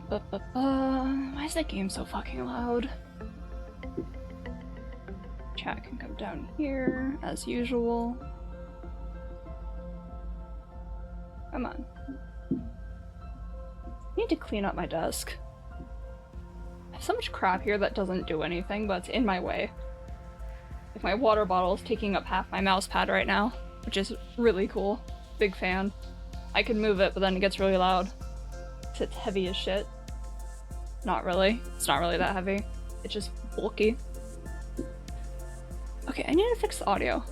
Why is that game so fucking loud? Chat can come down here, as usual. Come on. I need to clean up my desk. I have so much crap here that doesn't do anything, but it's in my way. Like my water bottle is taking up half my mouse pad right now, which is really cool. Big fan. I could move it, but then it gets really loud. Because it's heavy as shit. Not really. It's not really that heavy. It's just bulky. Okay, I need to fix the audio.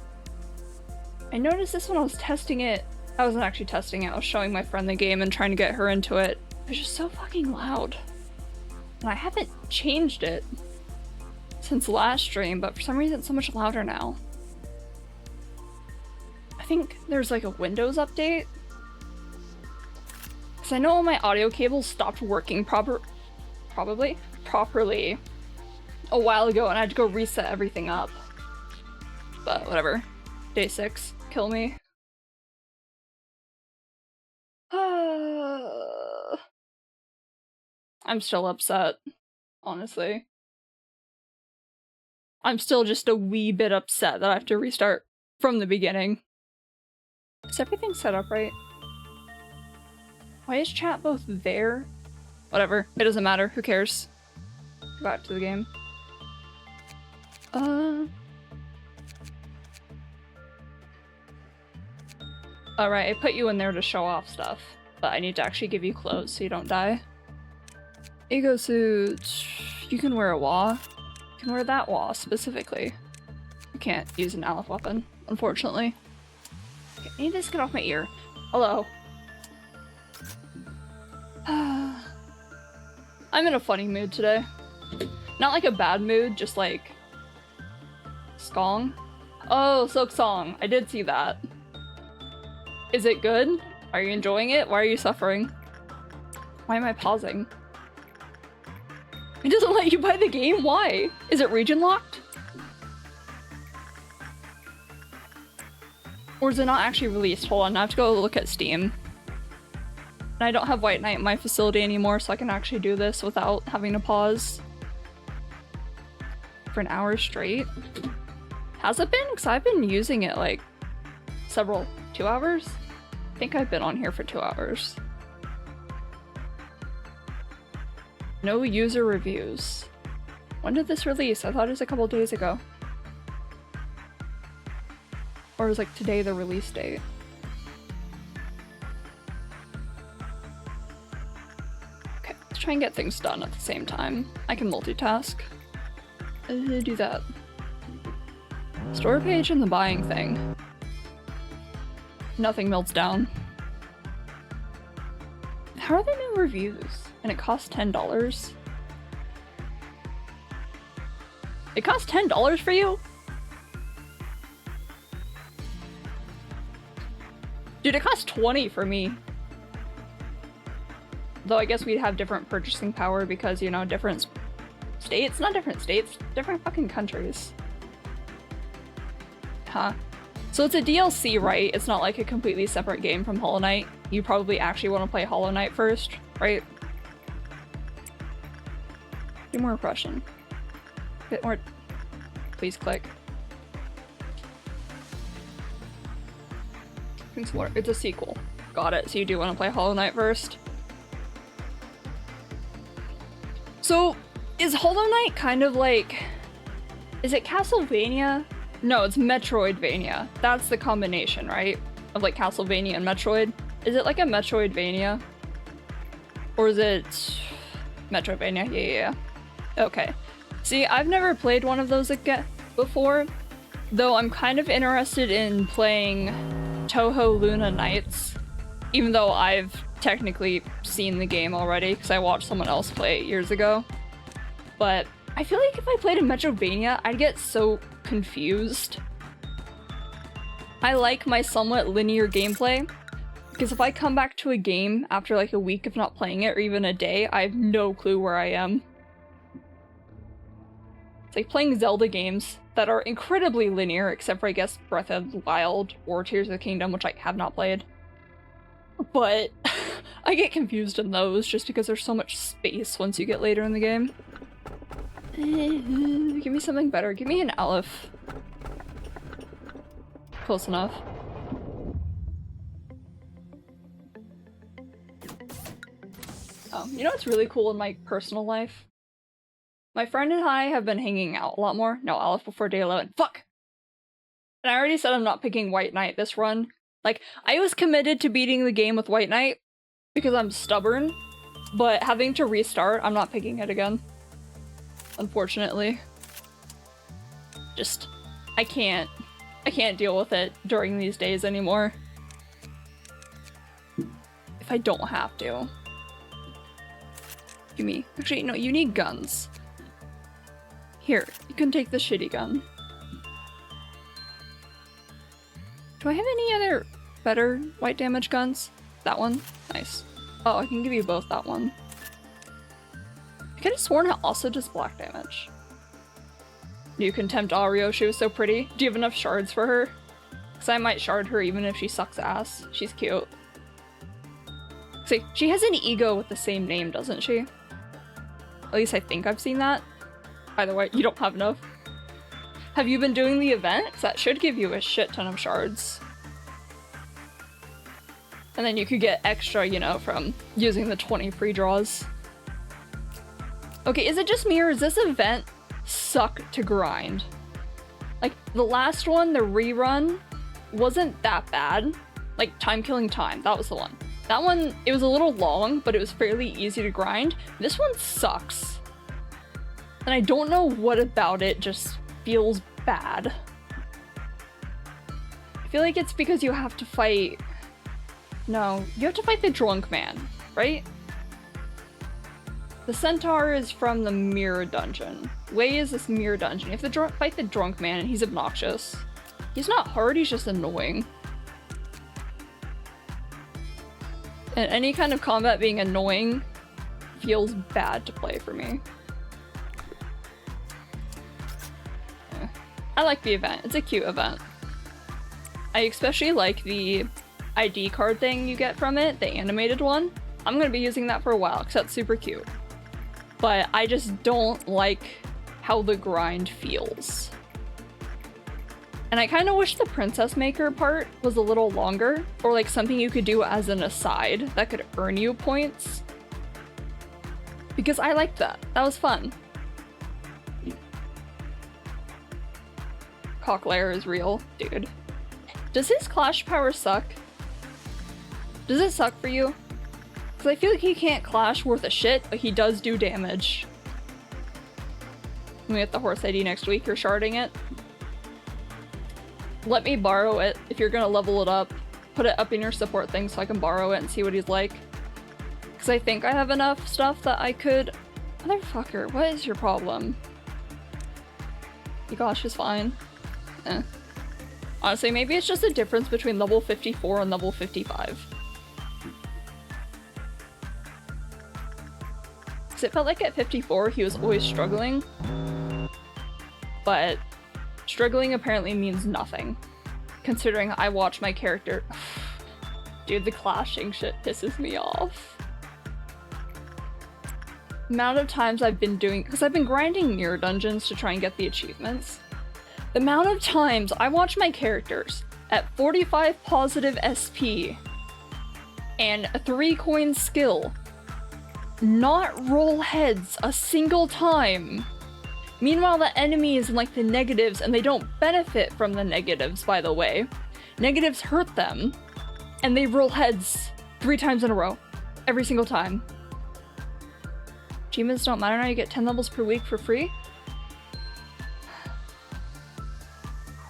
I noticed this when I was testing it. I wasn't actually testing it, I was showing my friend the game and trying to get her into it. It's just so fucking loud. And I haven't changed it since last stream, but for some reason it's so much louder now. I think there's like a Windows update. Because I know my audio cables stopped working properly a while ago and I had to go reset everything up. But whatever. Day 6. Kill me. I'm still upset, honestly. I'm still just a wee bit upset that I have to restart from the beginning. Is everything set up right? Why is chat both there? Whatever, it doesn't matter, who cares? Go back to the game. Alright, I put you in there to show off stuff, but I need to actually give you clothes so you don't die. Ego suit. You can wear a wah. You can wear that wah specifically. I can't use an Aleph weapon, unfortunately. Okay, I need this to get off my ear. Hello. I'm in a funny mood today. Not like a bad mood, just like... Skong? Oh, Silk Song. I did see that. Is it good? Are you enjoying it? Why are you suffering? Why am I pausing? It doesn't let you buy the game? Why? Is it region locked? Or is it not actually released? Hold on, I have to go look at Steam. And I don't have White Knight in my facility anymore, so I can actually do this without having to pause. For an hour straight? Has it been? Because I've been using it like 2 hours? I think I've been on here for 2 hours. No user reviews. When did this release? I thought it was a couple days ago. Or was like today the release date? Okay, let's try and get things done at the same time. I can multitask. Do that. Store page and the buying thing. Nothing melts down. How are there no reviews? And it costs $10? It costs $10 for you? Dude, it costs 20 for me. Though I guess we'd have different purchasing power because, you know, different states? Not different states, different fucking countries. Huh. So it's a DLC, right? It's not like a completely separate game from Hollow Knight. You probably actually want to play Hollow Knight first, right? Do more impression. Bit more. Please click. It's a sequel. Got it. So you do want to play Hollow Knight first. So is Hollow Knight kind of like... Is it Castlevania? No, it's Metroidvania. That's the combination, right? Of like Castlevania and Metroid. Is it like a Metroidvania? Or is it... Metroidvania? Yeah. Okay. See, I've never played one of those again before, though I'm kind of interested in playing Touhou Luna Nights, even though I've technically seen the game already because I watched someone else play it years ago. But I feel like if I played a Metroidvania, I'd get so confused. I like my somewhat linear gameplay, because if I come back to a game after like a week of not playing it, or even a day, I have no clue where I am. It's like playing Zelda games that are incredibly linear, except for I guess Breath of the Wild or Tears of the Kingdom, which I have not played. But I I get confused in those just because there's so much space once you get later in the game. Give me something better. Give me an Aleph. Close enough. Oh, you know what's really cool in my personal life? My friend and I have been hanging out a lot more. No, Aleph before day 11. Fuck! And I already said I'm not picking White Knight this run. Like, I was committed to beating the game with White Knight because I'm stubborn, but having to restart, I'm not picking it again. Unfortunately. Just, I can't deal with it during these days anymore. If I don't have to. Give me, actually, no, you need guns. Here, you can take the shitty gun. Do I have any other better white damage guns? That one? Nice. Oh, I can give you both that one. I could have sworn it also does black damage. You can tempt Ario, she was so pretty. Do you have enough shards for her? Because I might shard her even if she sucks ass. She's cute. See, she has an ego with the same name, doesn't she? At least I think I've seen that. Either way, you don't have enough. Have you been doing the event? Because that should give you a shit ton of shards. And then you could get extra, you know, from using the 20 free draws. Okay, is it just me or is this event suck to grind? Like, the last one, the rerun, wasn't that bad. Like, Time Killing Time, that was the one. That one, it was a little long, but it was fairly easy to grind. This one sucks. And I don't know what about it just feels bad. I feel like it's because you have to fight... No, you have to fight the drunk man, right? The centaur is from the mirror dungeon. Wei is this mirror dungeon. You have to fight the drunk man and he's obnoxious. He's not hard, he's just annoying. And any kind of combat being annoying feels bad to play for me. I like the event. It's a cute event. I especially like the ID card thing you get from it, the animated one. I'm gonna be using that for a while because that's super cute. But I just don't like how the grind feels. And I kind of wish the princess maker part was a little longer, or like something you could do as an aside that could earn you points. Because I liked that. That was fun. Cocklair is real, dude. Does his clash power suck? Does it suck for you? Because I feel like he can't clash worth a shit, but he does do damage. When we get the horse ID next week, you're sharding it. Let me borrow it if you're gonna level it up. Put it up in your support thing so I can borrow it and see what he's like. Because I think I have enough stuff that I could... Motherfucker, what is your problem? Gosh, is fine. Eh. Honestly, maybe it's just a difference between level 54 and level 55. Because it felt like at 54 he was always struggling. But struggling apparently means nothing. Considering I watch my character... Dude, the clashing shit pisses me off. The amount of times I've been doing... Because I've been grinding mirror dungeons to try and get the achievements. The amount of times I watch my characters at 45 positive SP and a 3-coin skill not roll heads a single time. Meanwhile, the enemy is in like the negatives and they don't benefit from the negatives, by the way. Negatives hurt them and they roll heads 3 times in a row. Every single time. Achievements don't matter now, you get 10 levels per week for free?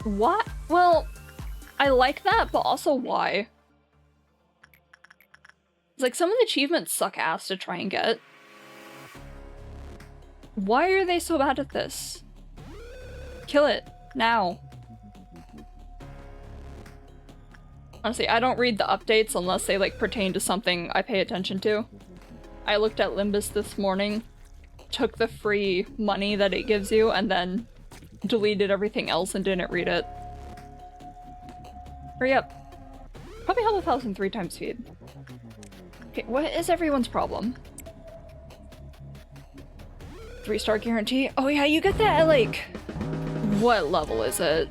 What? Well, I like that, but also why? It's like some of the achievements suck ass to try and get. Why are they so bad at this? Kill it. Now. Honestly, I don't read the updates unless they like pertain to something I pay attention to. I looked at Limbus this morning, took the free money that it gives you, and then deleted everything else and didn't read it. Hurry up. Probably have 1,003 times speed. Okay, what is everyone's problem? 3-star guarantee? Oh yeah, you get that at like... What level is it?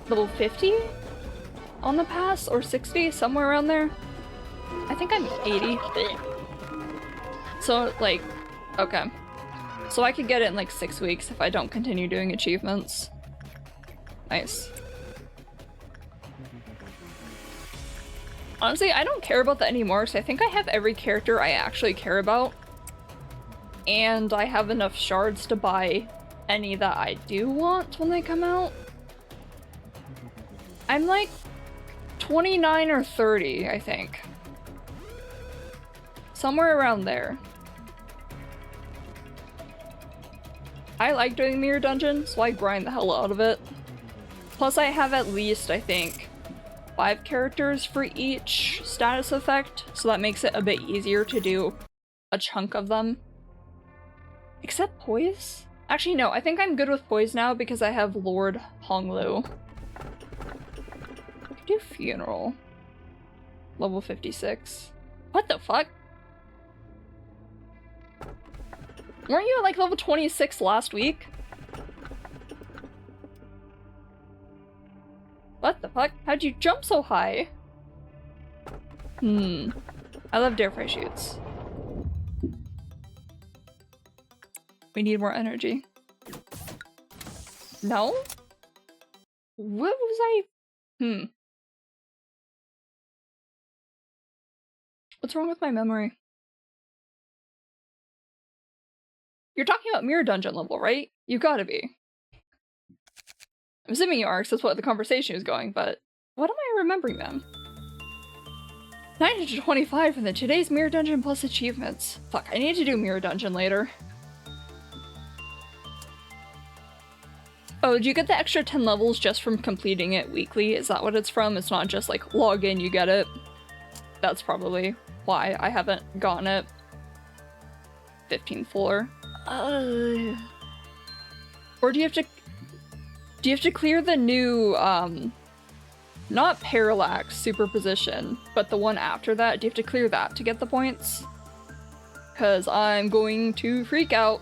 Level 50? On the pass? Or 60? Somewhere around there? I think I'm 80. So, like... Okay. So I could get it in like 6 weeks if I don't continue doing achievements. Nice. Honestly, I don't care about that anymore because I think I have every character I actually care about. And I have enough shards to buy any that I do want when they come out. I'm like 29 or 30, I think. Somewhere around there. I like doing Mirror Dungeon, so I grind the hell out of it. Plus I have at least, I think, 5 characters for each status effect, so that makes it a bit easier to do a chunk of them. Except Poise? Actually no, I think I'm good with Poise now because I have Lord Honglu. I could do Funeral. Level 56. What the fuck? Weren't you at like level 26 last week? What the fuck? How'd you jump so high? I love dare fry shoots. We need more energy. No? What was I? What's wrong with my memory? You're talking about Mirror Dungeon level, right? You gotta be. I'm assuming you are, because that's what the conversation is going, but what am I remembering then? 925 from the today's Mirror Dungeon plus achievements. Fuck, I need to do Mirror Dungeon later. Oh, do you get the extra 10 levels just from completing it weekly? Is that what it's from? It's not just like log in, you get it. That's probably why I haven't gotten it. 15th floor. Or do you have to clear the new, not parallax superposition, but the one after that? Do you have to clear that to get the points? Cause I'm going to freak out.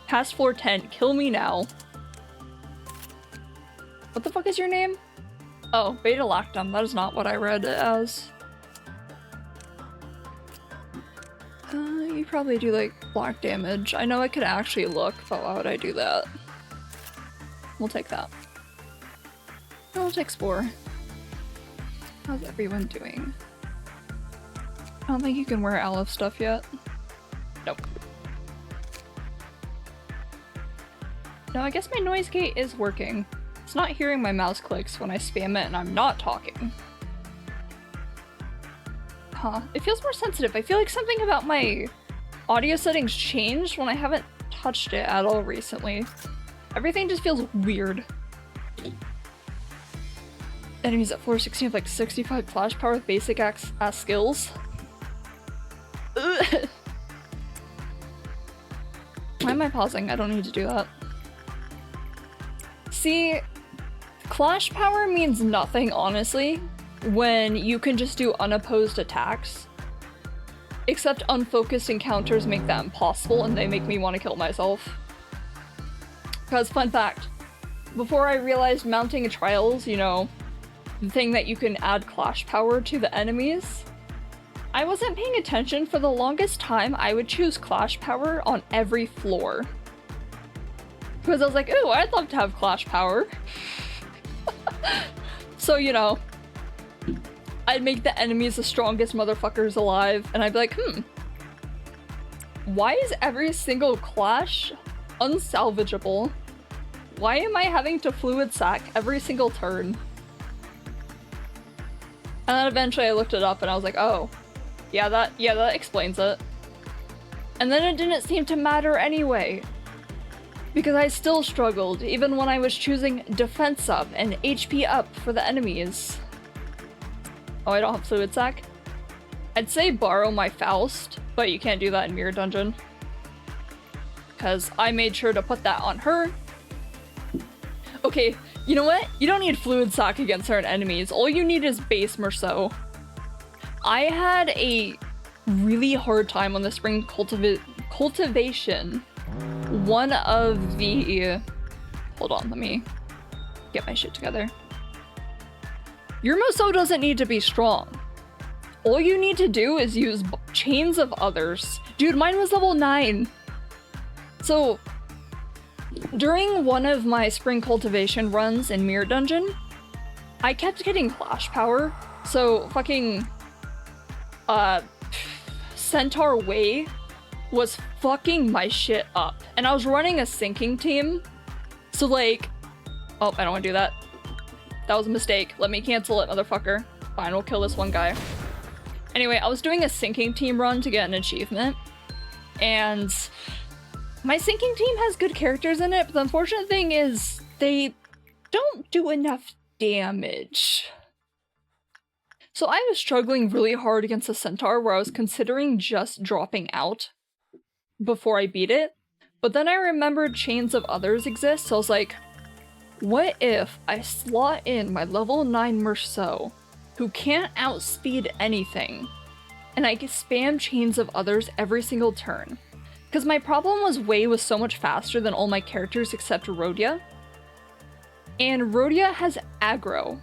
Past floor 10, kill me now. What the fuck is your name? Oh, Beta Lactum. That is not what I read it as. You probably do like block damage. I know I could actually look, but why would I do that? We'll take that. We'll take Spore. How's everyone doing? I don't think you can wear Aleph stuff yet. Nope. No, I guess my noise gate is working. It's not hearing my mouse clicks when I spam it and I'm not talking. Huh. It feels more sensitive. I feel like something about my audio settings changed when I haven't touched it at all recently. Everything just feels weird. Enemies at floor 16 have like 65 flash power with basic ass skills. Ugh. Why am I pausing? I don't need to do that. See, clash power means nothing, honestly, when you can just do unopposed attacks. Except unfocused encounters make that impossible and they make me want to kill myself. Because, fun fact, before I realized mounting a trials, you know, the thing that you can add clash power to the enemies, I wasn't paying attention. For the longest time, I would choose clash power on every floor. Because I was like, ooh, I'd love to have clash power. So, you know, I'd make the enemies the strongest motherfuckers alive, and I'd be like, why is every single clash unsalvageable? Why am I having to fluid sack every single turn? And then eventually I looked it up and I was like, oh, yeah, that explains it. And then it didn't seem to matter anyway. Because I still struggled, even when I was choosing defense up and HP up for the enemies. Oh, I don't have fluid sack? I'd say borrow my Faust, but you can't do that in Mirror Dungeon. Because I made sure to put that on her. Okay, you know what? You don't need fluid sack against certain enemies. All you need is base Merceau. I had a really hard time on the spring cultivation. One of the... Hold on, let me get my shit together. Your Musou doesn't need to be strong. All you need to do is use chains of others. Dude, mine was level 9. So, during one of my spring cultivation runs in Mirror Dungeon, I kept getting flash power. So, fucking... Centaur Way was fucking my shit up. And I was running a sinking team. So, like... Oh, I don't want to do that. That was a mistake. Let me cancel it, motherfucker. Fine, we'll kill this one guy. Anyway, I was doing a sinking team run to get an achievement. And my sinking team has good characters in it, but the unfortunate thing is they don't do enough damage. So I was struggling really hard against the Centaur where I was considering just dropping out before I beat it. But then I remembered Chains of Others exist, so I was like, what if I slot in my level 9 Merceau, who can't outspeed anything, and I can spam Chains of Others every single turn? Because my problem was Wei was so much faster than all my characters except Rhodia. And Rhodia has aggro.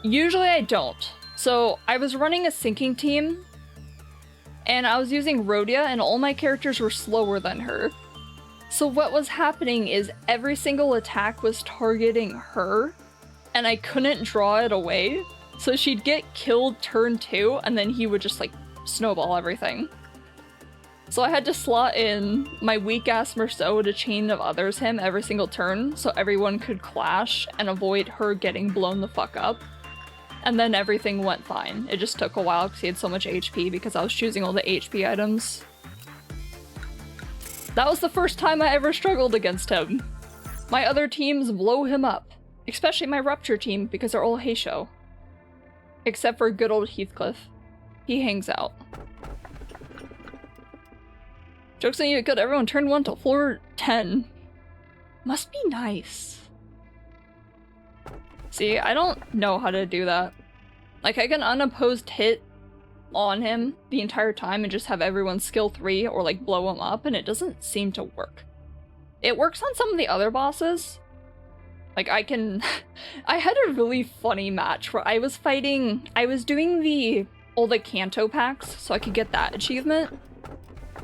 Usually I don't. So I was running a sinking team, and I was using Rhodia, and all my characters were slower than her. So what was happening is every single attack was targeting her, and I couldn't draw it away. So she'd get killed turn 2, and then he would just like snowball everything. So I had to slot in my weak-ass Merceau to Chain of Others him every single turn, so everyone could clash and avoid her getting blown the fuck up. And then everything went fine. It just took a while because he had so much HP because I was choosing all the HP items. That was the first time I ever struggled against him. My other teams blow him up. Especially my Rupture team, because they're all Heisho. Except for good old Heathcliff. He hangs out. Joke's on you, good, everyone turned 1 to floor 10. Must be nice. See, I don't know how to do that. Like, I can unopposed hit on him the entire time and just have everyone skill 3 or like blow him up, and it doesn't seem to work. It works on some of the other bosses. Like I had a really funny match where I was doing all the Kanto packs so I could get that achievement.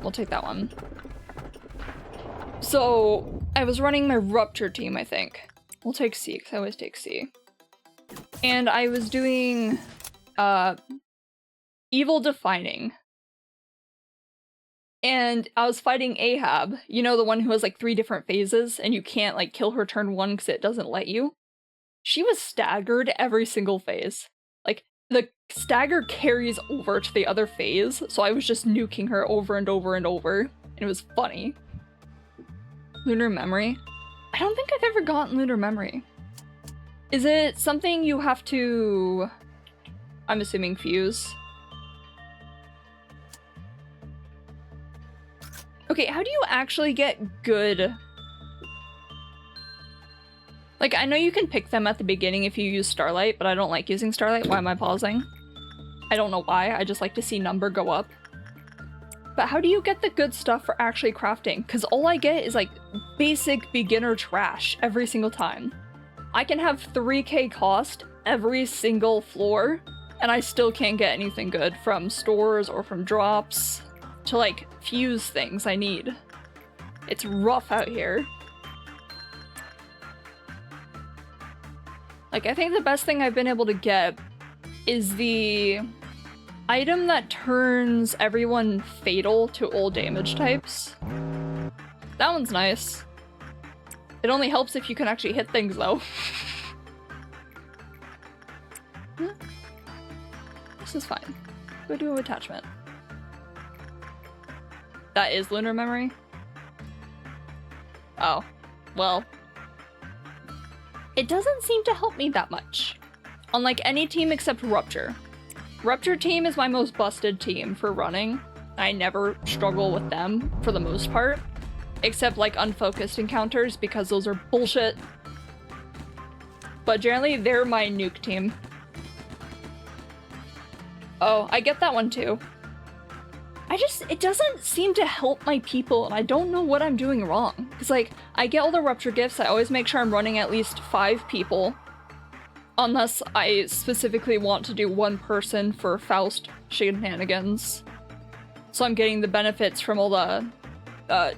We'll take that one. So I was running my Rupture team, I think. We'll take C, because I always take C. And I was doing Evil Defining. And I was fighting Ahab, you know, the one who has like 3 different phases and you can't like kill her turn 1 because it doesn't let you. She was staggered every single phase. Like the stagger carries over to the other phase, so I was just nuking her over and over and over, and it was funny. Lunar Memory? I don't think I've ever gotten Lunar Memory. Is it something you have to, I'm assuming, fuse? Okay, how do you actually get good? Like, I know you can pick them at the beginning if you use Starlight, but I don't like using Starlight. Why am I pausing? I don't know why, I just like to see number go up. But how do you get the good stuff for actually crafting? Because all I get is like basic beginner trash every single time. I can have 3k cost every single floor, and I still can't get anything good from stores or from drops to like fuse things I need. It's rough out here. Like, I think the best thing I've been able to get is the item that turns everyone fatal to all damage types. That one's nice. It only helps if you can actually hit things, though. This is fine. Go do attachment. That is Lunar Memory? Oh. Well. It doesn't seem to help me that much. Unlike any team except Rupture. Rupture team is my most busted team for running. I never struggle with them, for the most part. Except like unfocused encounters, because those are bullshit. But generally, they're my nuke team. Oh, I get that one too. It doesn't seem to help my people, and I don't know what I'm doing wrong. Because, like, I get all the rupture gifts, I always make sure I'm running at least 5 people. Unless I specifically want to do 1 person for Faust shenanigans. So I'm getting the benefits from all the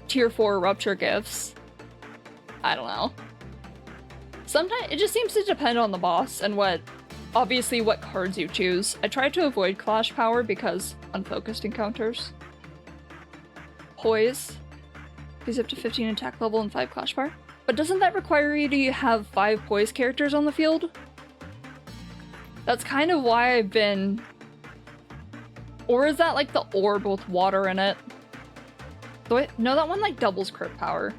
tier 4 rupture gifts. I don't know. Sometimes it just seems to depend on the boss and obviously what cards you choose. I try to avoid Clash Power because unfocused encounters. Poise. Gives up to 15 attack level and 5 Clash Power. But doesn't that require you to have 5 Poise characters on the field? That's kind of why I've been... Or is that like the orb with water in it? No, that one like doubles crit power.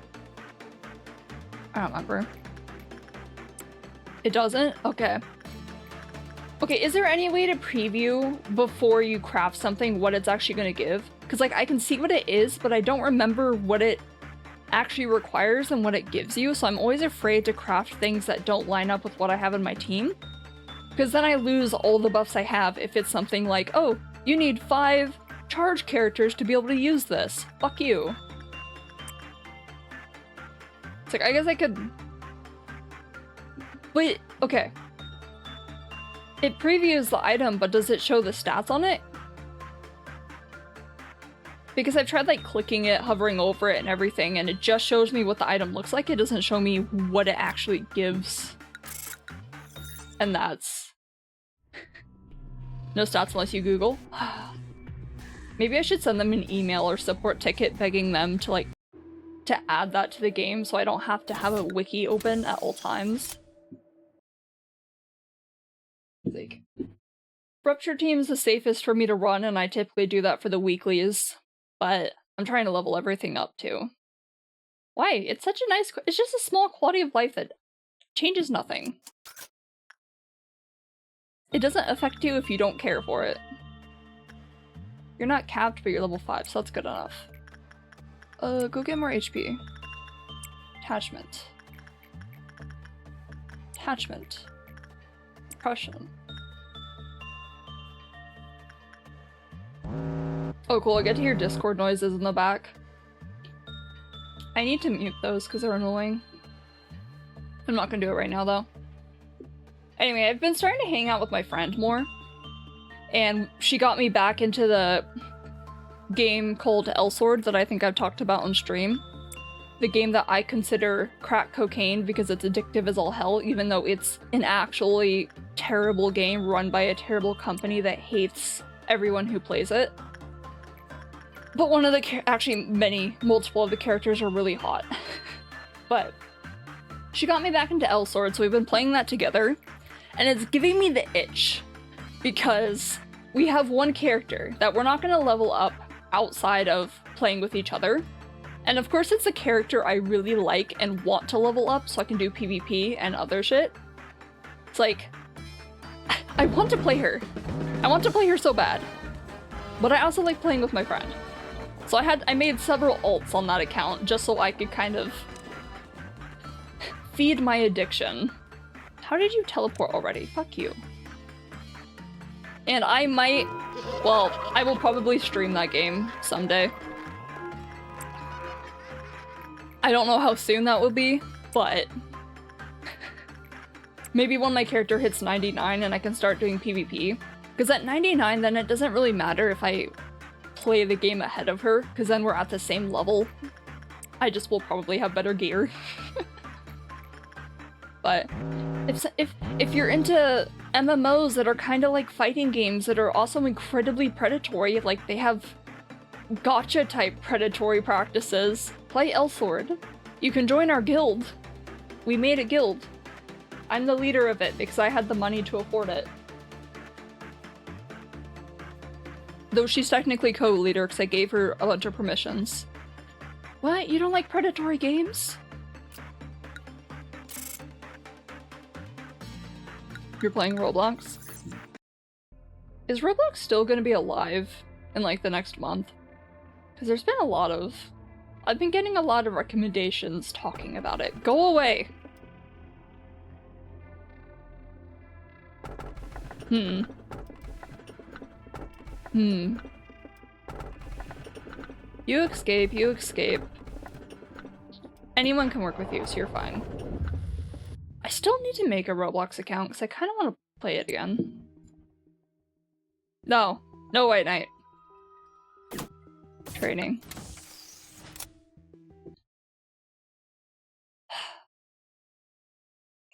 I don't remember. It doesn't? Okay. Okay, is there any way to preview before you craft something what it's actually going to give? Because, like, I can see what it is, but I don't remember what it actually requires and what it gives you, so I'm always afraid to craft things that don't line up with what I have in my team. Because then I lose all the buffs I have if it's something like, oh, you need 5 charge characters to be able to use this. Fuck you. It's like, I guess I could... But, okay. It previews the item, but does it show the stats on it? Because I've tried like clicking it, hovering over it and everything, and it just shows me what the item looks like. It doesn't show me what it actually gives. And that's... No stats unless you Google. Maybe I should send them an email or support ticket begging them to like, to add that to the game so I don't have to have a wiki open at all times. Like, Rupture Team's the safest for me to run, and I typically do that for the weeklies, but I'm trying to level everything up too. Why? It's such a nice... It's just a small quality of life that changes nothing. It doesn't affect you if you don't care for it. You're not capped, but you're level 5, so that's good enough. Go get more HP. Attachment. Attachment. Percussion. Oh cool, I get to hear Discord noises in the back. I need to mute those because they're annoying. I'm not gonna do it right now though. Anyway, I've been starting to hang out with my friend more. And she got me back into the game called L-Sword that I think I've talked about on stream. The game that I consider crack cocaine because it's addictive as all hell, even though it's an actually terrible game run by a terrible company that hates everyone who plays it. But one of the multiple of the characters are really hot. But she got me back into L-Sword, so we've been playing that together, and it's giving me the itch because we have one character that we're not going to level up outside of playing with each other. And of course it's a character I really like and want to level up so I can do PvP and other shit. It's like, I want to play her. I want to play her so bad. But I also like playing with my friend. So I made several alts on that account just so I could kind of feed my addiction. How did you teleport already? Fuck you. And I might, well, I will probably stream that game someday. I don't know how soon that will be, but maybe when my character hits 99 and I can start doing PvP. Because at 99, then it doesn't really matter if I play the game ahead of her, because then we're at the same level. I just will probably have better gear. But if you're into MMOs that are kind of like fighting games that are also incredibly predatory, like they have gacha type predatory practices, play L-Sword. You can join our guild. We made a guild. I'm the leader of it because I had the money to afford it. Though she's technically co-leader because I gave her a bunch of permissions. What? You don't like predatory games? You're playing Roblox? Is Roblox still gonna be alive in like the next month? Because there's been a lot of... I've been getting a lot of recommendations talking about it. Go away! You escape, you escape. Anyone can work with you, so you're fine. I still need to make a Roblox account because I kind of want to play it again. No. No white knight. Training.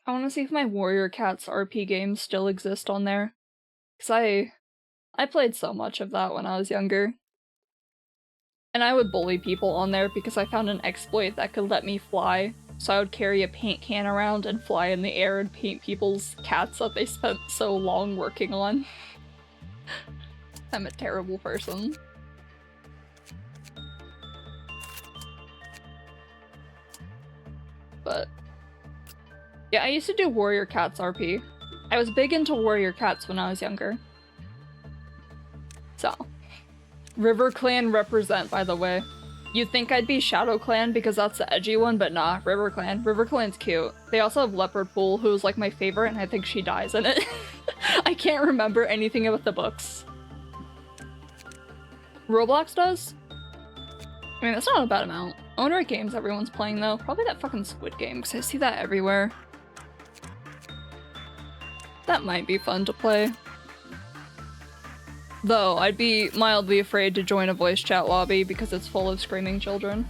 I want to see if my Warrior Cats RP games still exist on there. Because I played so much of that when I was younger. And I would bully people on there because I found an exploit that could let me fly. So I would carry a paint can around and fly in the air and paint people's cats that they spent so long working on. I'm a terrible person. But yeah, I used to do Warrior Cats RP. I was big into Warrior Cats when I was younger. So, River Clan represent, by the way. You'd think I'd be Shadow Clan because that's the edgy one, but nah, River Clan. River Clan's cute. They also have Leopard Pool, who's like my favorite, and I think she dies in it. I can't remember anything about the books. Roblox does? I mean, that's not a bad amount. I wonder what games everyone's playing though. Probably that fucking Squid Game, because I see that everywhere. That might be fun to play. Though, I'd be mildly afraid to join a voice chat lobby because it's full of screaming children.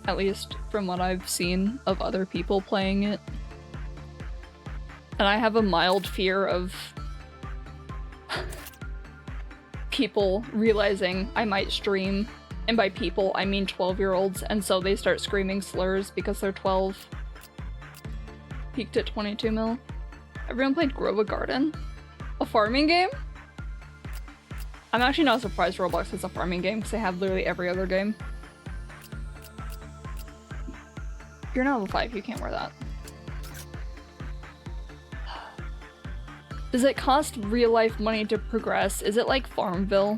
At least from what I've seen of other people playing it. And I have a mild fear of people realizing I might stream. And by people, I mean 12-year-olds, and so they start screaming slurs because they're 12. Peaked at 22 mil. Everyone played Grow a Garden? A farming game? I'm actually not surprised Roblox has a farming game because they have literally every other game. You're not level 5, you can't wear that. Does it cost real life money to progress? Is it like Farmville?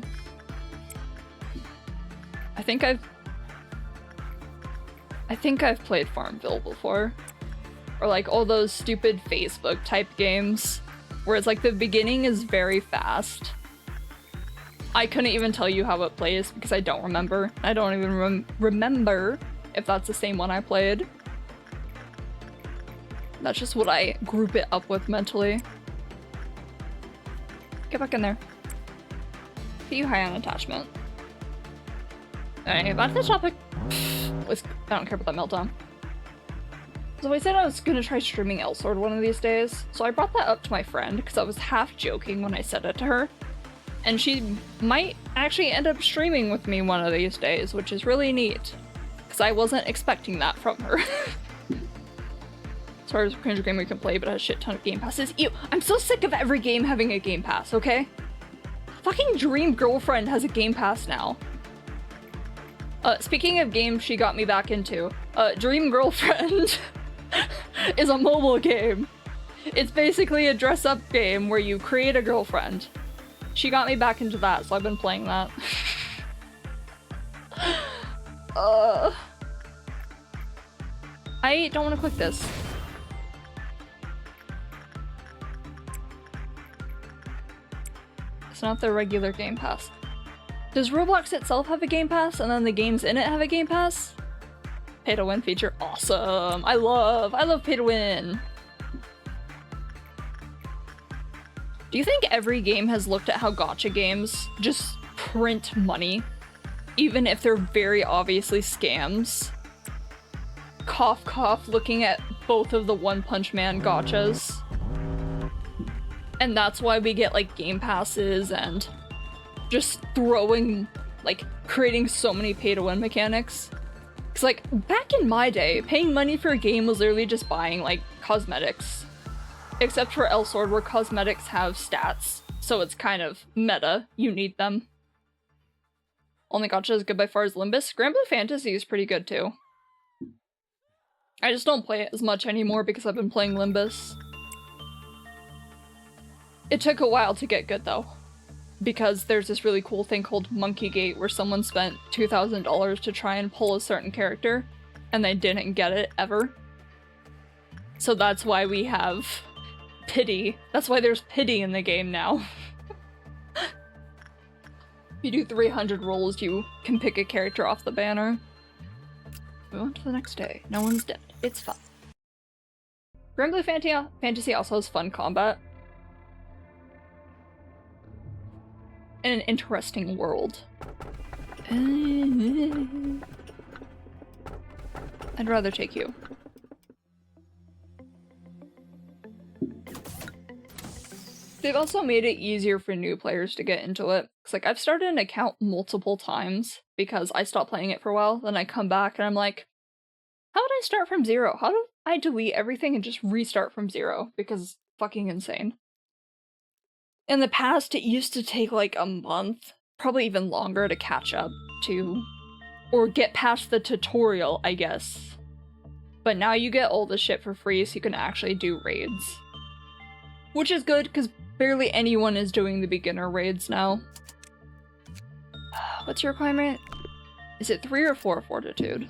I think I've played Farmville before. Or like all those stupid Facebook type games where it's like the beginning is very fast. I couldn't even tell you how it plays because I don't remember. I don't even remember if that's the same one I played. That's just what I group it up with mentally. Get back in there. Get you high on attachment. Alright, back to the topic. I don't care about that meltdown. So I said I was gonna try streaming Elsword one of these days, so I brought that up to my friend because I was half joking when I said it to her. And she might actually end up streaming with me one of these days, which is really neat. Because I wasn't expecting that from her. As far as a cringe game we can play, but has a shit ton of game passes. Ew, I'm so sick of every game having a game pass, okay? Fucking Dream Girlfriend has a game pass now. Speaking of games she got me back into, Dream Girlfriend is a mobile game. It's basically a dress-up game where you create a girlfriend. She got me back into that, so I've been playing that. I don't want to click this. It's not the regular Game Pass. Does Roblox itself have a Game Pass, and then the games in it have a Game Pass? Pay to win feature, awesome! I love pay to win! Do you think every game has looked at how gacha games just print money? Even if they're very obviously scams? Cough cough, looking at both of the One Punch Man gachas. And that's why we get like Game Passes and just throwing, like, creating so many pay-to-win mechanics. Because, like, back in my day, paying money for a game was literally just buying, like, cosmetics. Except for Elsword, where cosmetics have stats, so it's kind of meta. You need them. Only gacha is good by far as Limbus. Grand Blue Fantasy is pretty good, too. I just don't play it as much anymore because I've been playing Limbus. It took a while to get good, though. Because there's this really cool thing called Monkey Gate where someone spent $2,000 to try and pull a certain character, and they didn't get it ever. So that's why we have pity. That's why there's pity in the game now. you do 300 rolls, you can pick a character off the banner. Move on to the next day. No one's dead. It's fun. Grimblue Fantasy also has fun combat. And an interesting world. I'd rather take you. They've also made it easier for new players to get into it. Cause like I've started an account multiple times because I stopped playing it for a while, then I come back and I'm like, how would I start from zero? How do I delete everything and just restart from zero? Because it's fucking insane. In the past, it used to take like a month, probably even longer to catch up to, or get past the tutorial, I guess. But now you get all the shit for free so you can actually do raids. Which is good, because barely anyone is doing the beginner raids now. What's your requirement? Is it 3 or 4 fortitude?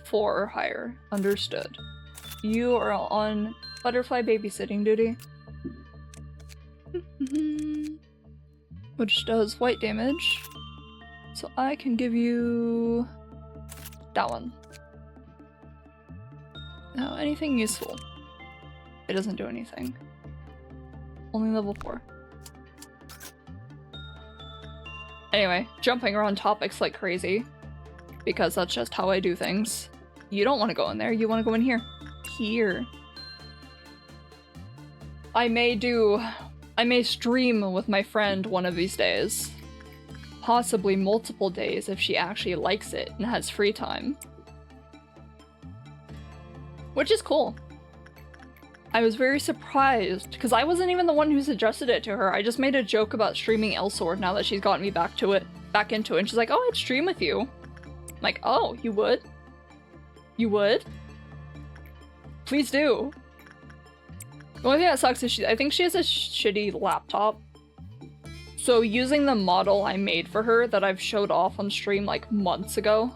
4 or higher. Understood. You are on butterfly babysitting duty. Which does white damage. So I can give you that one. Now, anything useful? It doesn't do anything. Only level 4. Anyway, jumping around topics like crazy. Because that's just how I do things. You don't want to go in there, you want to go in here. Here. I may stream with my friend one of these days. Possibly multiple days if she actually likes it and has free time. Which is cool. I was very surprised, because I wasn't even the one who suggested it to her. I just made a joke about streaming Elsword now that she's gotten me back into it, and she's like, oh, I'd stream with you. I'm like, oh, you would? You would? Please do. The only thing that sucks is I think she has a shitty laptop. So using the model I made for her that I've showed off on stream like months ago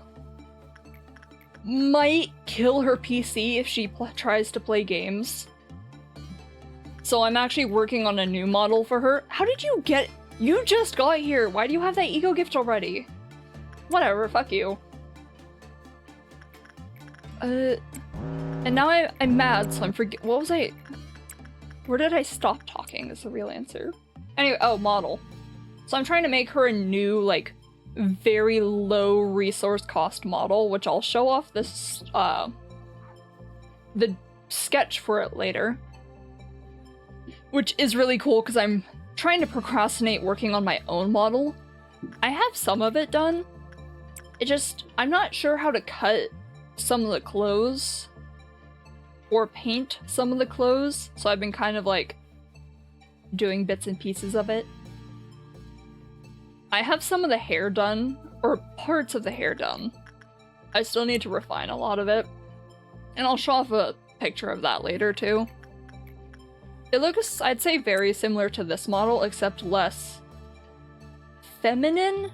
might kill her PC if she tries to play games. So I'm actually working on a new model for her. How did you get- You just got here! Why do you have that ego gift already? Whatever, fuck you. And now I'm mad, so I'm what was I- Where did I stop talking is the real answer. Anyway, oh, model. So I'm trying to make her a new, like, very low resource cost model, which I'll show off this, the sketch for it later. Which is really cool, because I'm trying to procrastinate working on my own model. I have some of it done. I'm not sure how to cut some of the clothes or paint some of the clothes, so I've been kind of like doing bits and pieces of it. I have some of the hair done, or parts of the hair done. I still need to refine a lot of it, and I'll show off a picture of that later too. It looks, I'd say, very similar to this model, except less feminine?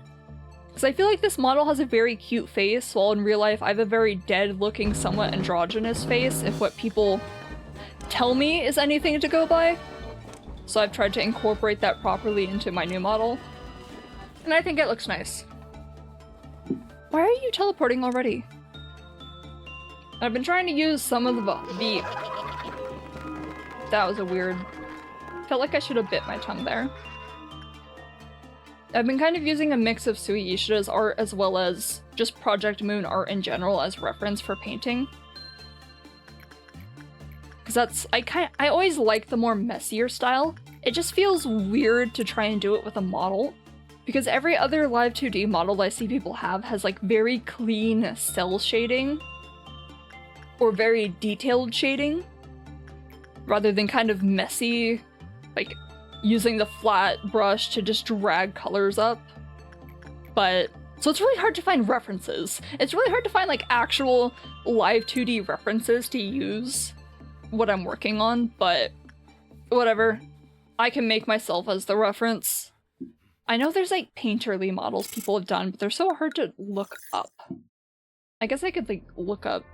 Because I feel like this model has a very cute face, while in real life I have a very dead-looking, somewhat androgynous face, if what people tell me is anything to go by. So I've tried to incorporate that properly into my new model. And I think it looks nice. Why are you teleporting already? I've been trying to use some of the That was a weird... Felt like I should have bit my tongue there. I've been kind of using a mix of Suiishida's art as well as just Project Moon art in general as reference for painting. Because that's... I always like the more messier style. It just feels weird to try and do it with a model. Because every other live 2D model I see people have has like very clean cell shading. Or very detailed shading. Rather than kind of messy, like using the flat brush to just drag colors up. But, so it's really hard to find references. It's really hard to find like actual live 2D references to use what I'm working on, but whatever. I can make myself as the reference. I know there's like painterly models people have done, but they're so hard to look up. I guess I could like look up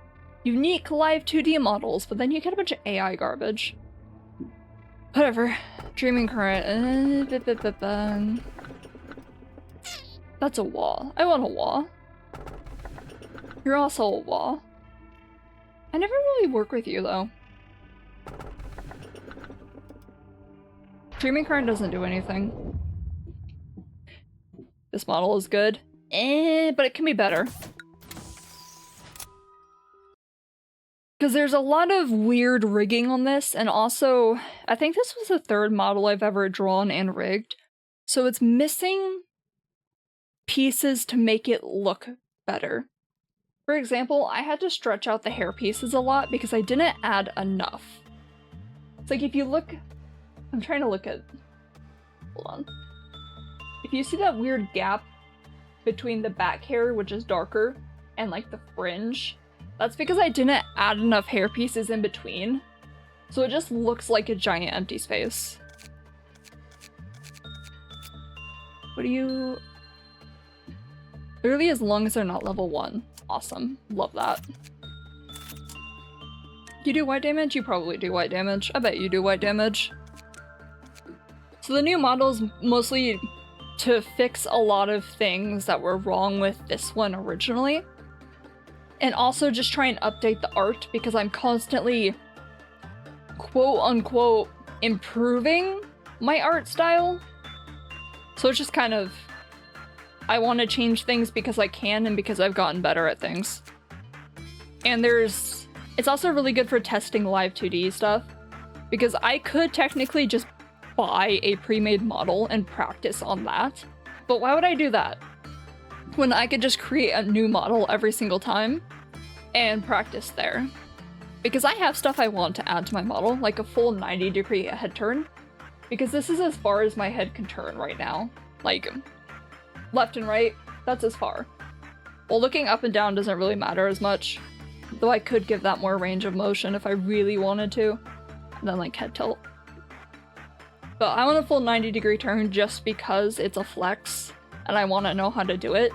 unique live 2D models, but then you get a bunch of AI garbage. Whatever. Dreaming current. That's a wall. I want a wall. You're also a wall. I never really work with you, though. Dreaming current doesn't do anything. This model is good. But it can be better. Because there's a lot of weird rigging on this, and also, I think this was the third model I've ever drawn and rigged. So it's missing pieces to make it look better. For example, I had to stretch out the hair pieces a lot because I didn't add enough. It's like if you look... I'm trying to look at... Hold on. If you see that weird gap between the back hair, which is darker, and like the fringe, that's because I didn't add enough hair pieces in between. So it just looks like a giant empty space. What do you... Literally as long as they're not level 1. Awesome. Love that. You do white damage? You probably do white damage. I bet you do white damage. So the new model is mostly to fix a lot of things that were wrong with this one originally. And also just try and update the art because I'm constantly quote-unquote improving my art style. So it's just kind of... I want to change things because I can and because I've gotten better at things. And there's... It's also really good for testing live 2D stuff. Because I could technically just buy a pre-made model and practice on that. But why would I do that? When I could just create a new model every single time and practice there. Because I have stuff I want to add to my model, like a full 90-degree head turn. Because this is as far as my head can turn right now. Like... left and right, that's as far. Well, looking up and down doesn't really matter as much, though I could give that more range of motion if I really wanted to, and then like head tilt. But I want a full 90-degree turn just because it's a flex, and I want to know how to do it.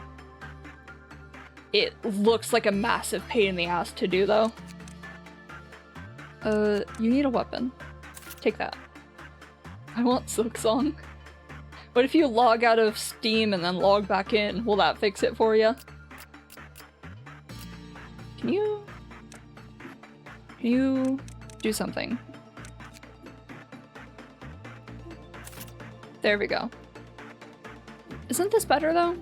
It looks like a massive pain in the ass to do, though. You need a weapon. Take that. I want Silk Song. What if you log out of Steam and then log back in? Will that fix it for you? Can you do something? There we go. Isn't this better though?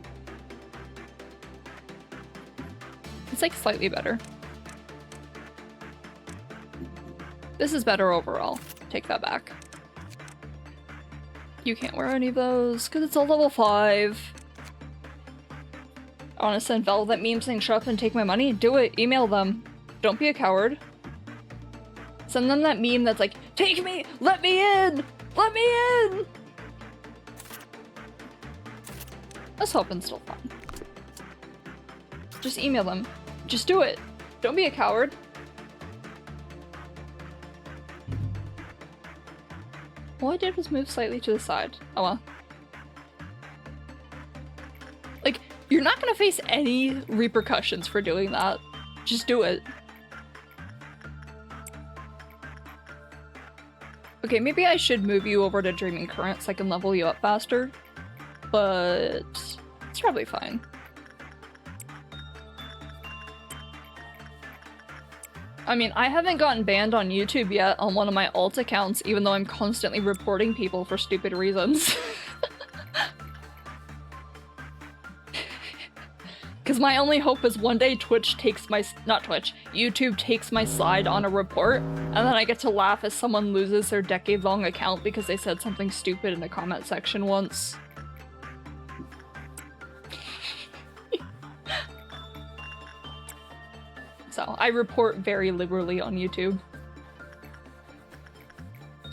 It's like slightly better. This is better overall. Take that back. You can't wear any of those, because it's a level 5. I want to send Vel that meme saying shut up and take my money? Do it. Email them. Don't be a coward. Send them that meme that's like, take me! Let me in! Let me in! Let's hope it's still fun. Just email them. Just do it. Don't be a coward. All I did was move slightly to the side. Oh well. Like, you're not gonna face any repercussions for doing that. Just do it. Okay, maybe I should move you over to Dreaming Current so I can level you up faster. But it's probably fine. I mean, I haven't gotten banned on YouTube yet on one of my alt accounts, even though I'm constantly reporting people for stupid reasons. Because my only hope is one day Twitch takes my- not Twitch, YouTube takes my side on a report, and then I get to laugh as someone loses their decade-long account because they said something stupid in the comment section once. So, I report very liberally on YouTube.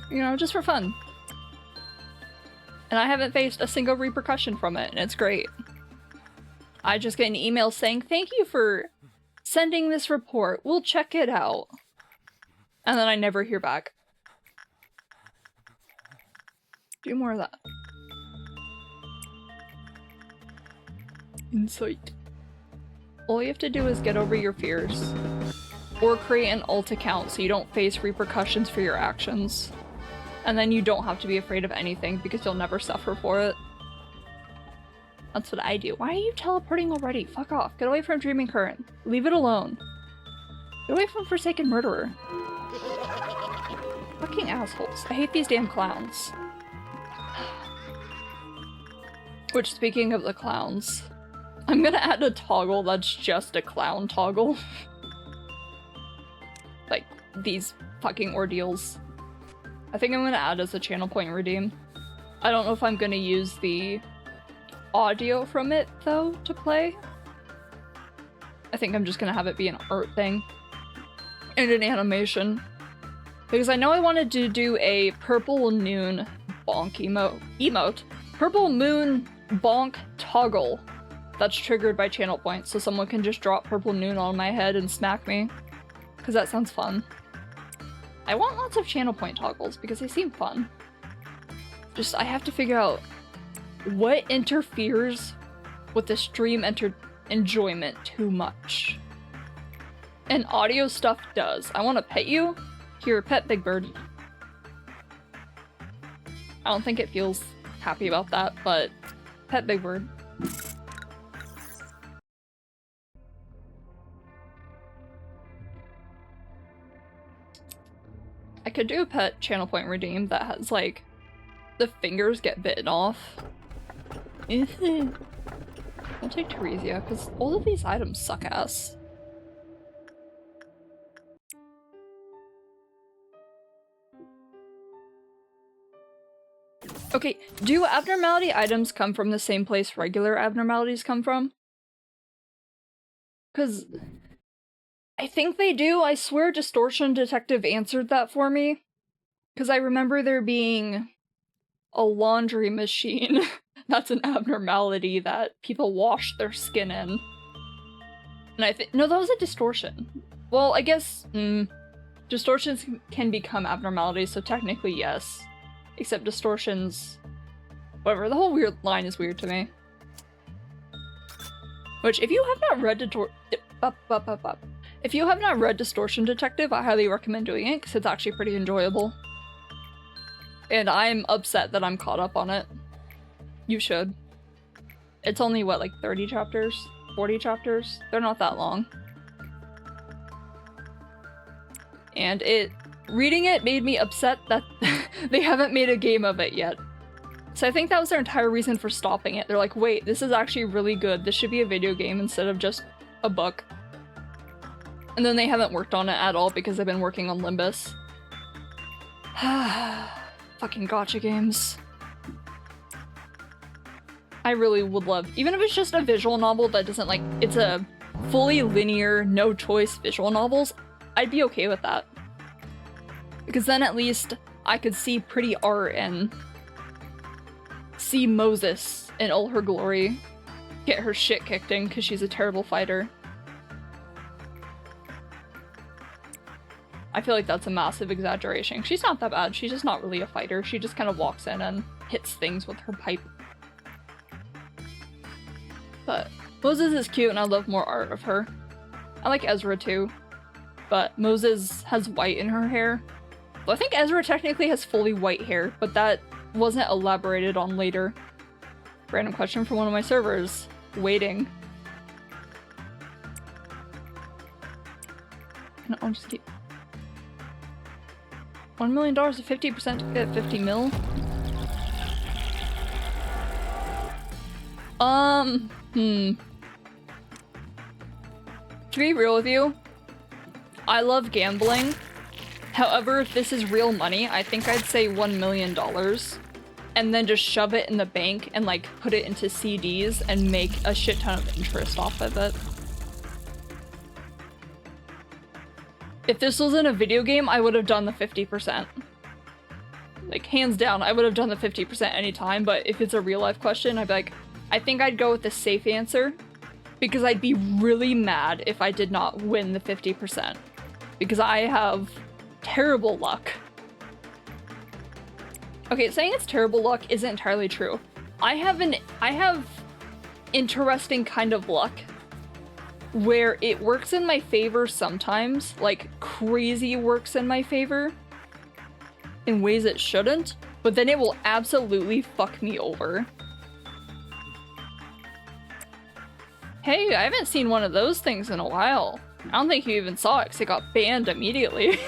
You know, just for fun. And I haven't faced a single repercussion from it, and it's great. I just get an email saying, thank you for sending this report, we'll check it out. And then I never hear back. Do more of that. Insight. All you have to do is get over your fears. Or create an alt account so you don't face repercussions for your actions. And then you don't have to be afraid of anything because you'll never suffer for it. That's what I do. Why are you teleporting already? Fuck off. Get away from Dreaming Current. Leave it alone. Get away from Forsaken Murderer. Fucking assholes. I hate these damn clowns. Which, speaking of the clowns, I'm gonna add a toggle that's just a clown toggle. Like, these fucking ordeals. I think I'm gonna add as a channel point redeem. I don't know if I'm gonna use the audio from it, though, to play. I think I'm just gonna have it be an art thing. And an animation. Because I know I wanted to do a purple noon bonk emote. Purple moon bonk toggle that's triggered by channel points, so someone can just drop purple noon on my head and smack me. Because that sounds fun. I want lots of channel point toggles because they seem fun. Just, I have to figure out what interferes with the stream enjoyment too much. And audio stuff does. I want to pet you. Here, pet Big Bird. I don't think it feels happy about that, but pet Big Bird. I could do a pet channel point redeem that has, like, the fingers get bitten off. I'll take Teresia, because all of these items suck ass. Okay, do abnormality items come from the same place regular abnormalities come from? Because I think they do. I swear Distortion Detective answered that for me. Because I remember there being a laundry machine that's an abnormality that people wash their skin in. And I think- no, that was a distortion. Well, I guess, distortions can become abnormalities, so technically yes. Except distortions... whatever, the whole weird line is weird to me. Which, if you have not read if you have not read Distortion Detective, I highly recommend doing it, because it's actually pretty enjoyable. And I'm upset that I'm caught up on it. You should. It's only, what, like 30 chapters? 40 chapters? They're not that long. And reading it made me upset that they haven't made a game of it yet. So I think that was their entire reason for stopping it. They're like, wait, this is actually really good. This should be a video game instead of just a book. And then they haven't worked on it at all because they've been working on Limbus. Fucking gacha games. I really would love, even if it's just a visual novel that doesn't like, it's a fully linear, no choice visual novels, I'd be okay with that. Because then at least I could see pretty art and see Moses in all her glory get her shit kicked in because she's a terrible fighter. I feel like that's a massive exaggeration. She's not that bad. She's just not really a fighter. She just kind of walks in and hits things with her pipe. But Moses is cute and I love more art of her. I like Ezra too. But Moses has white in her hair. Well, I think Ezra technically has fully white hair, but that wasn't elaborated on later. Random question from one of my servers. Waiting. No, I'll just keep... $1 million to 50% to get 50 mil? To be real with you, I love gambling. However, if this is real money, I think I'd say $1 million. And then just shove it in the bank and like put it into CDs and make a shit ton of interest off of it. If this was in a video game, I would have done the 50%. Like, hands down, I would have done the 50% anytime, but if it's a real life question, I'd be like, I think I'd go with the safe answer, because I'd be really mad if I did not win the 50%. Because I have terrible luck. Okay, saying it's terrible luck isn't entirely true. I have interesting kind of luck where it works in my favor sometimes, like crazy works in my favor in ways it shouldn't, but then it will absolutely fuck me over. Hey, I haven't seen one of those things in a while. I don't think you even saw it because it got banned immediately.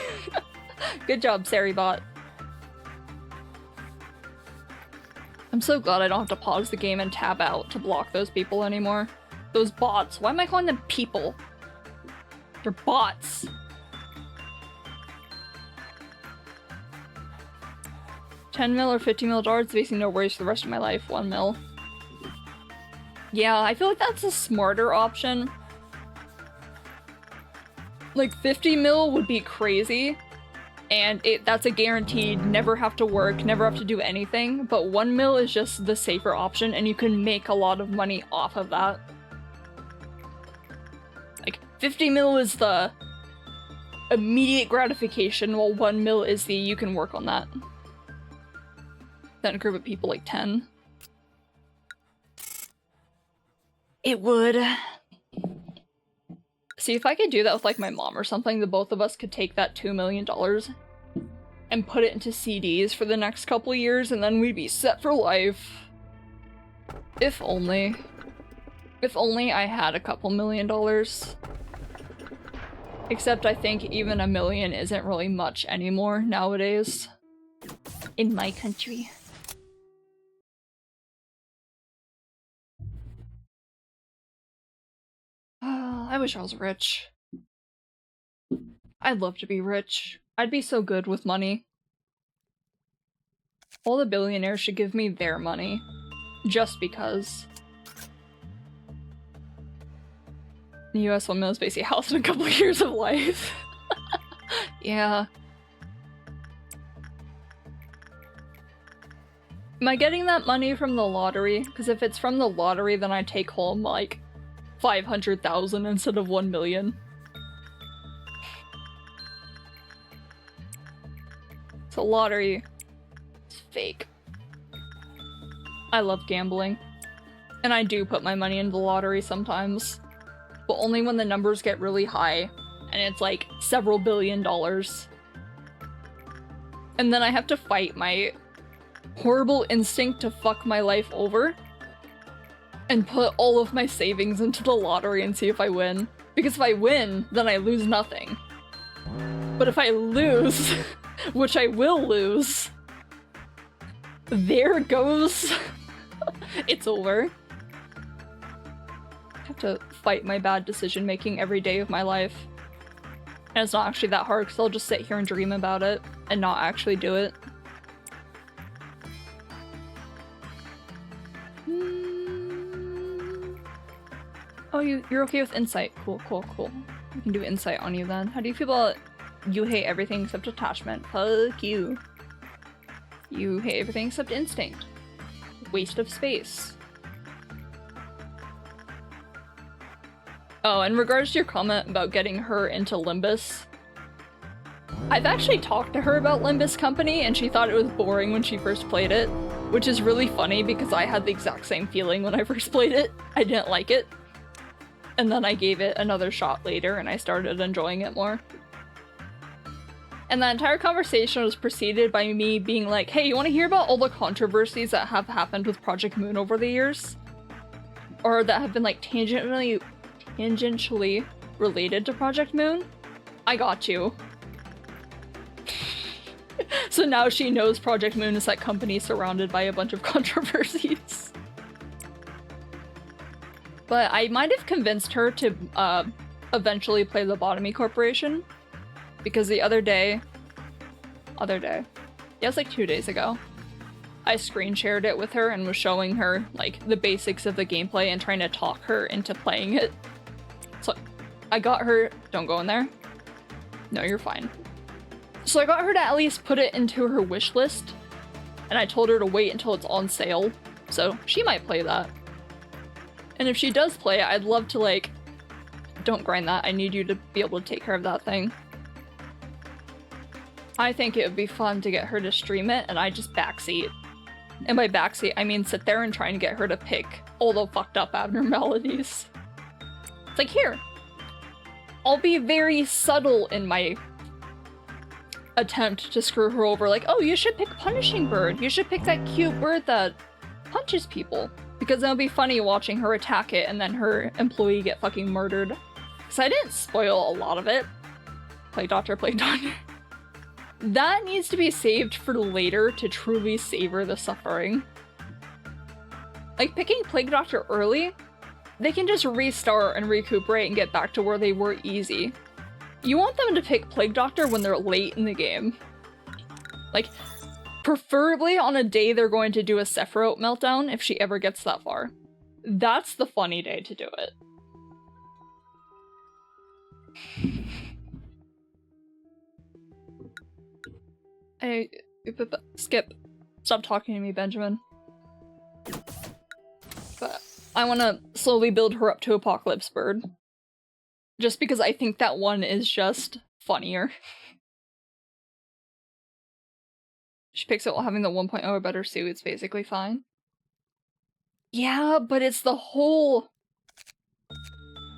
Good job, Saribot. I'm so glad I don't have to pause the game and tab out to block those people anymore. Those bots. Why am I calling them people? They're bots. $10 mil or $50 mil darts, facing no worries for the rest of my life. 1 mil. Yeah, I feel like that's a smarter option. Like 50 mil would be crazy, and that's a guaranteed never have to work, never have to do anything, but 1 mil is just the safer option and you can make a lot of money off of that. Like 50 mil is the immediate gratification, while 1 mil is the you can work on that. Then a group of people like 10. It would. See, if I could do that with like my mom or something, the both of us could take that $2 million and put it into CDs for the next couple years, and then we'd be set for life. If only. If only I had a couple $1 million. Except I think even $1 million isn't really much anymore nowadays. In my country. I wish I was rich. I'd love to be rich. I'd be so good with money. All the billionaires should give me their money. Just because. The US 1 mil is basically a house in a couple years of life. Yeah. Am I getting that money from the lottery? Because if it's from the lottery, then I take home like 500,000 instead of 1 million. So lottery is fake. I love gambling. And I do put my money into the lottery sometimes. But only when the numbers get really high. And it's like several billion dollars. And then I have to fight my horrible instinct to fuck my life over. And put all of my savings into the lottery and see if I win. Because if I win, then I lose nothing. But if I lose, which I will lose, there goes. It's over. I have to fight my bad decision making every day of my life. And it's not actually that hard because I'll just sit here and dream about it and not actually do it. Oh, you're okay with insight. Cool, cool, cool. We can do insight on you then. How do you feel about you hate everything except attachment? Fuck you. You hate everything except instinct. Waste of space. Oh, in regards to your comment about getting her into Limbus, I've actually talked to her about Limbus Company and she thought it was boring when she first played it, which is really funny because I had the exact same feeling when I first played it. I didn't like it. And then I gave it another shot later and I started enjoying it more. And that entire conversation was preceded by me being like, hey, you want to hear about all the controversies that have happened with Project Moon over the years? Or that have been like tangentially related to Project Moon? I got you. So now she knows Project Moon is that company surrounded by a bunch of controversies. But I might have convinced her to eventually play Lobotomy Corporation. Because the other day, yeah, it was like 2 days ago, I screen shared it with her and was showing her like the basics of the gameplay and trying to talk her into playing it. So I got her, don't go in there. No, you're fine. So I got her to at least put it into her wish list, and I told her to wait until it's on sale, so she might play that. And if she does play it, I'd love to like, don't grind that, I need you to be able to take care of that thing. I think it would be fun to get her to stream it, and I just backseat. And by backseat, I mean sit there and try and get her to pick all the fucked up abnormalities. It's like, here, I'll be very subtle in my attempt to screw her over, like, oh, you should pick Punishing Bird. You should pick that cute bird that punches people. Because it'll be funny watching her attack it and then her employee get fucking murdered. Because I didn't spoil a lot of it. Plague Doctor, Plague Doctor. That needs to be saved for later to truly savor the suffering. Like, picking Plague Doctor early, they can just restart and recuperate and get back to where they were easy. You want them to pick Plague Doctor when they're late in the game. Like, preferably on a day they're going to do a Sephiroth meltdown if she ever gets that far. That's the funny day to do it. Skip. Stop talking to me, Benjamin. But I want to slowly build her up to Apocalypse Bird. Just because I think that one is just funnier. She picks it while having the 1.0 or better suit, it's basically fine. Yeah, but it's the whole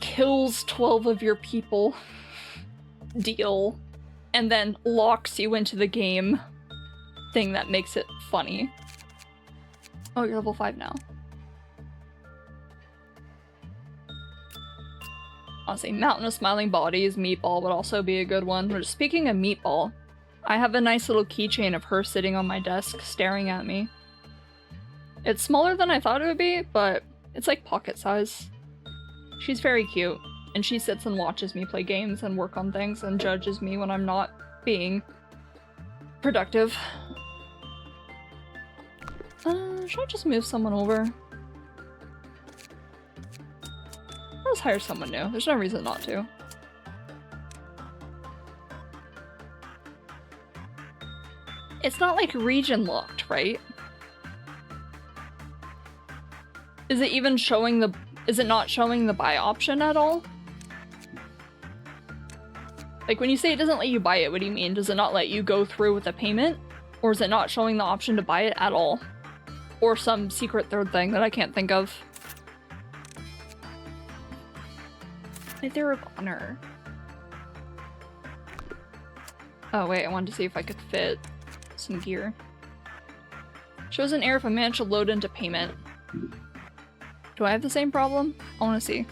kills 12 of your people deal, and then locks you into the game thing that makes it funny. Oh, you're level 5 now. Honestly, Mountain of Smiling Bodies, Meatball would also be a good one. But speaking of Meatball, I have a nice little keychain of her sitting on my desk, staring at me. It's smaller than I thought it would be, but it's like pocket size. She's very cute, and she sits and watches me play games and work on things and judges me when I'm not being productive. Should I just move someone over? Let's hire someone new. There's no reason not to. It's not like region locked, right? Is it even showing the... Is it not showing the buy option at all? Like, when you say it doesn't let you buy it, what do you mean? Does it not let you go through with a payment? Or is it not showing the option to buy it at all? Or some secret third thing that I can't think of. They're of honor. Oh wait, I wanted to see if I could fit some gear. Shows an error if a man should load into payment. Do I have the same problem? I want to see.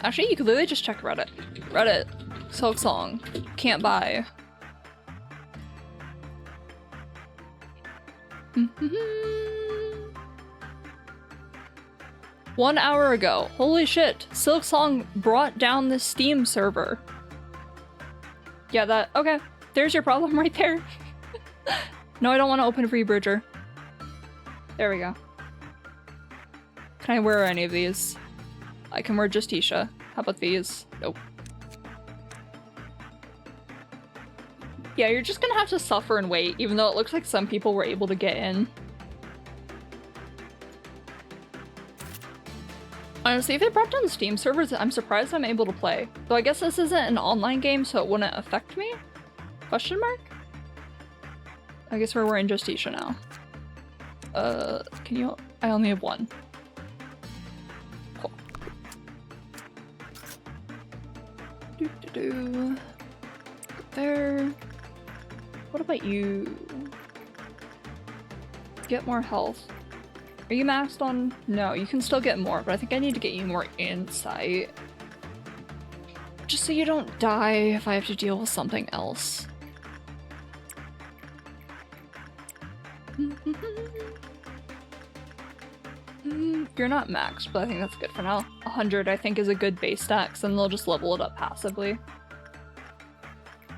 Actually, you could literally just check Reddit. Reddit. Silk Song. Can't buy. 1 hour ago. Holy shit. Silk Song brought down the Steam server. Yeah, that... Okay. There's your problem right there. No, I don't want to open Free Bridger. There we go. Can I wear any of these? I can wear Justicia. How about these? Nope. Yeah, you're just gonna have to suffer and wait, even though it looks like some people were able to get in. Honestly, if they brought down Steam servers, I'm surprised I'm able to play. Though I guess this isn't an online game, so it wouldn't affect me? Question mark? I guess we're wearing Justicia now. Can you- I only have one. Cool. Doo-doo-doo. There. What about you? Get more health. Are you maxed on? No, you can still get more, but I think I need to get you more insight. Just so you don't die if I have to deal with something else. You're not maxed, but I think that's good for now. 100 I think is a good base stat, and they'll just level it up passively.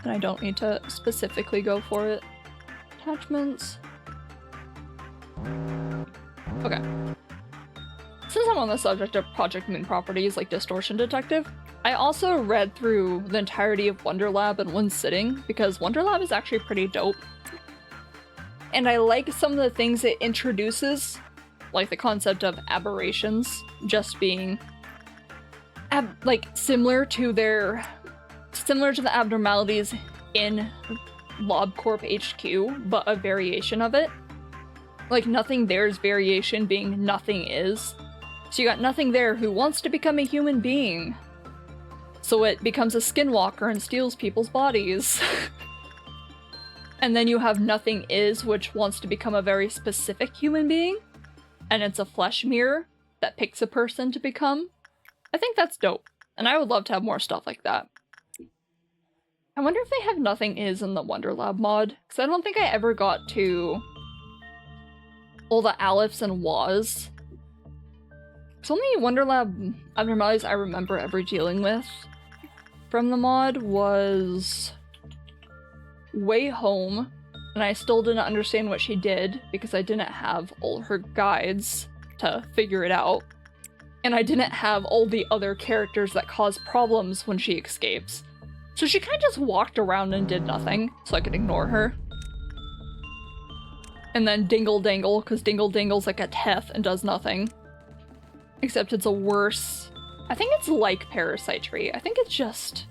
And I don't need to specifically go for it. Attachments. Okay. Since I'm on the subject of Project Moon properties like Distortion Detective, I also read through the entirety of Wonder Lab in one sitting, because Wonder Lab is actually pretty dope. And I like some of the things it introduces, like the concept of aberrations just being similar to the abnormalities in LobCorp HQ, but a variation of it. Like, nothing there's variation being nothing is. So you got nothing there who wants to become a human being. So it becomes a skinwalker and steals people's bodies. And then you have nothing is, which wants to become a very specific human being. And it's a flesh mirror, that picks a person to become. I think that's dope, and I would love to have more stuff like that. I wonder if they have Nothing Is in the Wonder Lab mod, because I don't think I ever got to all the Aleph and Was. It's only Wonder Lab abnormalities I remember ever dealing with from the mod was Way Home, and I still didn't understand what she did because I didn't have all her guides to figure it out. And I didn't have all the other characters that cause problems when she escapes. So she kind of just walked around and did nothing, so I could ignore her. And then Dingle Dangle, because Dingle Dangle's like a Teth and does nothing. Except it's a worse... I think it's like Parasite Tree. I think it's just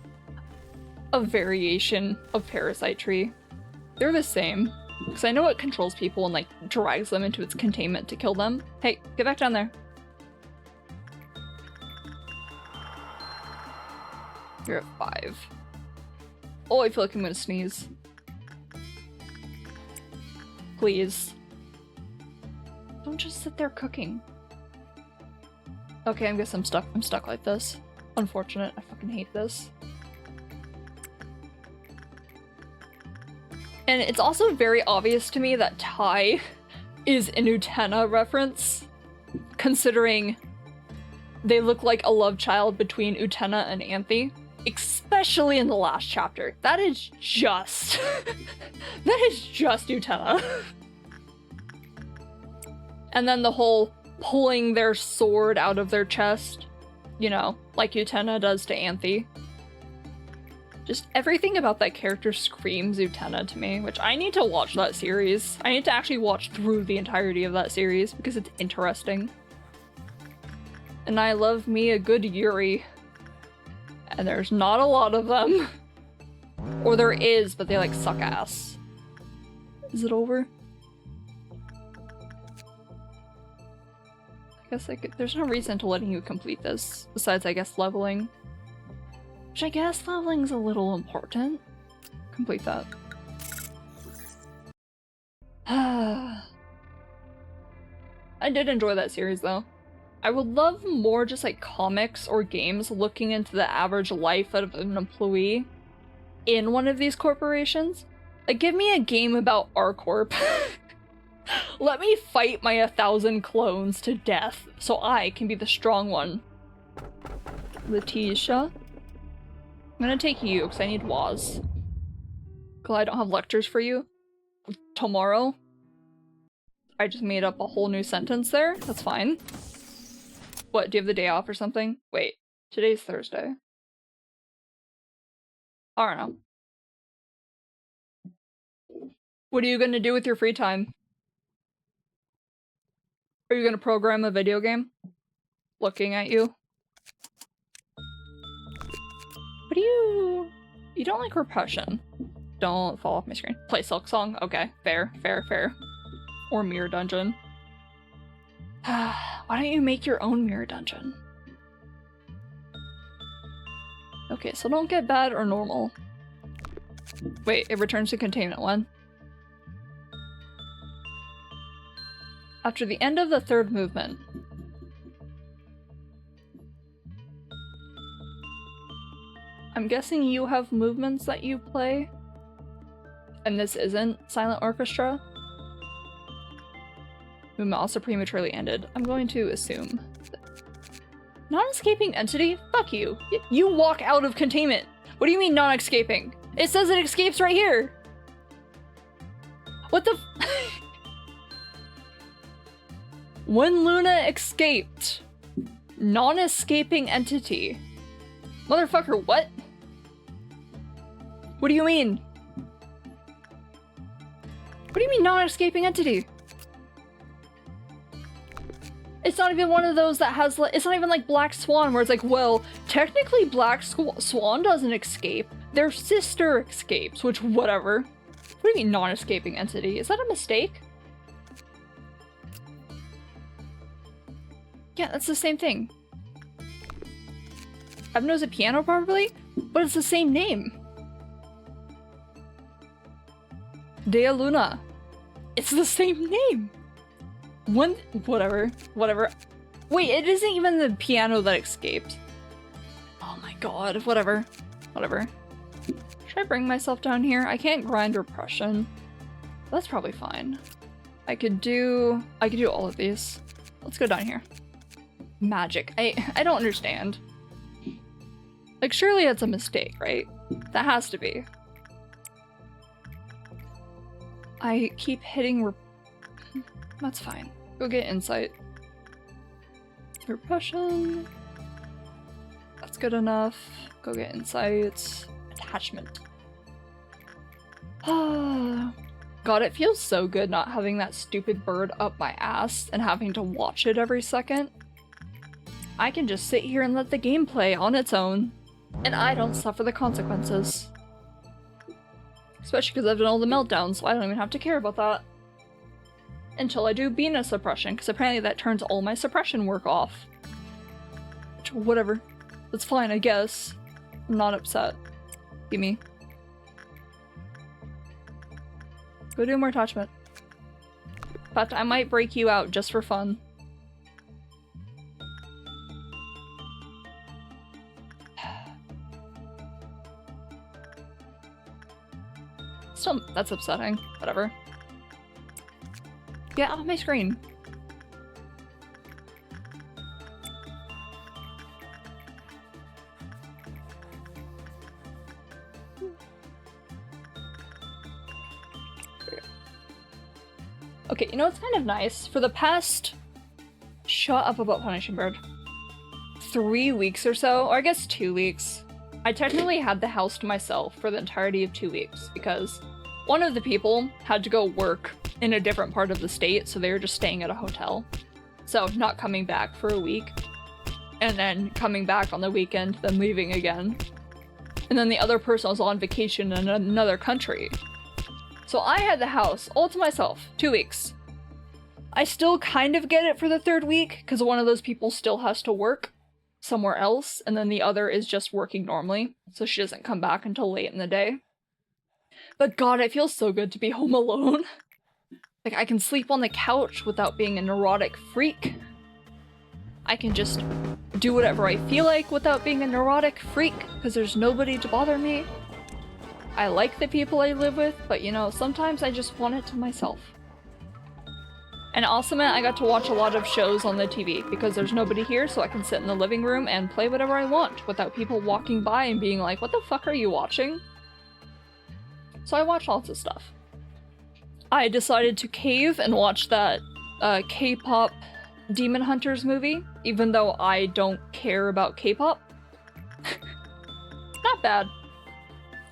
a variation of Parasite Tree. They're the same. Because I know it controls people and like drags them into its containment to kill them. Hey, get back down there. You're at 5. Oh, I feel like I'm gonna sneeze. Please. Don't just sit there cooking. Okay, I guess I'm stuck like this. Unfortunate, I fucking hate this. And it's also very obvious to me that Tai is an Utena reference, considering they look like a love child between Utena and Anthe, especially in the last chapter. That is just... that is just Utena. And then the whole pulling their sword out of their chest, you know, like Utena does to Anthe. Just everything about that character screams Utena to me, which I need to watch that series. I need to actually watch through the entirety of that series because it's interesting. And I love me a good Yuri. And there's not a lot of them. Or there is, but they like suck ass. Is it over? I guess there's no reason to letting you complete this, besides I guess leveling. Which I guess leveling's a little important. Complete that. I did enjoy that series though. I would love more just like comics or games looking into the average life of an employee in one of these corporations. Like, give me a game about R-Corp. Let me fight my 1,000 clones to death so I can be the strong one. Letitia. I'm gonna take you because I need Was. Because I don't have lectures for you. Tomorrow. I just made up a whole new sentence there. That's fine. What, do you have the day off or something? Wait, today's Thursday. I don't know. What are you gonna do with your free time? Are you gonna program a video game? Looking at you. What do you... You don't like repression. Don't fall off my screen. Play Silk Song? Okay, fair, fair, fair. Or Mirror Dungeon. Why don't you make your own Mirror Dungeon? Okay, so don't get bad or normal. Wait, it returns to containment 1. After the end of the 3rd movement. I'm guessing you have movements that you play? And this isn't Silent Orchestra? Movement also prematurely ended. I'm going to assume. Non-escaping entity? Fuck you. You walk out of containment. What do you mean non-escaping? It says it escapes right here. What the When Luna escaped. Non-escaping entity. Motherfucker, what? What do you mean? What do you mean non-escaping entity? It's not even one of those that has like, it's not even like Black Swan where it's like, well, technically Black Swan doesn't escape. Their sister escapes, which whatever. What do you mean non-escaping entity? Is that a mistake? Yeah, that's the same thing. I've knows a piano probably, but it's the same name. Dea Luna. It's the same name. Whatever. Wait, it isn't even the piano that escaped. Oh my god, whatever. Whatever. Should I bring myself down here? I can't grind repression. That's probably fine. I could do all of these. Let's go down here. Magic. I don't understand. Like, surely it's a mistake, right? That has to be. I keep hitting That's fine. Go get insight. Repression. That's good enough. Go get insight. Attachment. Ah. God, it feels so good not having that stupid bird up my ass and having to watch it every second. I can just sit here and let the game play on its own, and I don't suffer the consequences. Especially because I've done all the meltdowns, so I don't even have to care about that. Until I do Bina suppression, because apparently that turns all my suppression work off. Which, whatever. That's fine, I guess. I'm not upset. Gimme. Go do more attachment. In fact, I might break you out just for fun. Still, that's upsetting. Whatever. Get off my screen. Okay, you know what's kind of nice? For the past... Shut up about Punishing Bird. 3 weeks or so, or I guess 2 weeks. I technically had the house to myself for the entirety of 2 weeks, because one of the people had to go work in a different part of the state, so they were just staying at a hotel. So, not coming back for a week. And then coming back on the weekend, then leaving again. And then the other person was on vacation in another country. So I had the house all to myself, 2 weeks. I still kind of get it for the 3rd week, because one of those people still has to work somewhere else, and then the other is just working normally, so she doesn't come back until late in the day. But god, it feels so good to be home alone. Like, I can sleep on the couch without being a neurotic freak. I can just do whatever I feel like without being a neurotic freak, because there's nobody to bother me. I like the people I live with, but you know, sometimes I just want it to myself. And also meant I got to watch a lot of shows on the TV, because there's nobody here, so I can sit in the living room and play whatever I want without people walking by and being like, what the fuck are you watching? So I watch lots of stuff. I decided to cave and watch that K-pop Demon Hunters movie, even though I don't care about K-pop. Not bad.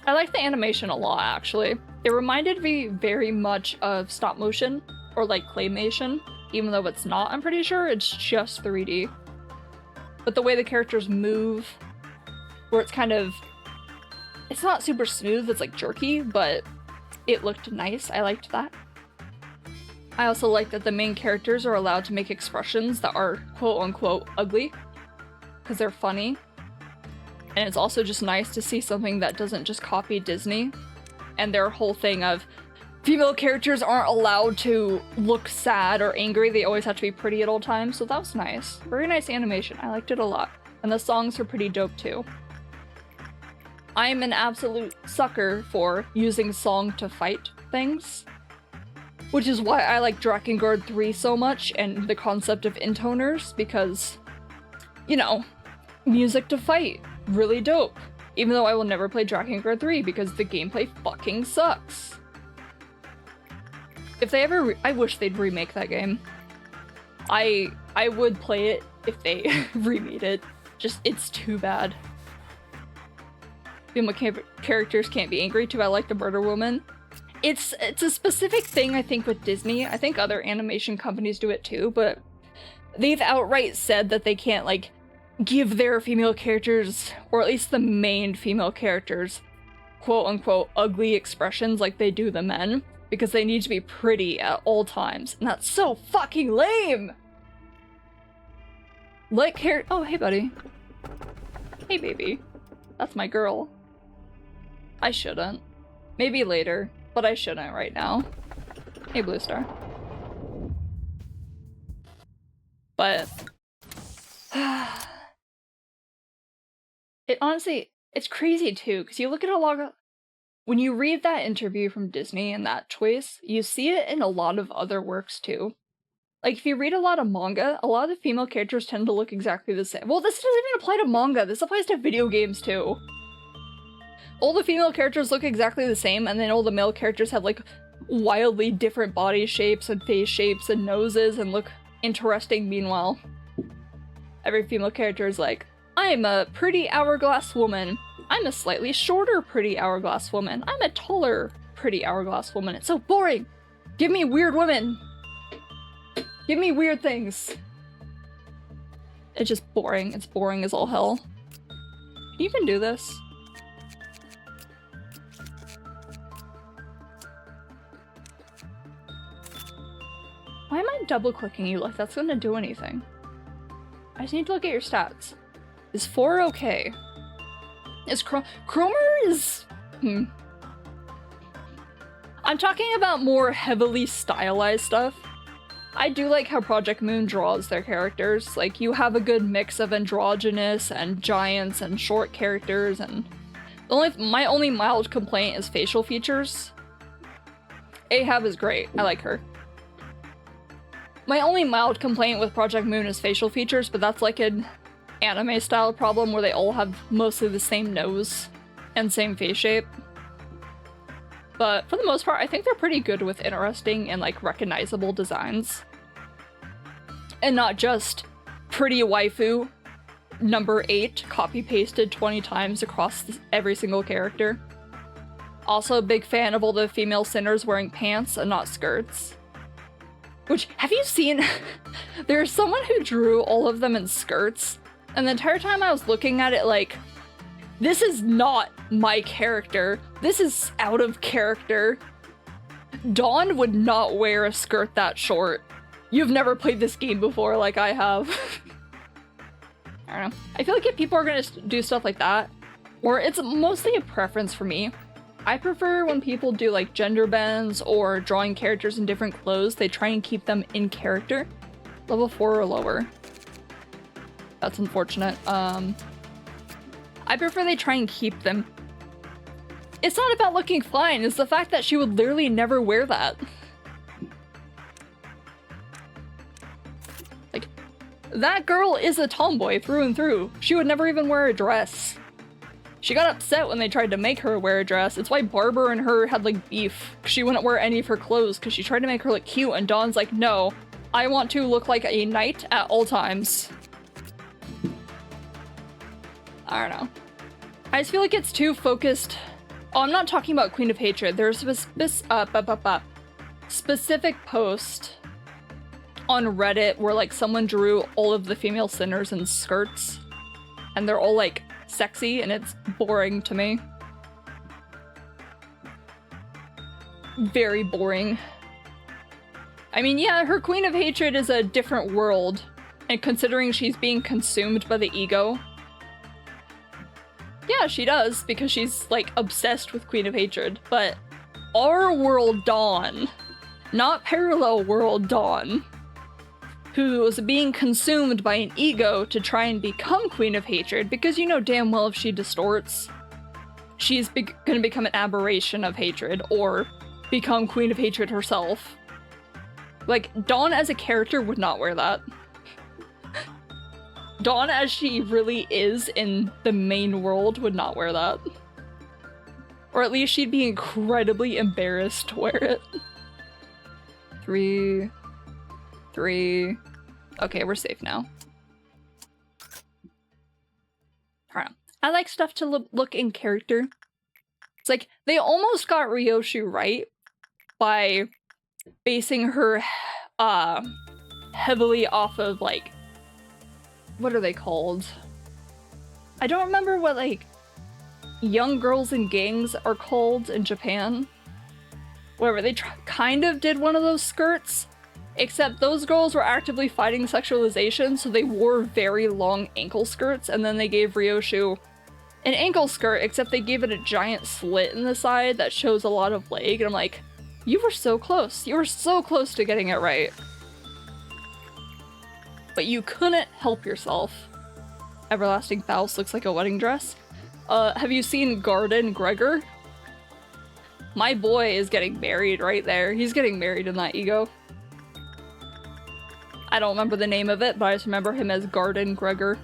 I like the animation a lot, actually. It reminded me very much of stop motion, or like claymation, even though it's not, I'm pretty sure, it's just 3D. But the way the characters move, where it's kind of... It's not super smooth, it's like jerky, but it looked nice, I liked that. I also like that the main characters are allowed to make expressions that are quote-unquote ugly, because they're funny. And it's also just nice to see something that doesn't just copy Disney and their whole thing of female characters aren't allowed to look sad or angry, they always have to be pretty at all times, so that was nice. Very nice animation, I liked it a lot. And the songs are pretty dope too. I'm an absolute sucker for using song to fight things. Which is why I like Drakengard 3 so much and the concept of intoners, because, you know, music to fight. Really dope. Even though I will never play Drakengard 3 because the gameplay fucking sucks. If they ever I wish they'd remake that game. I would play it if they remade it. Just, it's too bad. Female characters can't be angry too. I like the Murder Woman. It's a specific thing, I think, with Disney. I think other animation companies do it too, but they've outright said that they can't, like, give their female characters, or at least the main female characters, quote-unquote ugly expressions like they do the men, because they need to be pretty at all times, and that's so fucking lame! Oh, hey buddy. Hey baby. That's my girl. I shouldn't. Maybe later, but I shouldn't right now. Hey Blue Star. But It honestly, it's crazy too, because you look at a lot of, when you read that interview from Disney and that choice, you see it in a lot of other works too. Like, if you read a lot of manga, a lot of the female characters tend to look exactly the same. Well, this doesn't even apply to manga, this applies to video games too. All the female characters look exactly the same, and then all the male characters have, like, wildly different body shapes and face shapes and noses and look interesting meanwhile. Every female character is like, I'm a pretty hourglass woman. I'm a slightly shorter pretty hourglass woman. I'm a taller pretty hourglass woman. It's so boring! Give me weird women! Give me weird things! It's just boring. It's boring as all hell. Can you even do this? Why am I double-clicking you like that's gonna do anything? I just need to look at your stats. Is 4 okay? Is Cromer is... I'm talking about more heavily stylized stuff. I do like how Project Moon draws their characters. Like, you have a good mix of androgynous and giants and short characters, and my only mild complaint is facial features. Ahab is great. I like her. My only mild complaint with Project Moon is facial features, but that's like an anime style problem where they all have mostly the same nose and same face shape. But for the most part, I think they're pretty good with interesting and, like, recognizable designs. And not just pretty waifu number 8 copy-pasted 20 times across every single character. Also a big fan of all the female sinners wearing pants and not skirts. Which, have you seen? There's someone who drew all of them in skirts, and the entire time I was looking at it like, this is not my character. This is out of character. Dawn would not wear a skirt that short. You've never played this game before like I have. I don't know. I feel like if people are gonna do stuff like that, or it's mostly a preference for me, I prefer when people do like gender bends or drawing characters in different clothes, they try and keep them in character. Level 4 or lower. That's unfortunate. I prefer they try and keep them. It's not about looking fine, it's the fact that she would literally never wear that. Like, that girl is a tomboy through and through. She would never even wear a dress. She got upset when they tried to make her wear a dress. It's why Barber and her had, like, beef. She wouldn't wear any of her clothes because she tried to make her look cute, and Dawn's like, no, I want to look like a knight at all times. I don't know. I just feel like it's too focused. Oh, I'm not talking about Queen of Hatred. There's a specific post on Reddit where, like, someone drew all of the female sinners in skirts, and they're all, like, sexy, and it's boring to me. Very boring. I mean, yeah, her Queen of Hatred is a different world, and considering she's being consumed by the ego, yeah, she does, because she's, like, obsessed with Queen of Hatred, but our world Dawn, not parallel world Dawn, who was being consumed by an ego to try and become Queen of Hatred, because you know damn well if she distorts, she's gonna become an aberration of hatred, or become Queen of Hatred herself. Like, Dawn as a character would not wear that. Dawn as she really is in the main world would not wear that. Or at least she'd be incredibly embarrassed to wear it. 3... Okay, we're safe now. Alright. I like stuff to look in character. It's like, they almost got Ryoshu right by basing her heavily off of, like, what are they called? I don't remember what, like, young girls in gangs are called in Japan. Whatever, they kind of did one of those skirts, except those girls were actively fighting sexualization, so they wore very long ankle skirts, and then they gave Ryoshu an ankle skirt, except they gave it a giant slit in the side that shows a lot of leg, and I'm like, you were so close. You were so close to getting it right. but you couldn't help yourself. Everlasting Faust looks like a wedding dress. Have you seen Garden Gregor? My boy is getting married right there. He's getting married in that ego. I don't remember the name of it, but I just remember him as Garden Gregor.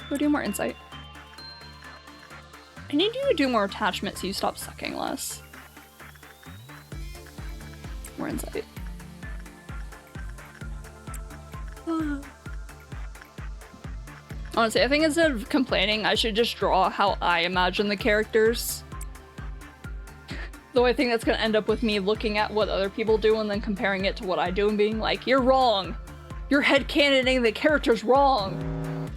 Go do more insight. I need you to do more attachment so you stop sucking less. More insight. Honestly, I think instead of complaining, I should just draw how I imagine the characters. Though I think that's gonna end up with me looking at what other people do and then comparing it to what I do and being like, you're wrong! You're headcanoning the characters wrong!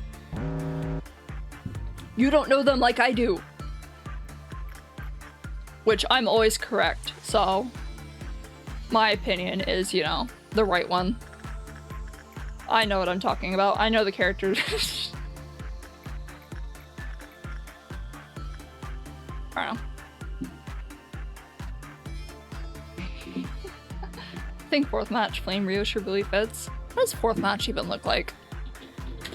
You don't know them like I do! Which I'm always correct, so my opinion is, you know, the right one. I know what I'm talking about. I know the characters. I don't know. I think fourth match Flame Ryoshu really fits. What does fourth match even look like?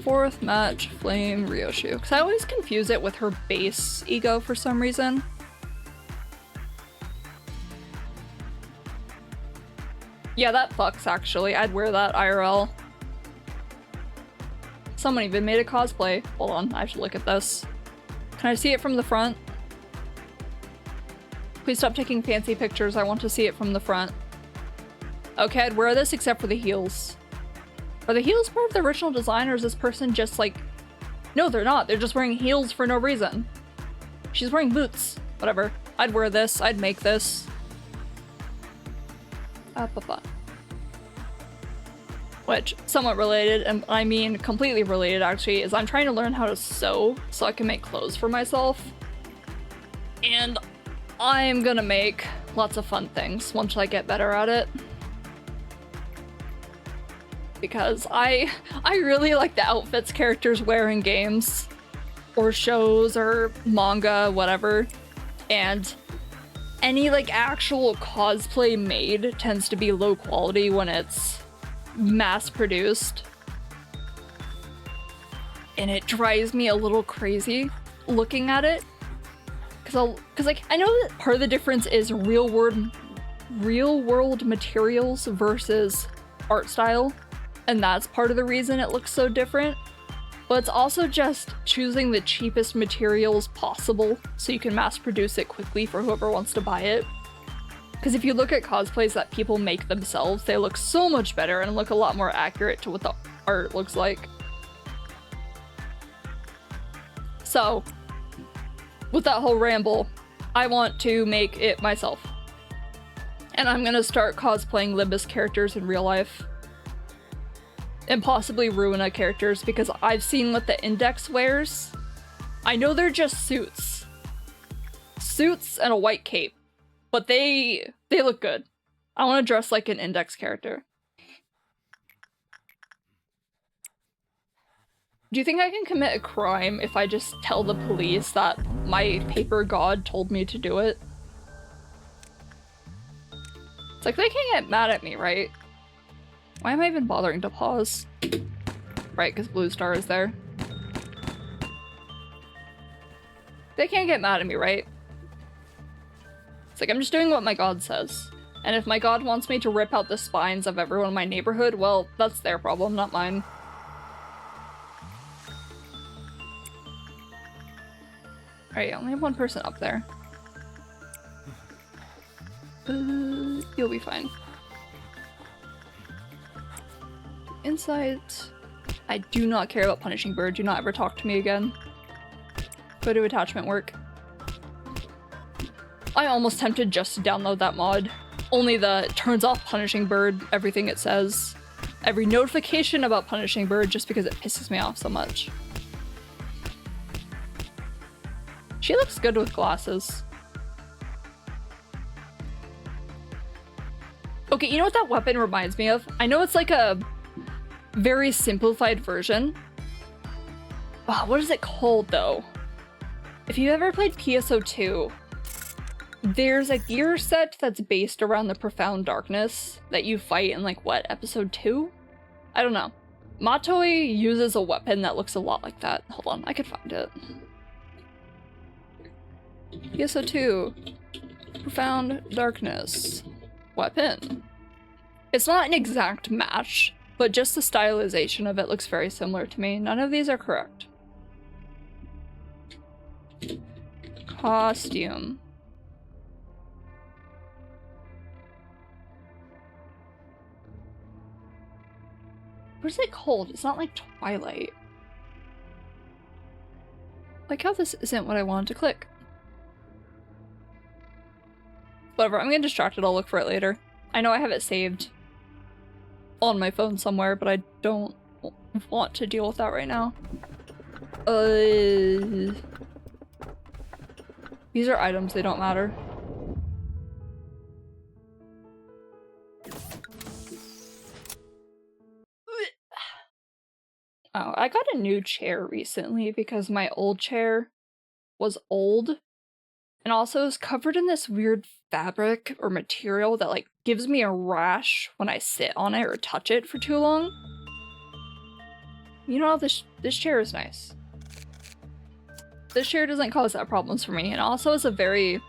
Fourth match Flame Ryoshu. Because I always confuse it with her base ego for some reason. Yeah, that fucks actually. I'd wear that IRL. Someone even made a cosplay. Hold on, I should look at this. Can I see it from the front? Please stop taking fancy pictures. I want to see it from the front. Okay, I'd wear this except for the heels. Are the heels part of the original design, or is this person just like... No, they're not. They're just wearing heels for no reason. She's wearing boots. Whatever. I'd wear this. I'd make this. Which, somewhat related, and I mean completely related actually, is I'm trying to learn how to sew so I can make clothes for myself. And I'm gonna make lots of fun things once I get better at it. Because I really like the outfits characters wear in games, or shows, or manga, whatever. And any like actual cosplay made tends to be low quality when it's mass produced. And it drives me a little crazy looking at it. Cause like I know that part of the difference is real world materials versus art style. And that's part of the reason it looks so different. But it's also just choosing the cheapest materials possible so you can mass produce it quickly for whoever wants to buy it. Because if you look at cosplays that people make themselves, they look so much better and look a lot more accurate to what the art looks like. So, with that whole ramble, I want to make it myself. And I'm gonna start cosplaying Libus characters in real life. And possibly Ruina characters, because I've seen what the Index wears. I know they're just suits. Suits and a white cape. But they look good. I want to dress like an Index character. Do you think I can commit a crime if I just tell the police that my paper god told me to do it? It's like, they can't get mad at me, right? Why am I even bothering to pause? Right, because Blue Star is there. They can't get mad at me, right? It's like, I'm just doing what my god says. And if my god wants me to rip out the spines of everyone in my neighborhood, well, that's their problem, not mine. Alright, I only have one person up there. You'll be fine. Insight. I do not care about Punishing Bird. Do not ever talk to me again. Go do attachment work. I'm almost tempted just to download that mod. Only the turns off Punishing Bird, everything it says. Every notification about Punishing Bird, just because it pisses me off so much. She looks good with glasses. Okay, you know what that weapon reminds me of? I know it's like a very simplified version. Oh, what is it called though? If you've ever played PSO2, There's a gear set that's based around the Profound Darkness that you fight in, like, what, episode 2? I don't know. Matoi uses a weapon that looks a lot like that. Hold on, I could find it. ESO 2. Profound Darkness. Weapon. It's not an exact match, but just the stylization of it looks very similar to me. None of these are correct. Costume. What is it called? It's not like Twilight. Like how this isn't what I wanted to click. Whatever, I'm getting distracted, I'll look for it later. I know I have it saved on my phone somewhere, but I don't want to deal with that right now. These are items, they don't matter. Oh, I got a new chair recently because my old chair was old and also is covered in this weird fabric or material that like gives me a rash when I sit on it or touch it for too long. You know, this chair is nice. This chair doesn't cause that problems for me, and also is it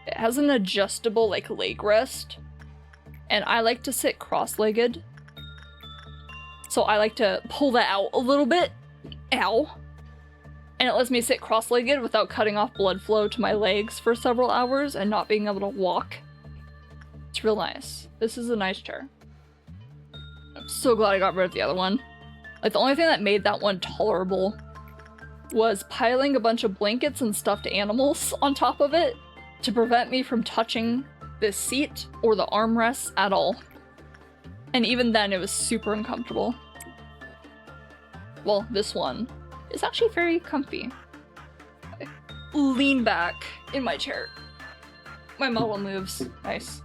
has an adjustable like leg rest, and I like to sit cross-legged. So I like to pull that out a little bit. Ow. And it lets me sit cross-legged without cutting off blood flow to my legs for several hours and not being able to walk. It's real nice. This is a nice chair. I'm so glad I got rid of the other one. Like, the only thing that made that one tolerable was piling a bunch of blankets and stuffed animals on top of it to prevent me from touching this seat or the armrests at all. And even then, it was super uncomfortable. Well, this one is actually very comfy. I lean back in my chair. My model moves. Nice.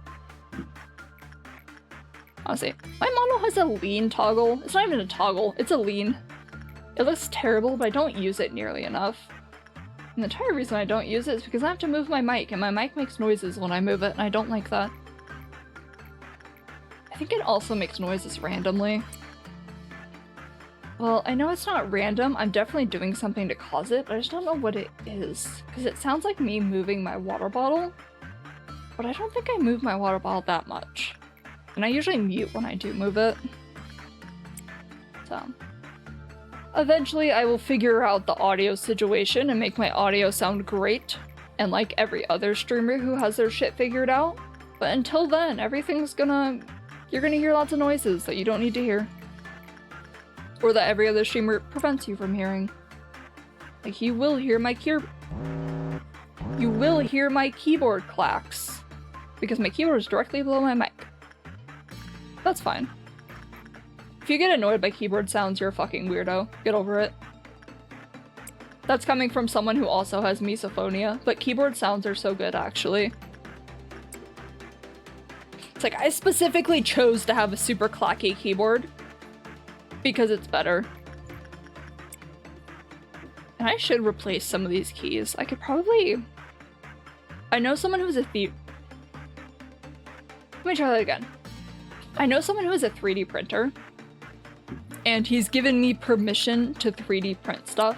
Honestly, my model has a lean toggle. It's not even a toggle, it's a lean. It looks terrible, but I don't use it nearly enough. And the entire reason I don't use it is because I have to move my mic, and my mic makes noises when I move it, and I don't like that. I think it also makes noises randomly. Well, I know it's not random, I'm definitely doing something to cause it, but I just don't know what it is. Because it sounds like me moving my water bottle, but I don't think I move my water bottle that much. And I usually mute when I do move it. So, eventually I will figure out the audio situation and make my audio sound great, and like every other streamer who has their shit figured out. But until then, you're gonna hear lots of noises that you don't need to hear. Or that every other streamer prevents you from hearing. Like, you will hear my keyboard clacks. Because my keyboard is directly below my mic. That's fine. If you get annoyed by keyboard sounds, you're a fucking weirdo. Get over it. That's coming from someone who also has misophonia, but keyboard sounds are so good, actually. It's like, I specifically chose to have a super clacky keyboard because it's better. And I should replace some of these keys. I could probably... I know someone who's a thief. Let me try that again. I know someone who has a 3D printer, and he's given me permission to 3D print stuff.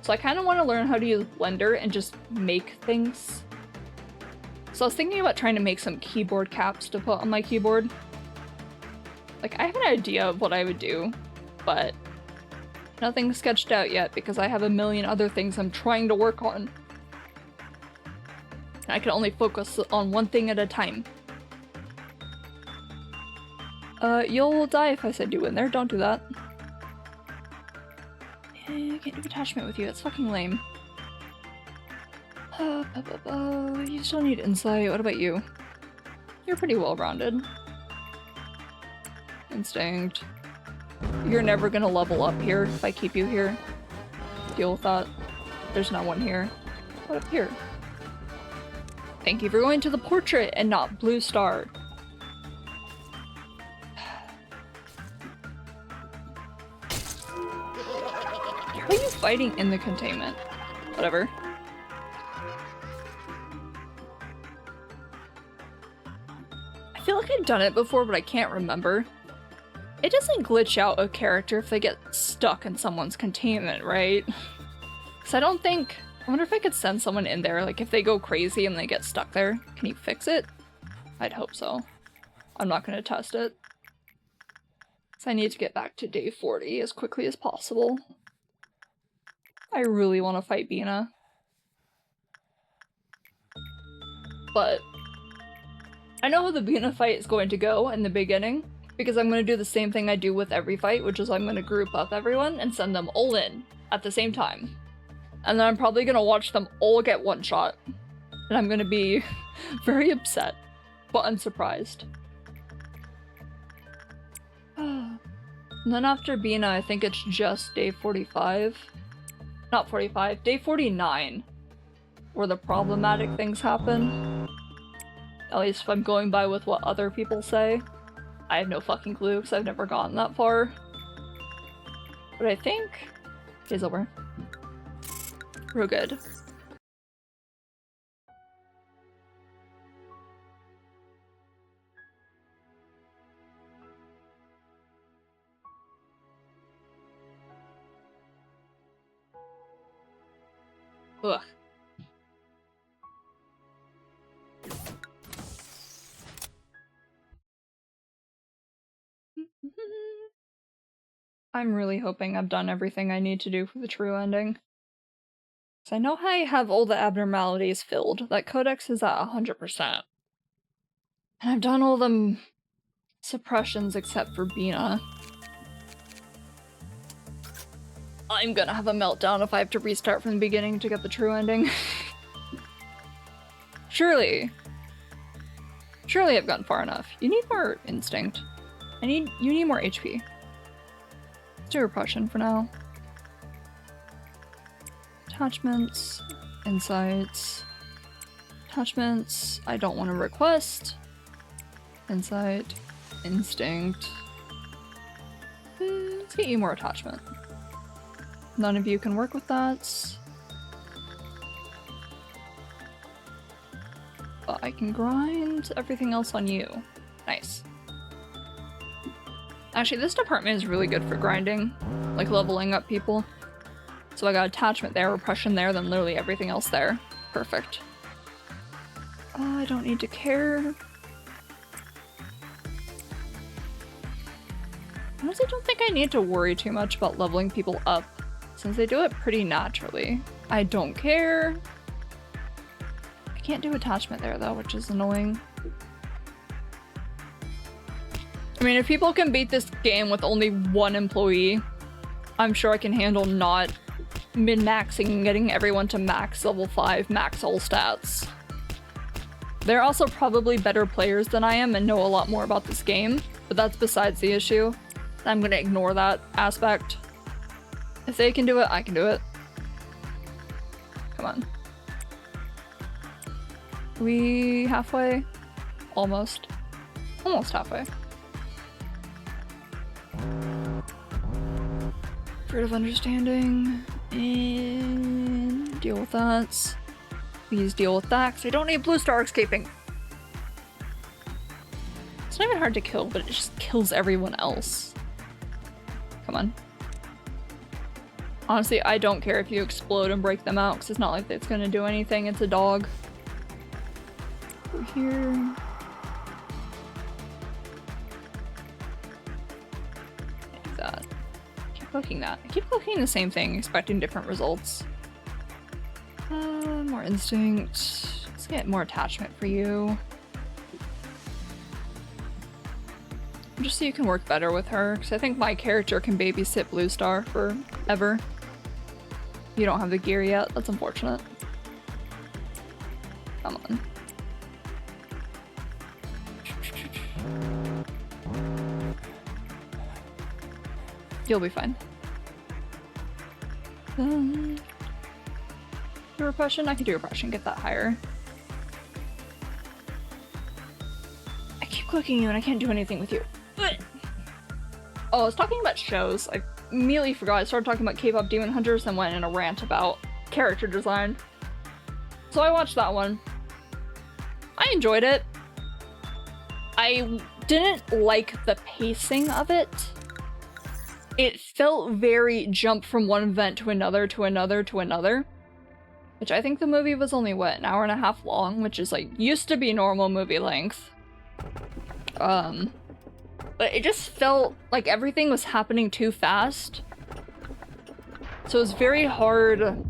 So I kind of want to learn how to use Blender and just make things. So I was thinking about trying to make some keyboard caps to put on my keyboard. Like, I have an idea of what I would do, but nothing's sketched out yet because I have a million other things I'm trying to work on. And I can only focus on one thing at a time. You'll die if I send you in there. Don't do that. I can't do attachment with you. It's fucking lame. You still need insight. What about you? You're pretty well-rounded. Instinct. You're never gonna level up here if I keep you here. Deal with that. There's no one here. What up here? Thank you for going to the portrait and not Blue Star. How are you fighting in the containment? Whatever. feel like I've done it before, but I can't remember. It doesn't glitch out a character if they get stuck in someone's containment, right? Because I don't think... I wonder if I could send someone in there, like if they go crazy and they get stuck there. Can you fix it? I'd hope so. I'm not going to test it. So I need to get back to day 40 as quickly as possible. I really want to fight Bina. But I know how the Bina fight is going to go in the beginning, because I'm going to do the same thing I do with every fight, which is I'm going to group up everyone and send them all in at the same time. And then I'm probably going to watch them all get one shot. And I'm going to be very upset, but unsurprised. And then after Bina, I think it's just day 45. Not 45, day 49. Where the problematic things happen. At least if I'm going by with what other people say. I have no fucking clue because I've never gotten that far. But I think it's over. Real good. Ugh. I'm really hoping I've done everything I need to do for the true ending. So I know I have all the abnormalities filled. That codex is at 100%. And I've done all the suppressions except for Bina. I'm gonna have a meltdown if I have to restart from the beginning to get the true ending. Surely I've gotten far enough. You need more instinct. You need more HP. Let's do repression for now. Attachments, insights, attachments, I don't want to request. Insight, instinct. Let's get you more attachment. None of you can work with that. But I can grind everything else on you. Nice. Actually, this department is really good for grinding, like leveling up people. So I got attachment there, repression there, then literally everything else there. Perfect. I don't need to care. Honestly, don't think I need to worry too much about leveling people up, since they do it pretty naturally. I don't care. I can't do attachment there though, which is annoying. I mean, if people can beat this game with only one employee, I'm sure I can handle not min-maxing and getting everyone to max level 5, max all stats. They're also probably better players than I am and know a lot more about this game, but that's besides the issue. I'm gonna ignore that aspect. If they can do it, I can do it. Come on. We halfway? Almost. Almost halfway. Fruit of Understanding. And deal with that. Please deal with that, because I don't need Blue Star escaping. It's not even hard to kill, but it just kills everyone else. Come on. Honestly, I don't care if you explode and break them out, because it's not like it's gonna do anything. It's a dog. Over here. Like that. Keep clicking that. I keep clicking the same thing, expecting different results. More instinct. Let's get more attachment for you. Just so you can work better with her, because I think my character can babysit Blue Star forever. You don't have the gear yet. That's unfortunate. Come on. You'll be fine. Do repression? I can do repression, get that higher. I keep clicking you and I can't do anything with you. Oh, I was talking about shows. I immediately forgot. I started talking about K-pop Demon Hunters and went in a rant about character design. So I watched that one. I enjoyed it. I didn't like the pacing of it. It felt very jump from one event to another to another to another. Which I think the movie was only, what, an hour and a half long, which is like, used to be normal movie length. But it just felt like everything was happening too fast. So it was very hard.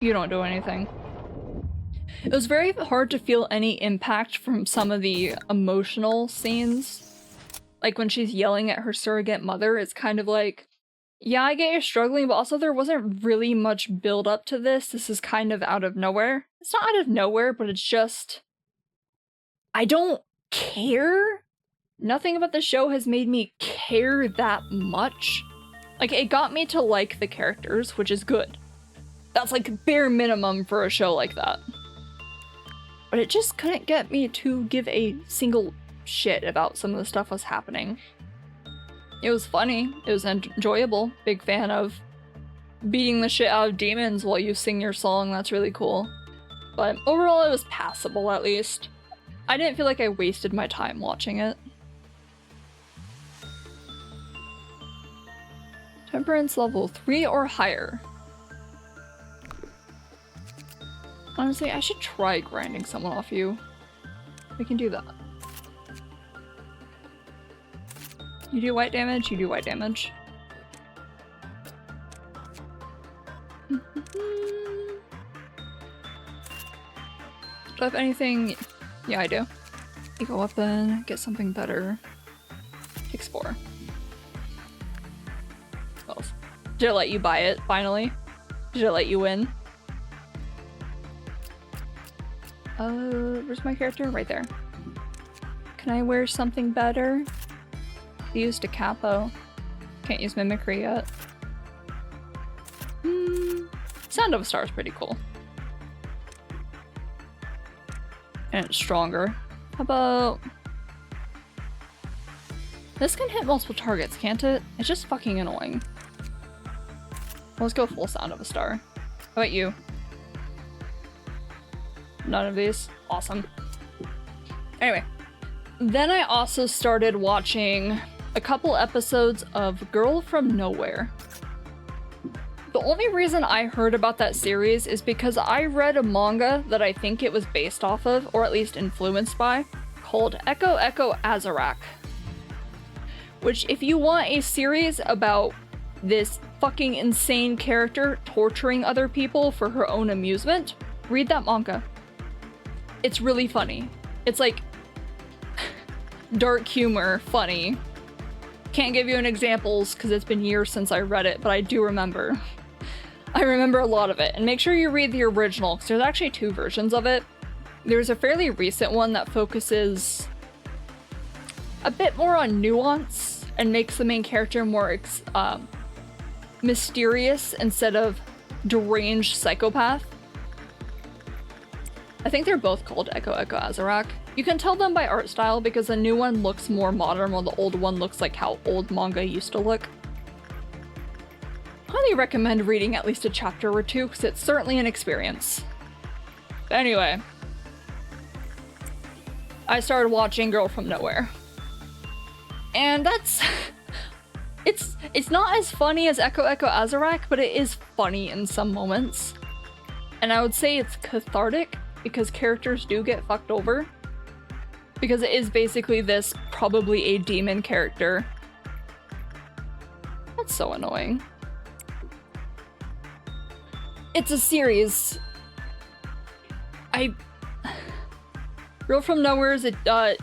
You don't do anything. It was very hard to feel any impact from some of the emotional scenes. Like when she's yelling at her surrogate mother, it's kind of like, yeah, I get you're struggling, but also there wasn't really much build up to this. This is kind of out of nowhere. It's not out of nowhere, but it's just... I don't care. Nothing about the show has made me care that much. Like, it got me to like the characters, which is good. That's like bare minimum for a show like that. But it just couldn't get me to give a single shit about some of the stuff that's happening. It was funny. It was enjoyable. Big fan of beating the shit out of demons while you sing your song. That's really cool. But overall, it was passable, at least. I didn't feel like I wasted my time watching it. Temperance level 3 or higher. Honestly, I should try grinding someone off you. We can do that. You do white damage, you do white damage. Do I have anything? Yeah, I do. Eco weapon, get something better. Takes 4. What else? Did it let you buy it, finally? Did it let you win? Where's my character? Right there. Can I wear something better? Used a capo. Can't use mimicry yet. Sound of a Star is pretty cool. And it's stronger. How about... This can hit multiple targets, can't it? It's just fucking annoying. Let's go full Sound of a Star. How about you? None of these. Awesome. Anyway. Then I also started watching a couple episodes of Girl from Nowhere. The only reason I heard about that series is because I read a manga that I think it was based off of, or at least influenced by, called Echo Echo Azarak. Which, if you want a series about this fucking insane character torturing other people for her own amusement, read that manga. It's really funny. It's like dark humor, funny. Can't give you an examples because it's been years since I read it, but I do remember. I remember a lot of it. And make sure you read the original, because there's actually 2 versions of it. There's a fairly recent one that focuses a bit more on nuance and makes the main character more mysterious instead of deranged psychopath. I think they're both called Echo Echo Azarak. You can tell them by art style because the new one looks more modern while the old one looks like how old manga used to look. Highly recommend reading at least a chapter or 2 because it's certainly an experience. But anyway, I started watching Girl from Nowhere. And that's... it's not as funny as Echo Echo Azarak, but it is funny in some moments. And I would say it's cathartic because characters do get fucked over. Because it is basically this probably a demon character. That's so annoying. It's a series. Girl from Nowhere is a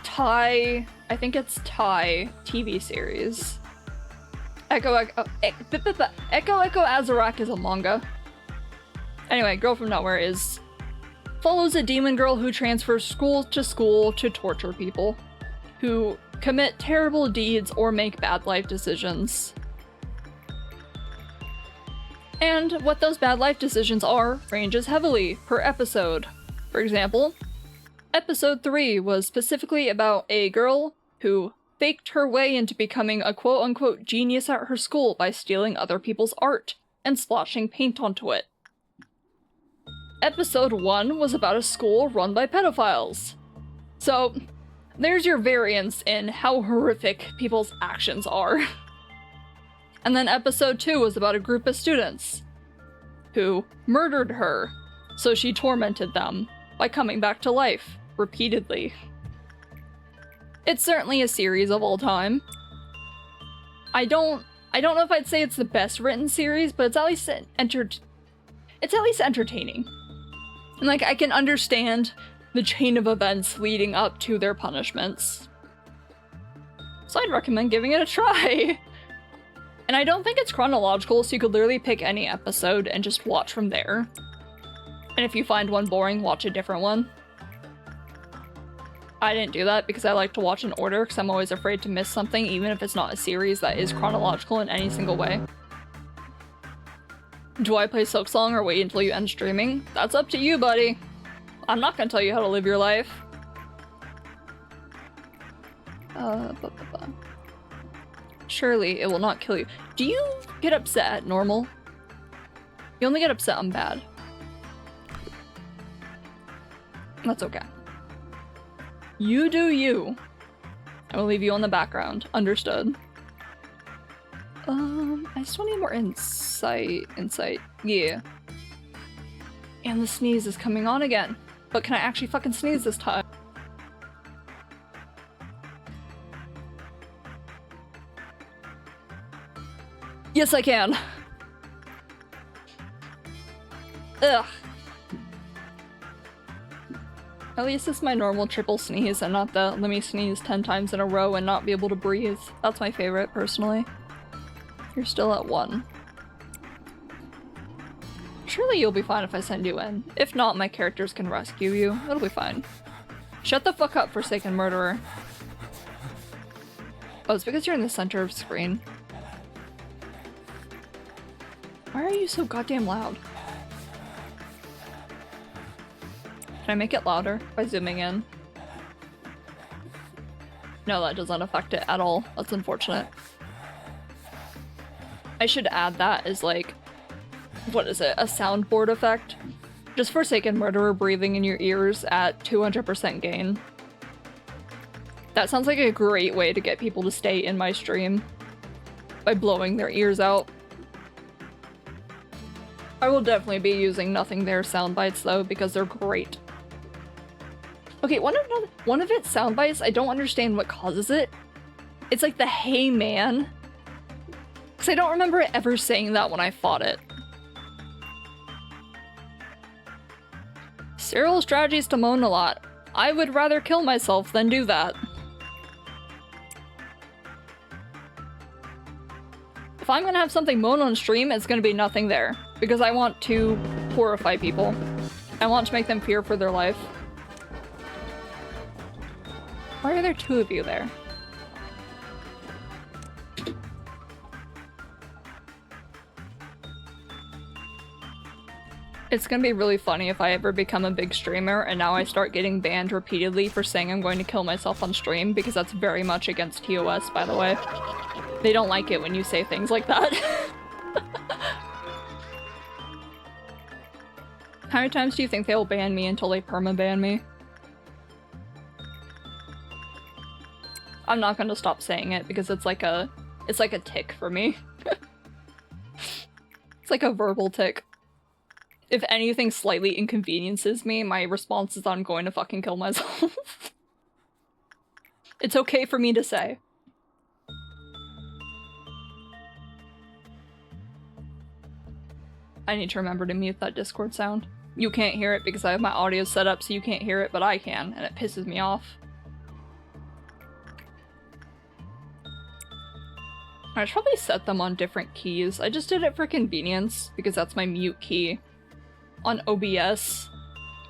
Thai, I think it's Thai TV series. Echo Echo Azarak is a manga. Anyway, Girl from Nowhere follows a demon girl who transfers school to torture people who commit terrible deeds or make bad life decisions. And what those bad life decisions are ranges heavily per episode. For example, episode 3 was specifically about a girl who faked her way into becoming a quote-unquote genius at her school by stealing other people's art and splashing paint onto it. Episode 1 was about a school run by pedophiles. So, there's your variance in how horrific people's actions are. And then episode 2 was about a group of students who murdered her, so she tormented them by coming back to life repeatedly. It's certainly a series of all time. I don't know if I'd say it's the best written series, but it's at least entertaining. And like, I can understand the chain of events leading up to their punishments. So I'd recommend giving it a try. And I don't think it's chronological, so you could literally pick any episode and just watch from there. And if you find one boring, watch a different one. I didn't do that because I like to watch in order, because I'm always afraid to miss something, even if it's not a series that is chronological in any single way. Do I play Silksong or wait until you end streaming? That's up to you, buddy. I'm not gonna tell you how to live your life. Surely it will not kill you. Do you get upset at normal? You only get upset on bad. That's okay. You do you. I will leave you on the background. Understood. I still need more insight. Yeah. And the sneeze is coming on again. But can I actually fucking sneeze this time? Yes, I can. Ugh. At least it's my normal triple sneeze and not the let me sneeze 10 times in a row and not be able to breathe. That's my favorite, personally. You're still at 1. Surely you'll be fine if I send you in. If not, my characters can rescue you. It'll be fine. Shut the fuck up, Forsaken Murderer. Oh, it's because you're in the center of the screen. Why are you so goddamn loud? Can I make it louder by zooming in? No, that doesn't affect it at all. That's unfortunate. I should add that as like, what is it? A soundboard effect? Just Forsaken Murderer breathing in your ears at 200% gain. That sounds like a great way to get people to stay in my stream. By blowing their ears out. I will definitely be using Nothing There sound bites though, because they're great. Okay, one of its sound bites, I don't understand what causes it. It's like the "Hey man." Because I don't remember it ever saying that when I fought it. Serial strategies to moan a lot. I would rather kill myself than do that. If I'm gonna have something moan on stream, it's gonna be Nothing There. Because I want to horrify people. I want to make them fear for their life. Why are there 2 of you there? It's gonna be really funny if I ever become a big streamer and now I start getting banned repeatedly for saying I'm going to kill myself on stream, because that's very much against TOS, by the way. They don't like it when you say things like that. How many times do you think they'll ban me until they perma-ban me? I'm not gonna stop saying it because it's like a tick for me. It's like a verbal tick. If anything slightly inconveniences me, my response is I'm going to fucking kill myself. It's okay for me to say. I need to remember to mute that Discord sound. You can't hear it because I have my audio set up so you can't hear it, but I can, and it pisses me off. I should probably set them on different keys. I just did it for convenience, because that's my mute key on OBS.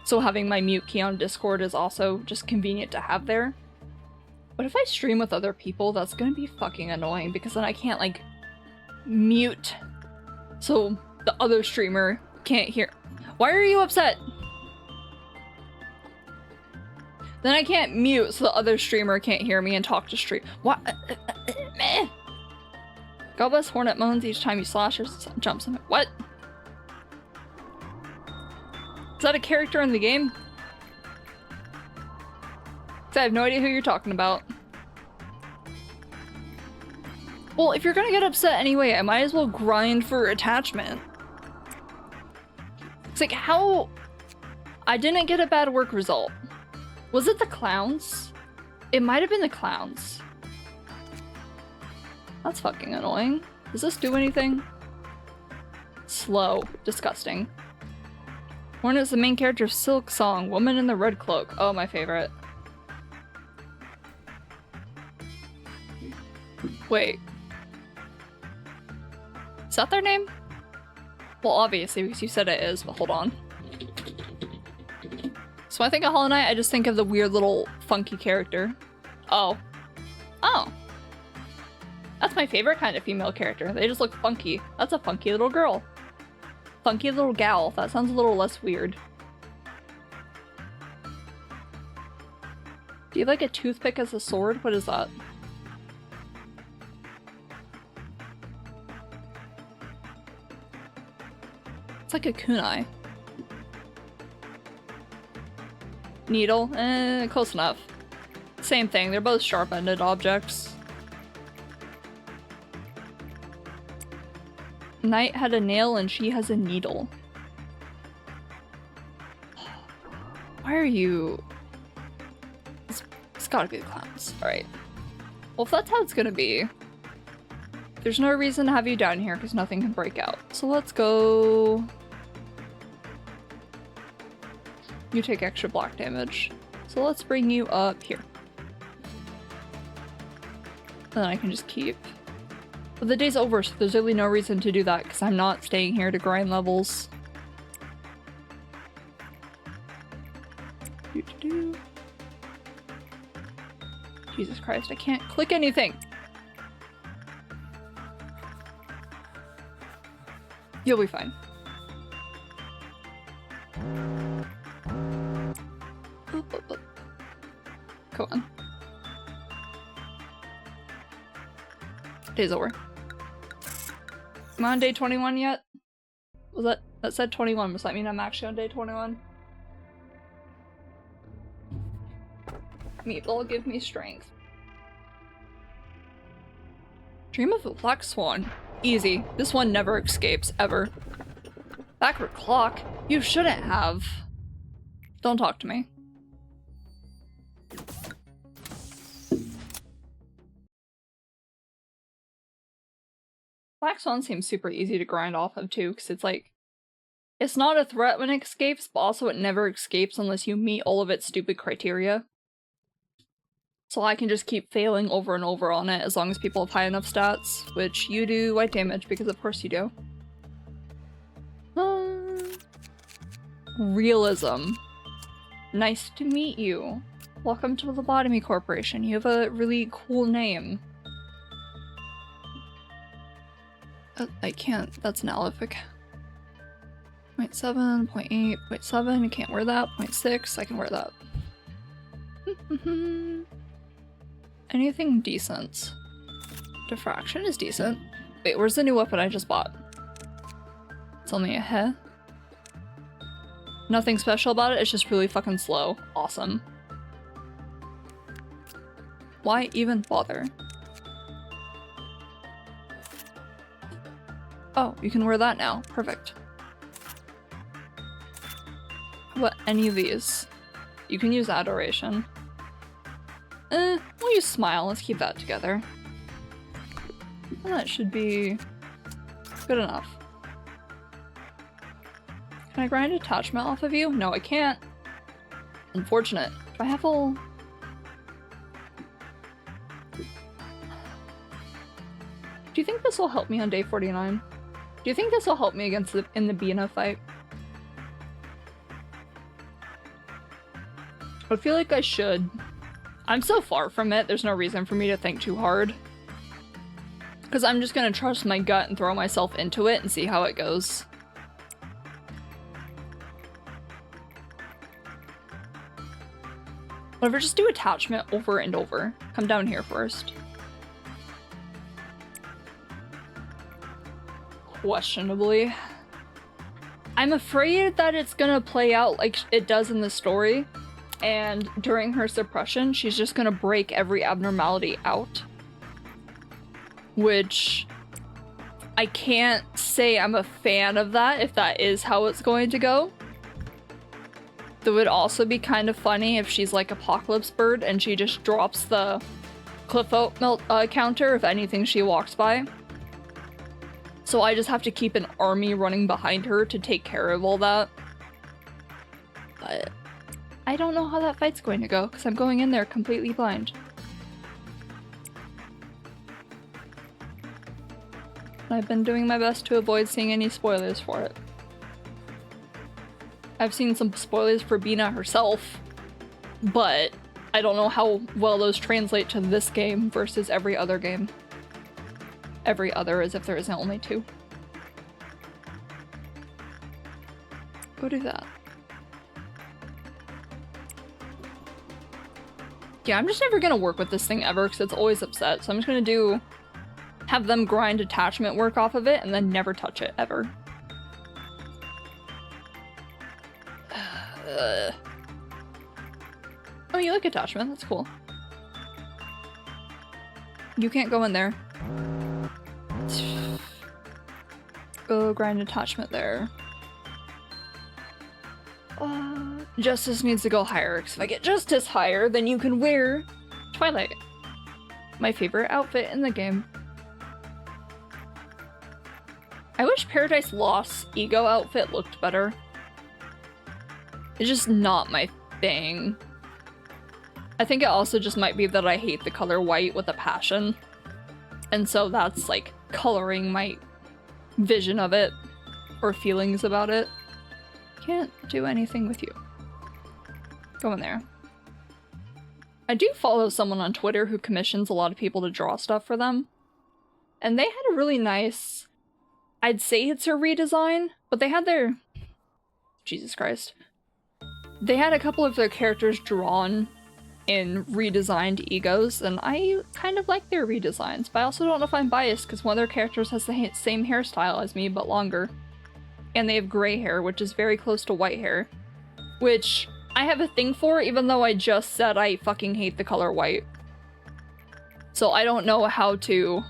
So having my mute key on Discord is also just convenient to have there. But if I stream with other people, that's gonna be fucking annoying, because then I can't, like, mute so the other streamer can't hear. Why are you upset? Then I can't mute so the other streamer can't hear me and talk to stream. What? Meh. God bless Hornet moans each time you slash or jumps him. What? Is that a character in the game? 'Cause I have no idea who you're talking about. Well, if you're gonna get upset anyway, I might as well grind for attachment. It's like, how... I didn't get a bad work result. Was it the clowns? It might have been the clowns. That's fucking annoying. Does this do anything? Slow. Disgusting. Hornet is the main character of Silk Song, Woman in the Red Cloak. Oh, my favorite. Wait. Is that their name? Well, obviously, because you said it is, but hold on. So when I think of Hollow Knight, I just think of the weird little funky character. Oh. Oh. That's my favorite kind of female character. They just look funky. That's a funky little girl. Funky little gal. That sounds a little less weird. Do you have like a toothpick as a sword? What is that? It's like a kunai. Needle? Close enough. Same thing, they're both sharp-ended objects. Knight had a nail and she has a needle. Why are you... It's gotta be the clowns. Alright. Well, if that's how it's gonna be, there's no reason to have you down here because nothing can break out. So let's go... You take extra block damage. So let's bring you up here. And then I can just keep. But the day's over, so there's really no reason to do that because I'm not staying here to grind levels. Jesus Christ, I can't click anything! You'll be fine. Come on. Day's over. Am I on day 21 yet? Was that said 21? Does that mean I'm actually on day 21? Meat will give me strength. Dream of a black swan. Easy. This one never escapes, ever. Backward clock? You shouldn't have. Don't talk to me. Black Swan seems super easy to grind off of too, because it's like, it's not a threat when it escapes, but also it never escapes unless you meet all of its stupid criteria. So I can just keep failing over and over on it as long as people have high enough stats, which you do white damage, because of course you do. Realism. Nice to meet you. Welcome to Lobotomy Corporation. You have a really cool name. I can't. That's an alephonic. 0.7, 0.8, 0.7. I can't wear that. 0.6. I can wear that. Anything decent? Diffraction is decent. Wait, where's the new weapon I just bought? It's only a heh. Nothing special about it. It's just really fucking slow. Awesome. Why even bother? Oh, you can wear that now. Perfect. What, any of these? You can use Adoration. We'll use Smile. Let's keep that together. And that should be good enough. Can I grind attachment off of you? No, I can't. Unfortunate. Do I have all... Do you think this will help me on day 49? Do you think this will help me against in the Bina fight? I feel like I should. I'm so far from it, there's no reason for me to think too hard. Because I'm just gonna trust my gut and throw myself into it and see how it goes. Whatever, just do attachment over and over. Come down here first. Questionably. I'm afraid that it's gonna play out like it does in the story, and during her suppression, she's just gonna break every abnormality out. Which I can't say I'm a fan of that if that is how it's going to go. It would also be kind of funny if she's like Apocalypse Bird and she just drops the cliff out counter of anything she walks by. So I just have to keep an army running behind her to take care of all that. But I don't know how that fight's going to go because I'm going in there completely blind. I've been doing my best to avoid seeing any spoilers for it. I've seen some spoilers for Bina herself, but I don't know how well those translate to this game versus every other game. Every other as if there isn't only two. Go do that. Yeah, I'm just never gonna work with this thing ever because it's always upset, so I'm just gonna have them grind attachment work off of it and then never touch it, ever. Oh, you like attachment, that's cool. You can't go in there. Go grind attachment there. Justice needs to go higher, because if I get Justice higher, then you can wear Twilight. My favorite outfit in the game. I wish Paradise Lost's Ego outfit looked better. It's just not my thing. I think it also just might be that I hate the color white with a passion. And so that's like coloring my vision of it or feelings about it. Can't do anything with you. Go in there. I do follow someone on Twitter who commissions a lot of people to draw stuff for them. And they had a really nice... I'd say it's a redesign, but they had their... Jesus Christ. They had a couple of their characters drawn in redesigned egos, and I kind of like their redesigns, but I also don't know if I'm biased because one of their characters has the same hairstyle as me, but longer. And they have gray hair, which is very close to white hair. Which I have a thing for, even though I just said I fucking hate the color white. So I don't know how to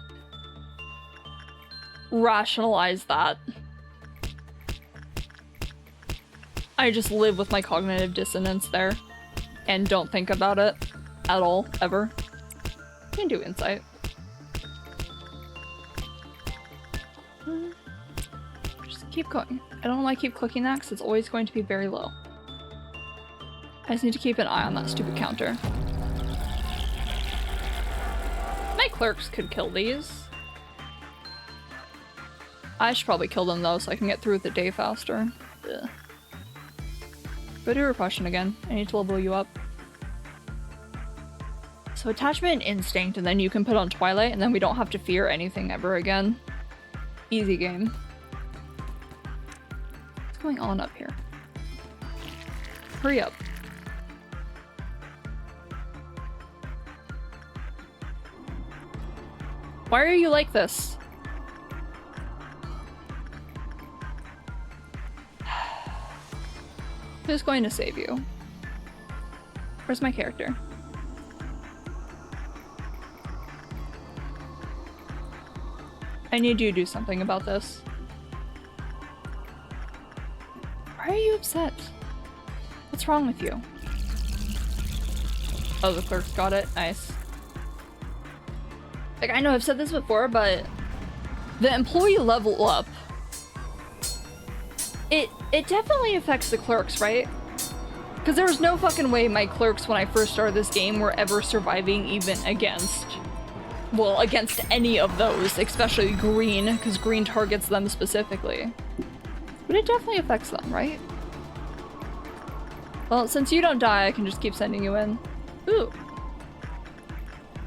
rationalize that. I just live with my cognitive dissonance there and don't think about it at all, ever. You can do insight. Just keep going. I don't want to keep clicking that because it's always going to be very low. I just need to keep an eye on that stupid counter. My clerks could kill these. I should probably kill them though so I can get through with the day faster. Ugh. Go do repression again. I need to level you up. So attachment and instinct, and then you can put on Twilight, and then we don't have to fear anything ever again. Easy game. What's going on up here? Hurry up. Why are you like this? Who's going to save you? Where's my character? I need you to do something about this. Why are you upset? What's wrong with you? Oh, the clerk's got it. Nice. Like, I know I've said this before, but the employee level up, it definitely affects the clerks, right? Because there was no fucking way my clerks when I first started this game were ever surviving even against, well, against any of those, especially green, because green targets them specifically. But it definitely affects them, right? Well, since you don't die, I can just keep sending you in. Ooh.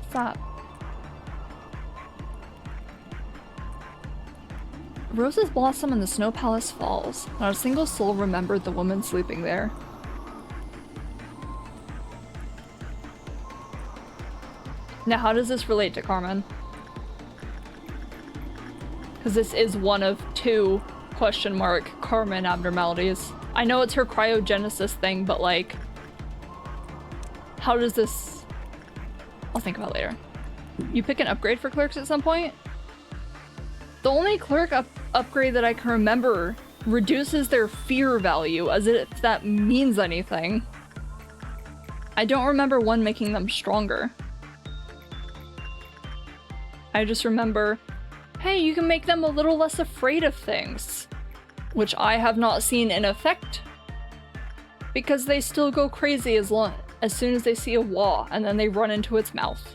Stop. Roses blossom and the snow palace falls. Not a single soul remembered the woman sleeping there. Now, how does this relate to Carmen? Because this is one of 2 question mark Carmen abnormalities. I know it's her cryogenesis thing, but like, how does this... I'll think about it later. You pick an upgrade for clerks at some point? The only clerk upgrade that I can remember reduces their fear value, as if that means anything. I don't remember one making them stronger. I just remember, hey, you can make them a little less afraid of things. Which I have not seen in effect. Because they still go crazy as soon as they see a wall, and then they run into its mouth.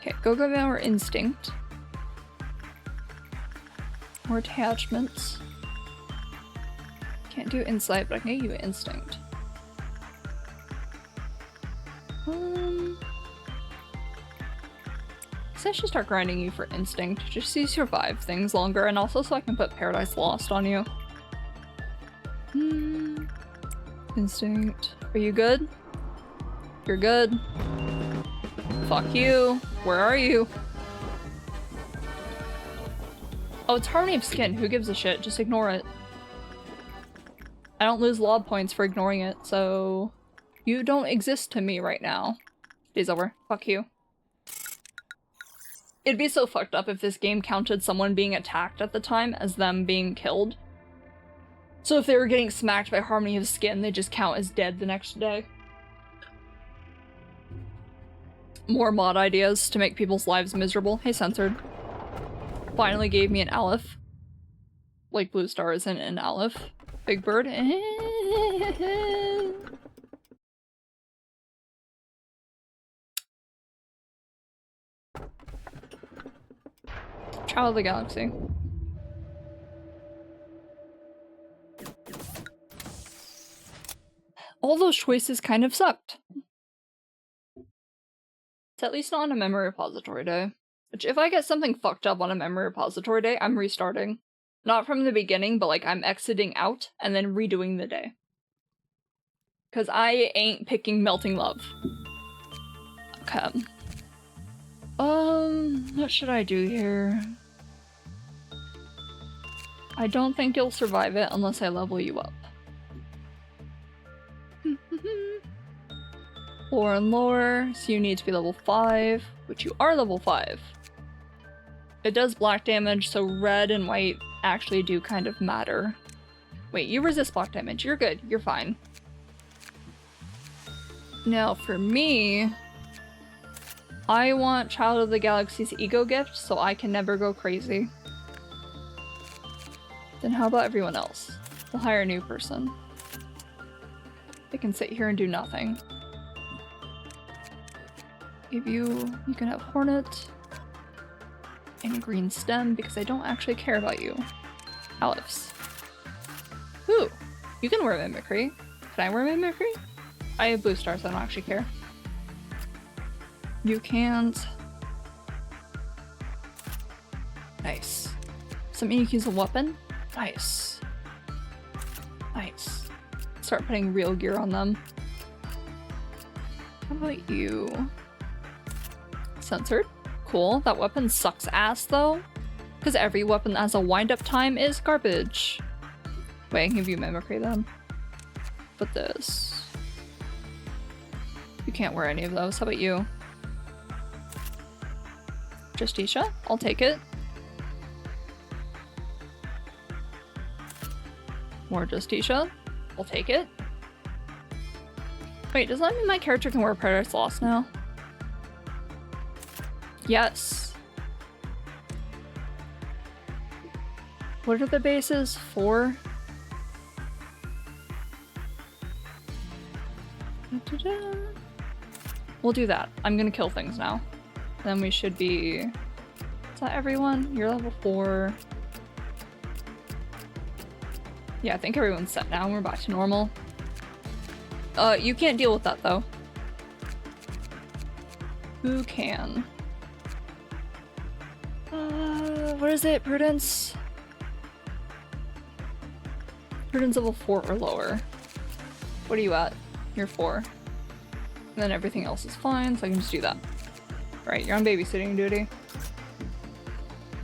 Okay, Go-Go or Instinct. More attachments. Can't do Insight, but I can get you Instinct. I should start grinding you for Instinct, just so you survive things longer, and also so I can put Paradise Lost on you. Instinct. Are you good? You're good. Fuck you. Where are you? Oh, it's Harmony of Skin. Who gives a shit? Just ignore it. I don't lose lob points for ignoring it, so... You don't exist to me right now. Day's over. Fuck you. It'd be so fucked up if this game counted someone being attacked at the time as them being killed. So if they were getting smacked by Harmony of Skin, they just count as dead the next day. More mod ideas to make people's lives miserable. Hey, Censored. Finally gave me an Aleph. Like Blue Star isn't an Aleph. Big Bird. Child of the Galaxy. All those choices kind of sucked. It's at least not on a memory repository day. Which, if I get something fucked up on a memory repository day, I'm restarting. Not from the beginning, but like I'm exiting out and then redoing the day. Cause I ain't picking Melting Love. Okay. What should I do here? I don't think you'll survive it unless I level you up. Lore and lore, so you need to be level 5, which you are level 5. It does black damage, so red and white actually do kind of matter. Wait, you resist black damage. You're good. You're fine. Now for me, I want Child of the Galaxy's ego gift so I can never go crazy. Then how about everyone else? We'll hire a new person. They can sit here and do nothing. Give you can have Hornet and Green Stem because I don't actually care about you. Alephs. Ooh, you can wear Mimicry. Can I wear Mimicry? I have Blue Stars, so I don't actually care. You can't. Nice. Something you can use a weapon? Nice. Nice. Start putting real gear on them. How about you? Censored. Cool. That weapon sucks ass though. Because every weapon that has a wind-up time is garbage. Wait, I can give you Mimicry then. But this. You can't wear any of those. How about you? Justicia? I'll take it. More Justicia? I'll take it. Wait, does that mean my character can wear Paradise Lost now? Yes. What are the bases? 4? We'll do that. I'm gonna kill things now. Then we should be... Is that everyone? You're level 4. Yeah, I think everyone's set now and we're back to normal. You can't deal with that though. Who can? What is it? Prudence? Prudence level 4 or lower. What are you at? You're 4. And then everything else is fine, so I can just do that. Right, you're on babysitting duty.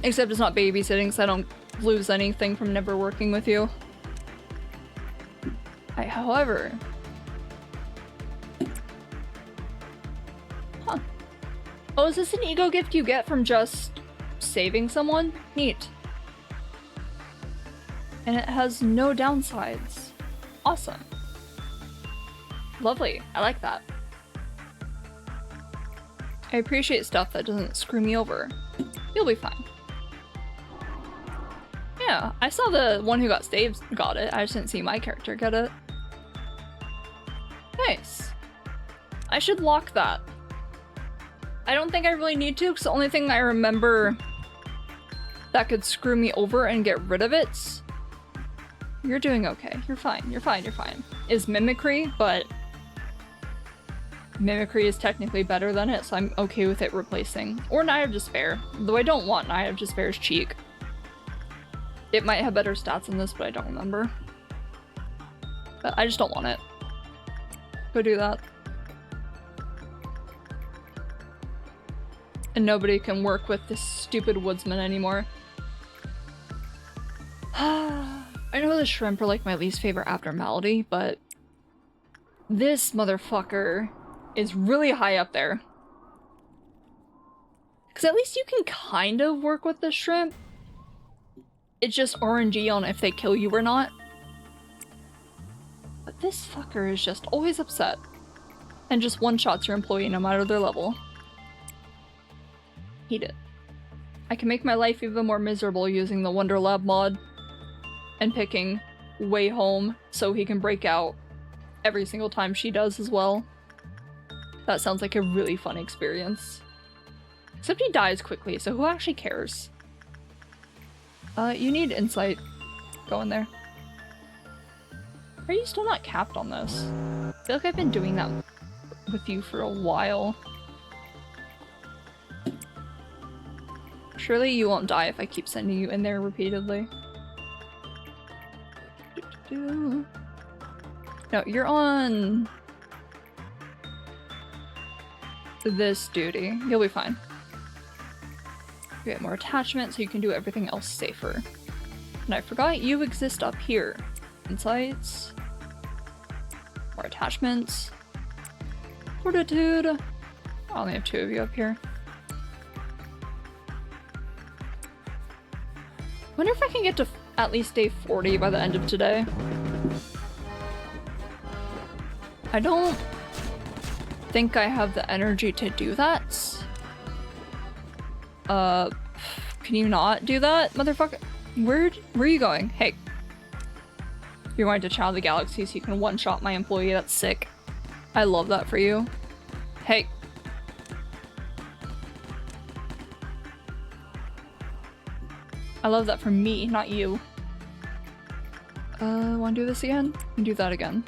Except it's not babysitting, so I don't lose anything from never working with you. However... Huh. Oh, is this an ego gift you get from just saving someone? Neat. And it has no downsides. Awesome. Lovely. I like that. I appreciate stuff that doesn't screw me over. You'll be fine. Yeah, I saw the one who got saved got it. I just didn't see my character get it. Nice. I should lock that. I don't think I really need to, because the only thing I remember that could screw me over and get rid of it... You're doing okay. You're fine. You're fine. You're fine. Is mimicry, but... Mimicry is technically better than it, so I'm okay with it replacing. Or Night of Despair. Though I don't want Night of Despair's cheek. It might have better stats than this, but I don't remember. But I just don't want it. Go do that. And nobody can work with this stupid woodsman anymore. I know the shrimp are like my least favorite abnormality, but this motherfucker is really high up there. Because at least you can kind of work with the shrimp. It's just RNG on if they kill you or not. But this fucker is just always upset. And just one-shots your employee no matter their level. Hate it. I can make my life even more miserable using the Wonder Lab mod. And picking Way Home so he can break out every single time she does as well. That sounds like a really fun experience. Except he dies quickly, so who actually cares? You need insight. Go in there. Are you still not capped on this? I feel like I've been doing that with you for a while. Surely you won't die if I keep sending you in there repeatedly. No, you're on this duty. You'll be fine. You get more attachment so you can do everything else safer. And I forgot you exist up here. Insights. More attachments. Fortitude. I only have 2 of you up here. Wonder if I can get to at least day 40 by the end of today. I don't think I have the energy to do that. Can you not do that, motherfucker? Where are you going? Hey. You're going to Child of the Galaxy so you can one-shot my employee. That's sick. I love that for you. Hey. I love that for me, not you. Wanna do this again? And do that again.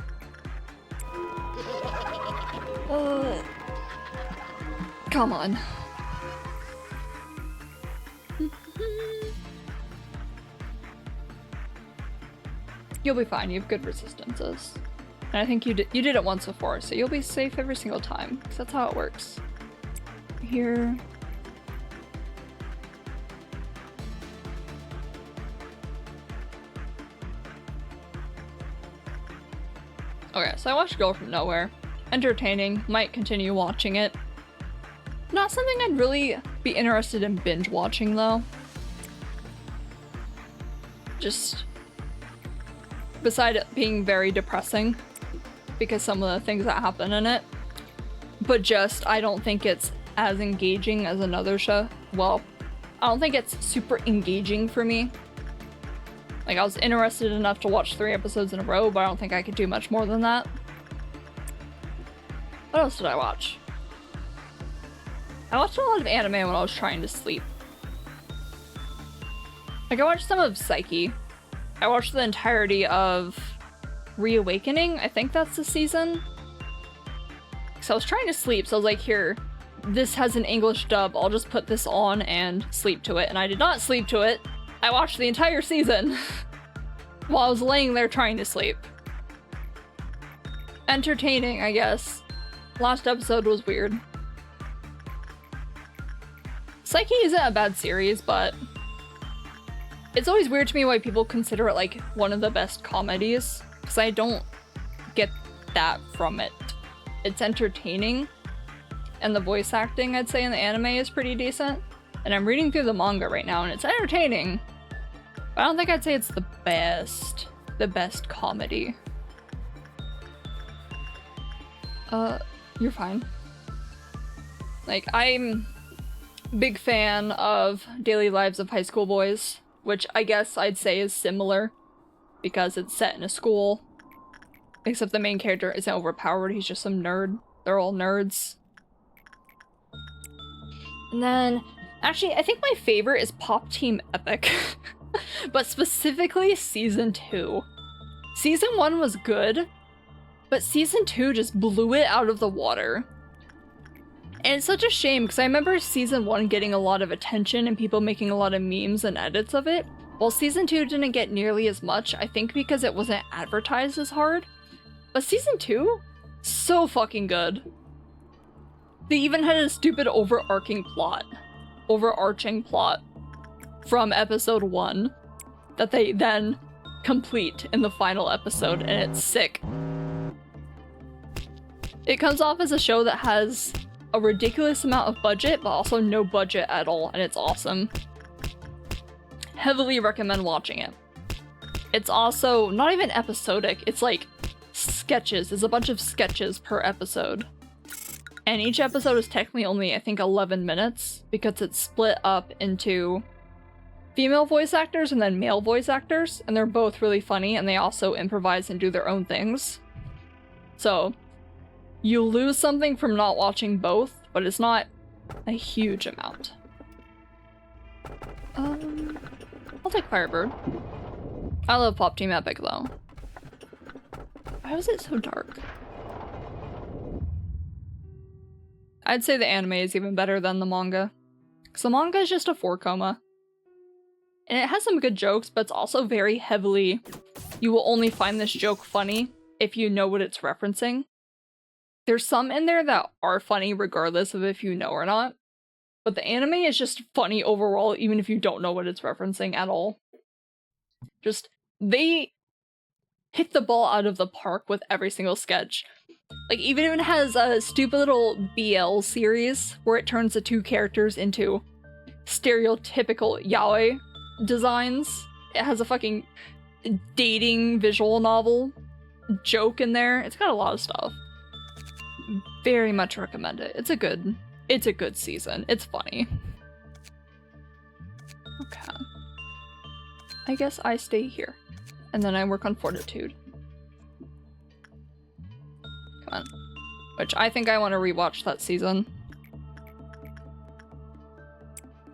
Come on. You'll be fine, you have good resistances. And I think you did it once before, so you'll be safe every single time, because that's how it works. Here. Okay, so I watched Girl from Nowhere. Entertaining, might continue watching it. Not something I'd really be interested in binge watching though. Just beside it being very depressing because some of the things that happen in it. But just, I don't think it's as engaging as another show. Well, I don't think it's super engaging for me. Like, I was interested enough to watch 3 episodes in a row, but I don't think I could do much more than that. What else did I watch? I watched a lot of anime when I was trying to sleep. Like, I watched some of Psyche. I watched the entirety of Reawakening. I think that's the season. So I was trying to sleep, so I was like, here, this has an English dub. I'll just put this on and sleep to it. And I did not sleep to it. I watched the entire season while I was laying there trying to sleep. Entertaining, I guess. Last episode was weird. Psyche isn't a bad series, but it's always weird to me why people consider it like one of the best comedies, because I don't get that from it. It's entertaining, and the voice acting, I'd say, in the anime is pretty decent. And I'm reading through the manga right now, and it's entertaining. But I don't think I'd say it's the best comedy. You're fine. Like, I'm a big fan of Daily Lives of High School Boys, which I guess I'd say is similar, because it's set in a school. Except the main character isn't overpowered, he's just some nerd. They're all nerds. And then, actually, I think my favorite is Pop Team Epic. But specifically Season 2. Season 1 was good, but Season 2 just blew it out of the water. And it's such a shame, because I remember Season 1 getting a lot of attention and people making a lot of memes and edits of it, while Season 2 didn't get nearly as much, I think because it wasn't advertised as hard. But Season 2? So fucking good. They even had a stupid overarching plot from episode 1 that they then complete in the final episode, and it's sick. It comes off as a show that has a ridiculous amount of budget, but also no budget at all, and it's awesome. Heavily recommend watching it. It's also not even episodic, it's like sketches. There's a bunch of sketches per episode. And each episode is technically only, I think, 11 minutes, because it's split up into female voice actors and then male voice actors, and they're both really funny, and they also improvise and do their own things. So, you lose something from not watching both, but it's not a huge amount. I'll take Firebird. I love Pop Team Epic, though. Why was it so dark? I'd say the anime is even better than the manga. Because the manga is just a 4-coma. And it has some good jokes, but it's also very heavily... You will only find this joke funny if you know what it's referencing. There's some in there that are funny regardless of if you know or not. But the anime is just funny overall, even if you don't know what it's referencing at all. Just, they hit the ball out of the park with every single sketch. Like, even if it has a stupid little BL series where it turns the two characters into stereotypical yaoi designs. It has a fucking dating visual novel joke in there. It's got a lot of stuff. Very much recommend it. It's a good season. It's funny. Okay. I guess I stay here. And then I work on Fortitude. Come on. Which I think I want to rewatch that season.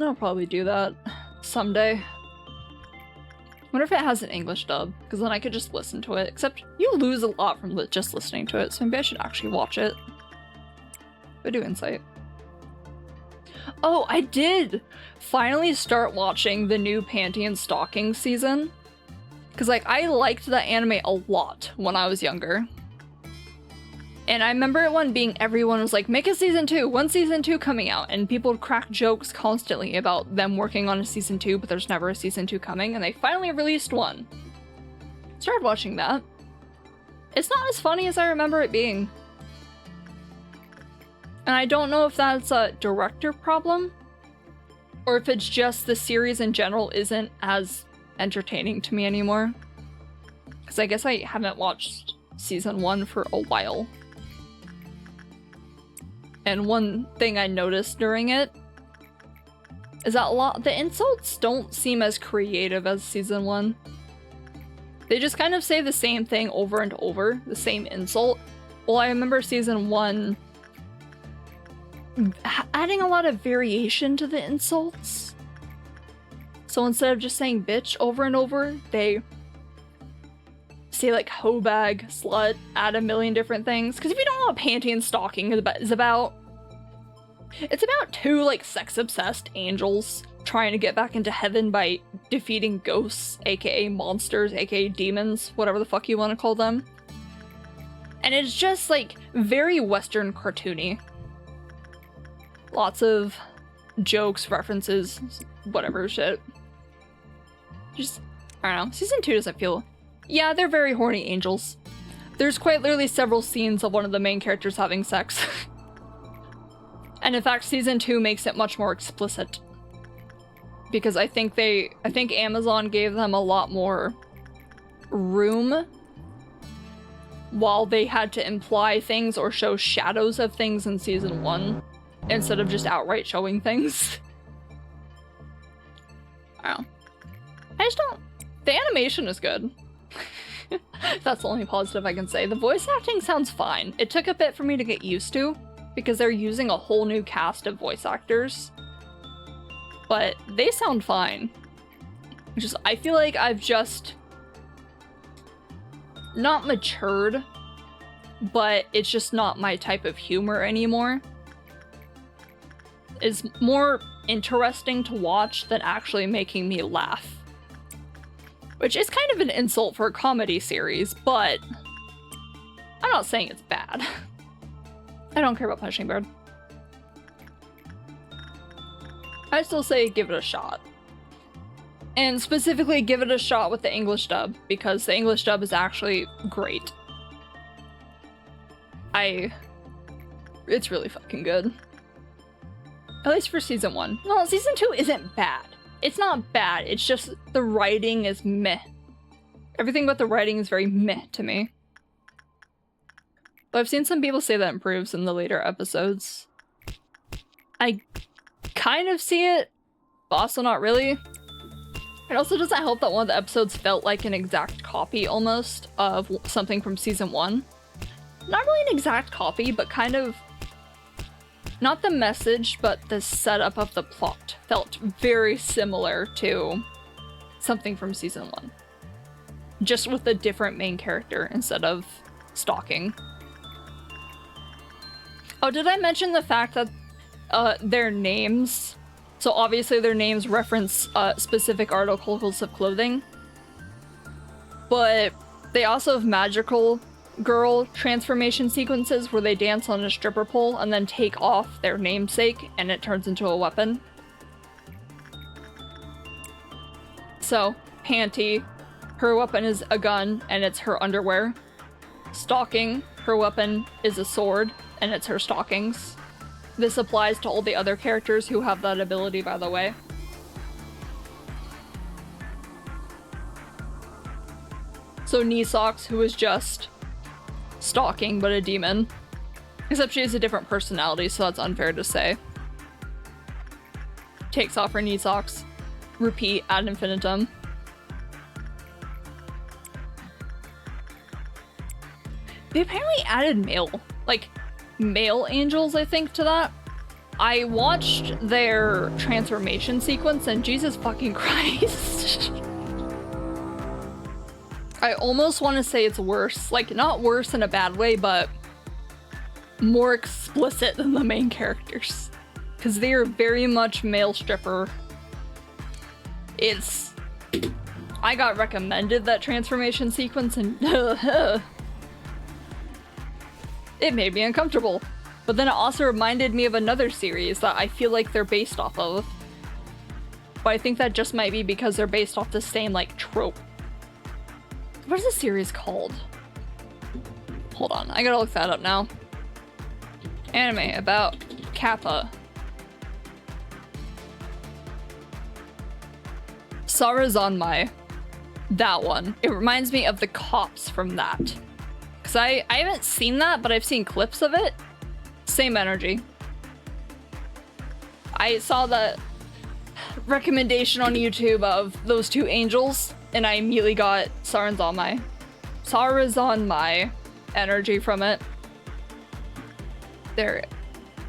I'll probably do that someday. Wonder if it has an English dub, because then I could just listen to it. Except you lose a lot from just listening to it, so maybe I should actually watch it. Go do Insight. Oh, I did finally start watching the new Panty and Stocking season. Because, like, I liked that anime a lot when I was younger. And I remember it one being everyone was like, make a season 2, one season 2 coming out. And people would crack jokes constantly about them working on a season 2, but there's never a season 2 coming. And they finally released one. Started watching that. It's not as funny as I remember it being. And I don't know if that's a director problem, or if it's just the series in general isn't as entertaining to me anymore. Because I guess I haven't watched season 1 for a while. And one thing I noticed during it is that the insults don't seem as creative as season 1. They just kind of say the same thing over and over, the same insult. Well, I remember season 1 adding a lot of variation to the insults. So instead of just saying bitch over and over, they say like hoe bag, slut, add a million different things. Because if you don't know what Panty and Stocking is about, it's about two like sex-obsessed angels trying to get back into heaven by defeating ghosts, aka monsters, aka demons, whatever the fuck you want to call them. And it's just like very Western cartoony. Lots of jokes, references, whatever shit. Just, I don't know. Season 2 doesn't feel... Yeah, they're very horny angels. There's quite literally several scenes of one of the main characters having sex. And in fact, season 2 makes it much more explicit. Because I think Amazon gave them a lot more room while they had to imply things or show shadows of things in season 1 instead of just outright showing things. I don't know. I just don't... The animation is good. That's the only positive I can say. The voice acting sounds fine. It took a bit for me to get used to because they're using a whole new cast of voice actors. But they sound fine. Just, I feel like I've just not matured, but it's just not my type of humor anymore. It's more interesting to watch than actually making me laugh. Which is kind of an insult for a comedy series, but I'm not saying it's bad. I don't care about Punishing Bird. I still say give it a shot. And specifically give it a shot with the English dub, because the English dub is actually great. It's really fucking good. At least for season 1. No, season 2 isn't bad. It's not bad, it's just the writing is meh. Everything about the writing is very meh to me. But I've seen some people say that improves in the later episodes. I kind of see it, but also not really. It also doesn't help that one of the episodes felt like an exact copy, almost, of something from season 1. Not really an exact copy, but kind of... Not the message, but the setup of the plot felt very similar to something from season 1. Just with a different main character instead of stalking. Oh, did I mention the fact that their names... So obviously their names reference specific articles of clothing. But they also have magical girl transformation sequences where they dance on a stripper pole and then take off their namesake and it turns into a weapon. So, Panty, her weapon is a gun and it's her underwear. Stalking, her weapon is a sword and it's her stockings. This applies to all the other characters who have that ability, by the way. So Knee Socks, who is just stalking but a demon. Except she has a different personality, so that's unfair to say. Takes off her knee socks. Repeat ad infinitum. They apparently added male angels, I think, to that. I watched their transformation sequence and Jesus fucking Christ. I almost want to say it's worse. Like, not worse in a bad way, but more explicit than the main characters. Because they are very much male stripper. I got recommended that transformation sequence and it made me uncomfortable. But then it also reminded me of another series that I feel like they're based off of. But I think that just might be because they're based off the same, like, trope. What is the series called? Hold on, I gotta look that up now. Anime about Kappa. Sarazanmai. That one. It reminds me of the cops from that. Because I haven't seen that, but I've seen clips of it. Same energy. I saw the recommendation on YouTube of those two angels, and I immediately got Sarazanmai energy from it. There.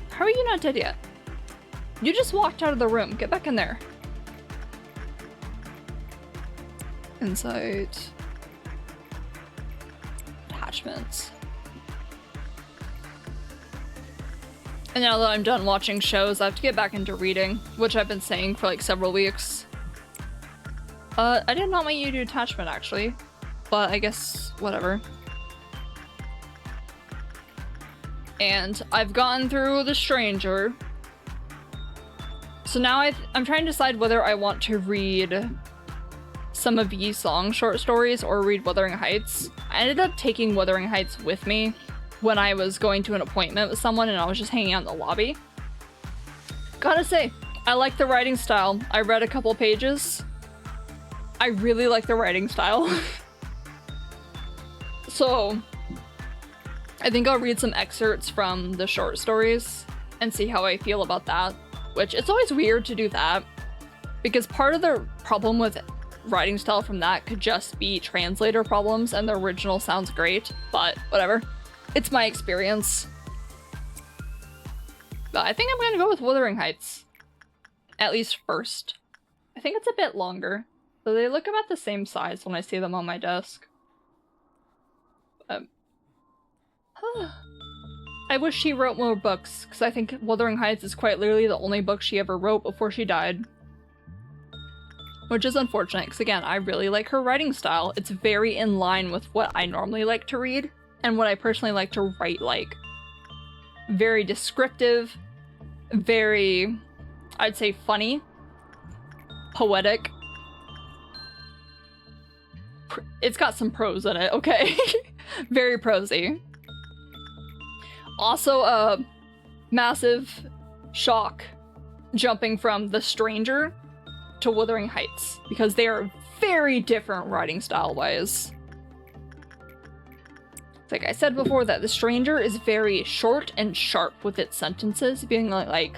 How are you not dead yet? You just walked out of the room. Get back in there. Insight. Attachments. And now that I'm done watching shows, I have to get back into reading, which I've been saying for like several weeks. I did not want you to do attachment, actually. But I guess, whatever. And I've gotten through The Stranger. So now I'm trying to decide whether I want to read some of Yi Song's short stories or read Wuthering Heights. I ended up taking Wuthering Heights with me when I was going to an appointment with someone and I was just hanging out in the lobby. Gotta say, I like the writing style. I read a couple pages. I really like the writing style. So I think I'll read some excerpts from the short stories and see how I feel about that. Which, it's always weird to do that, because part of the problem with writing style from that could just be translator problems and the original sounds great, but whatever. It's my experience. But I think I'm gonna go with Wuthering Heights. At least first. I think it's a bit longer. So they look about the same size when I see them on my desk. I wish she wrote more books, because I think Wuthering Heights is quite literally the only book she ever wrote before she died. Which is unfortunate, because again, I really like her writing style. It's very in line with what I normally like to read, and what I personally like to write like. Very descriptive, very, I'd say funny, poetic. It's got some prose in it, okay? Very prosy. Also a massive shock jumping from The Stranger to Wuthering Heights, because they are very different writing style-wise. Like I said before, that The Stranger is very short and sharp with its sentences, being like,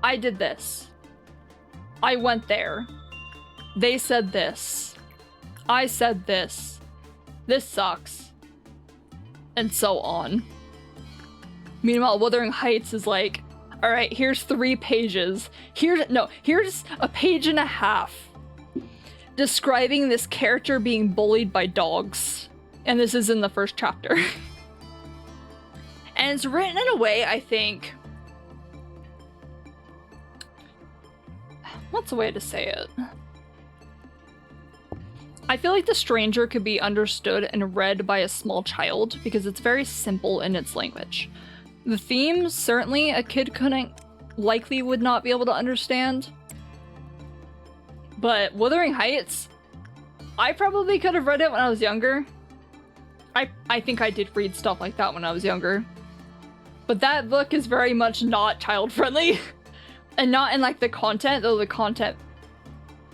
I did this. I went there. They said this. I said this. This sucks. And so on. Meanwhile, Wuthering Heights is like, alright, here's 3 pages. Here's a page and a half describing this character being bullied by dogs. And this is in the first chapter. And it's written in a way, I think... What's a way to say it? I feel like The Stranger could be understood and read by a small child because it's very simple in its language. The themes, certainly a kid likely would not be able to understand. But Wuthering Heights, I probably could have read it when I was younger. I think I did read stuff like that when I was younger. But that book is very much not child-friendly. And not in like the content, though the content,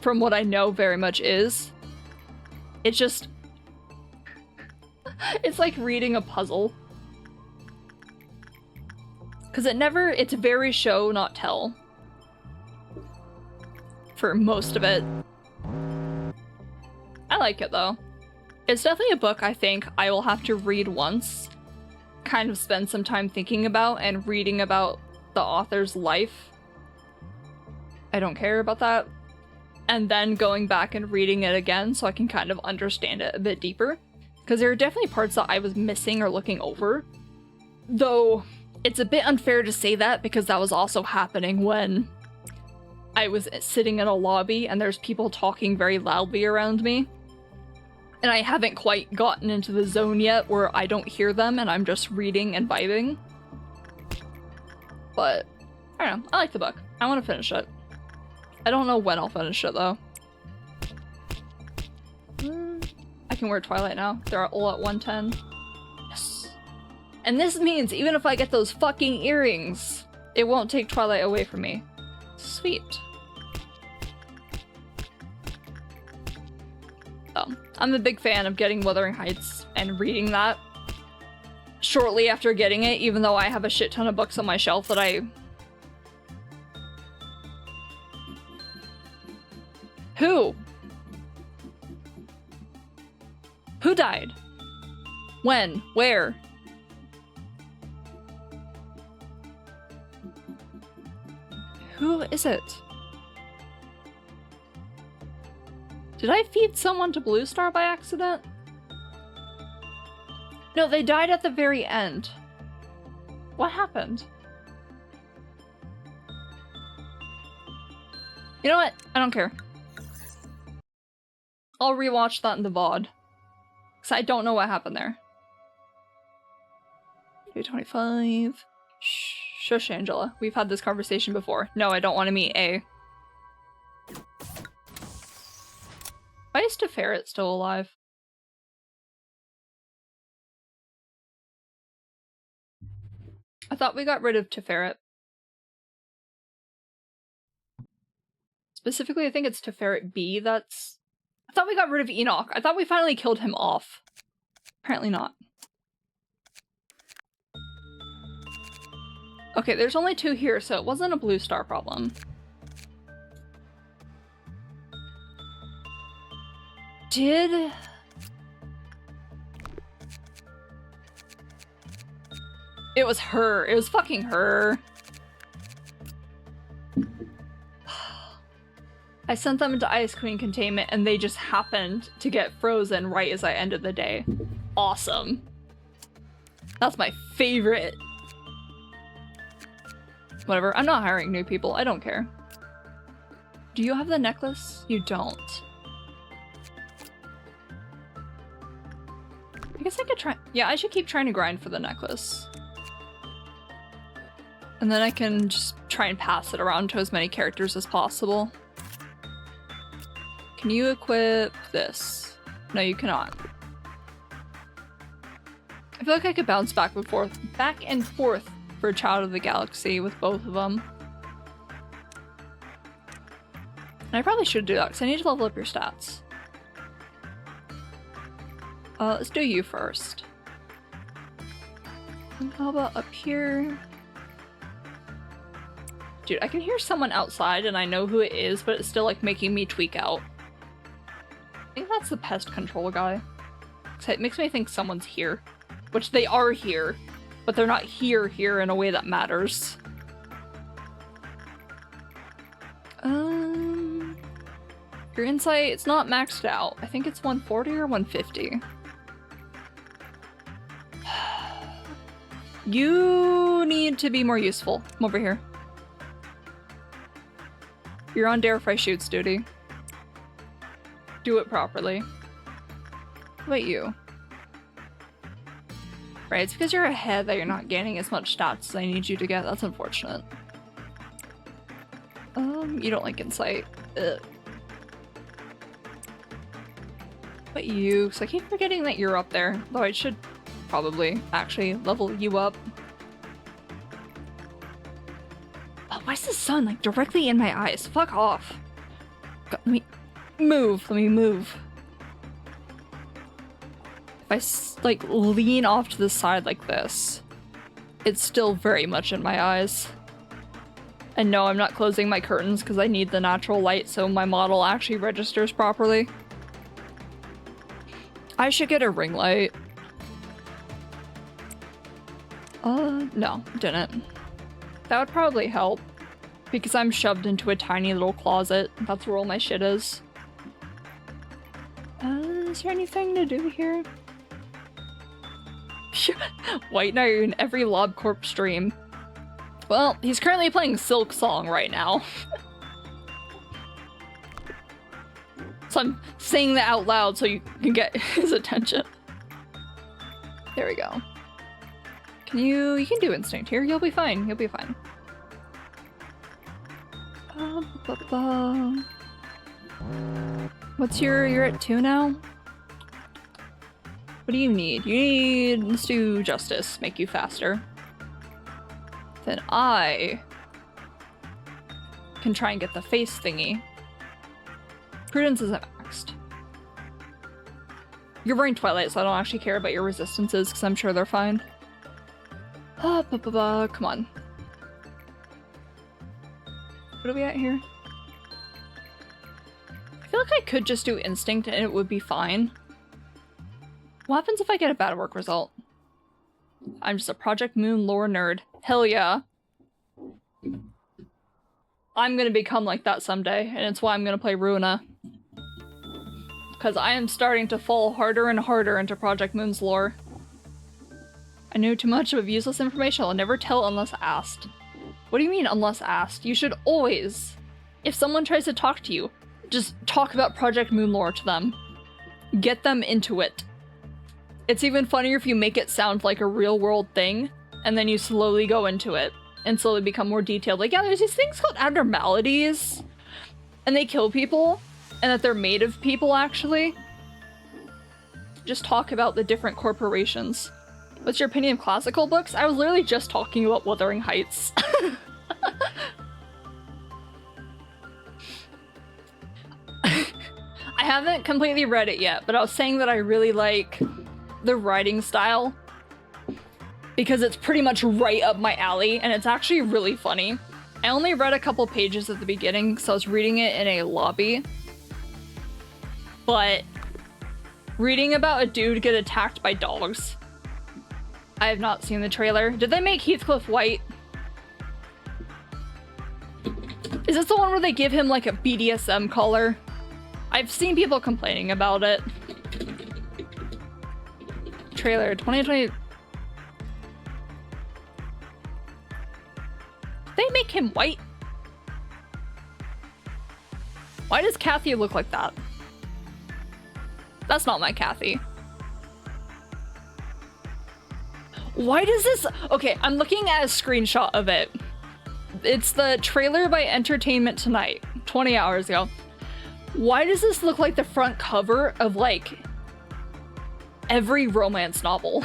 from what I know, very much is. It's just... it's like reading a puzzle. Because it's very show, not tell. For most of it. I like it though. It's definitely a book I think I will have to read once. Kind of spend some time thinking about and reading about the author's life. I don't care about that. And then going back and reading it again so I can kind of understand it a bit deeper. Because there are definitely parts that I was missing or looking over. Though... it's a bit unfair to say that because that was also happening when I was sitting in a lobby and there's people talking very loudly around me. And I haven't quite gotten into the zone yet where I don't hear them and I'm just reading and vibing. But, I don't know, I like the book. I want to finish it. I don't know when I'll finish it though. I can wear Twilight now. They're all at 110. And this means even if I get those fucking earrings, it won't take Twilight away from me. Sweet. So, I'm a big fan of getting Wuthering Heights and reading that shortly after getting it, even though I have a shit ton of books on my shelf that I... Who? Who died? When? Where? Who is it? Did I feed someone to Blue Star by accident? No, they died at the very end. What happened? You know what? I don't care. I'll rewatch that in the VOD. Because I don't know what happened there. 225. Shush, Angela. We've had this conversation before. No, I don't want to meet A. Why is Teferet still alive? I thought we got rid of Teferet. Specifically, I think it's Teferet B that's... I thought we got rid of Enoch. I thought we finally killed him off. Apparently not. Okay, there's only 2 here, so it wasn't a blue star problem. Did... It was her. It was fucking her. I sent them into Ice Queen containment and they just happened to get frozen right as I ended the day. Awesome. That's my favorite. Whatever, I'm not hiring new people. I don't care. Do you have the necklace? You don't. I guess I could try- yeah, I should keep trying to grind for the necklace. And then I can just try and pass it around to as many characters as possible. Can you equip this? No, you cannot. I feel like I could bounce back and forth for Child of the Galaxy with both of them. And I probably should do that because I need to level up your stats. Let's do you first. And how about up here? Dude, I can hear someone outside and I know who it is, but it's still like making me tweak out. I think that's the pest control guy. It makes me think someone's here. Which they are here, but they're not here in a way that matters. Your insight, it's not maxed out. I think it's 140 or 150. You need to be more useful. Come over here. You're on Dare Fry Shoots duty. Do it properly. How about you? Right, it's because you're ahead that you're not gaining as much stats as I need you to get. That's unfortunate. You don't like insight. Ugh. But you, because I keep forgetting that you're up there. Though I should probably actually level you up. Oh, why is the sun like directly in my eyes? Fuck off. God, let me move. If I like lean off to the side like this, it's still very much in my eyes. And no, I'm not closing my curtains because I need the natural light so my model actually registers properly. I should get a ring light. No, didn't. That would probably help because I'm shoved into a tiny little closet. That's where all my shit is. Is there anything to do here? White Knight in every LobCorp stream. Well, he's currently playing Silk Song right now. So I'm saying that out loud so you can get his attention. There we go. You can do instinct here. You'll be fine. You'll be fine. What's you're at 2 now? What do you need? You need, let's do justice, make you faster. Then I can try and get the face thingy. Prudence isn't maxed. You're wearing Twilight, so I don't actually care about your resistances because I'm sure they're fine. Come on. What are we at here? I feel like I could just do instinct and it would be fine. What happens if I get a bad work result? I'm just a Project Moon lore nerd. Hell yeah. I'm gonna become like that someday, and it's why I'm gonna play Runa. Because I am starting to fall harder and harder into Project Moon's lore. I know too much of useless information I'll never tell unless asked. What do you mean unless asked? You should always, if someone tries to talk to you, just talk about Project Moon lore to them. Get them into it. It's even funnier if you make it sound like a real world thing, and then you slowly go into it and slowly become more detailed. Like, yeah, there's these things called abnormalities, and they kill people, and that they're made of people, actually. Just talk about the different corporations. What's your opinion of classical books? I was literally just talking about Wuthering Heights. I haven't completely read it yet, but I was saying that I really like the writing style because it's pretty much right up my alley, and it's actually really funny. I only read a couple pages at the beginning, so I was reading it in a lobby. But reading about a dude get attacked by dogs. I have not seen the trailer. Did they make Heathcliff white? Is this the one where they give him like a BDSM collar? I've seen people complaining about it. Trailer 2020. They make him white? Why does Kathy look like that? That's not my Kathy. Why does this... Okay, I'm looking at a screenshot of it. It's the trailer by Entertainment Tonight, 20 hours ago. Why does this look like the front cover of, like, every romance novel?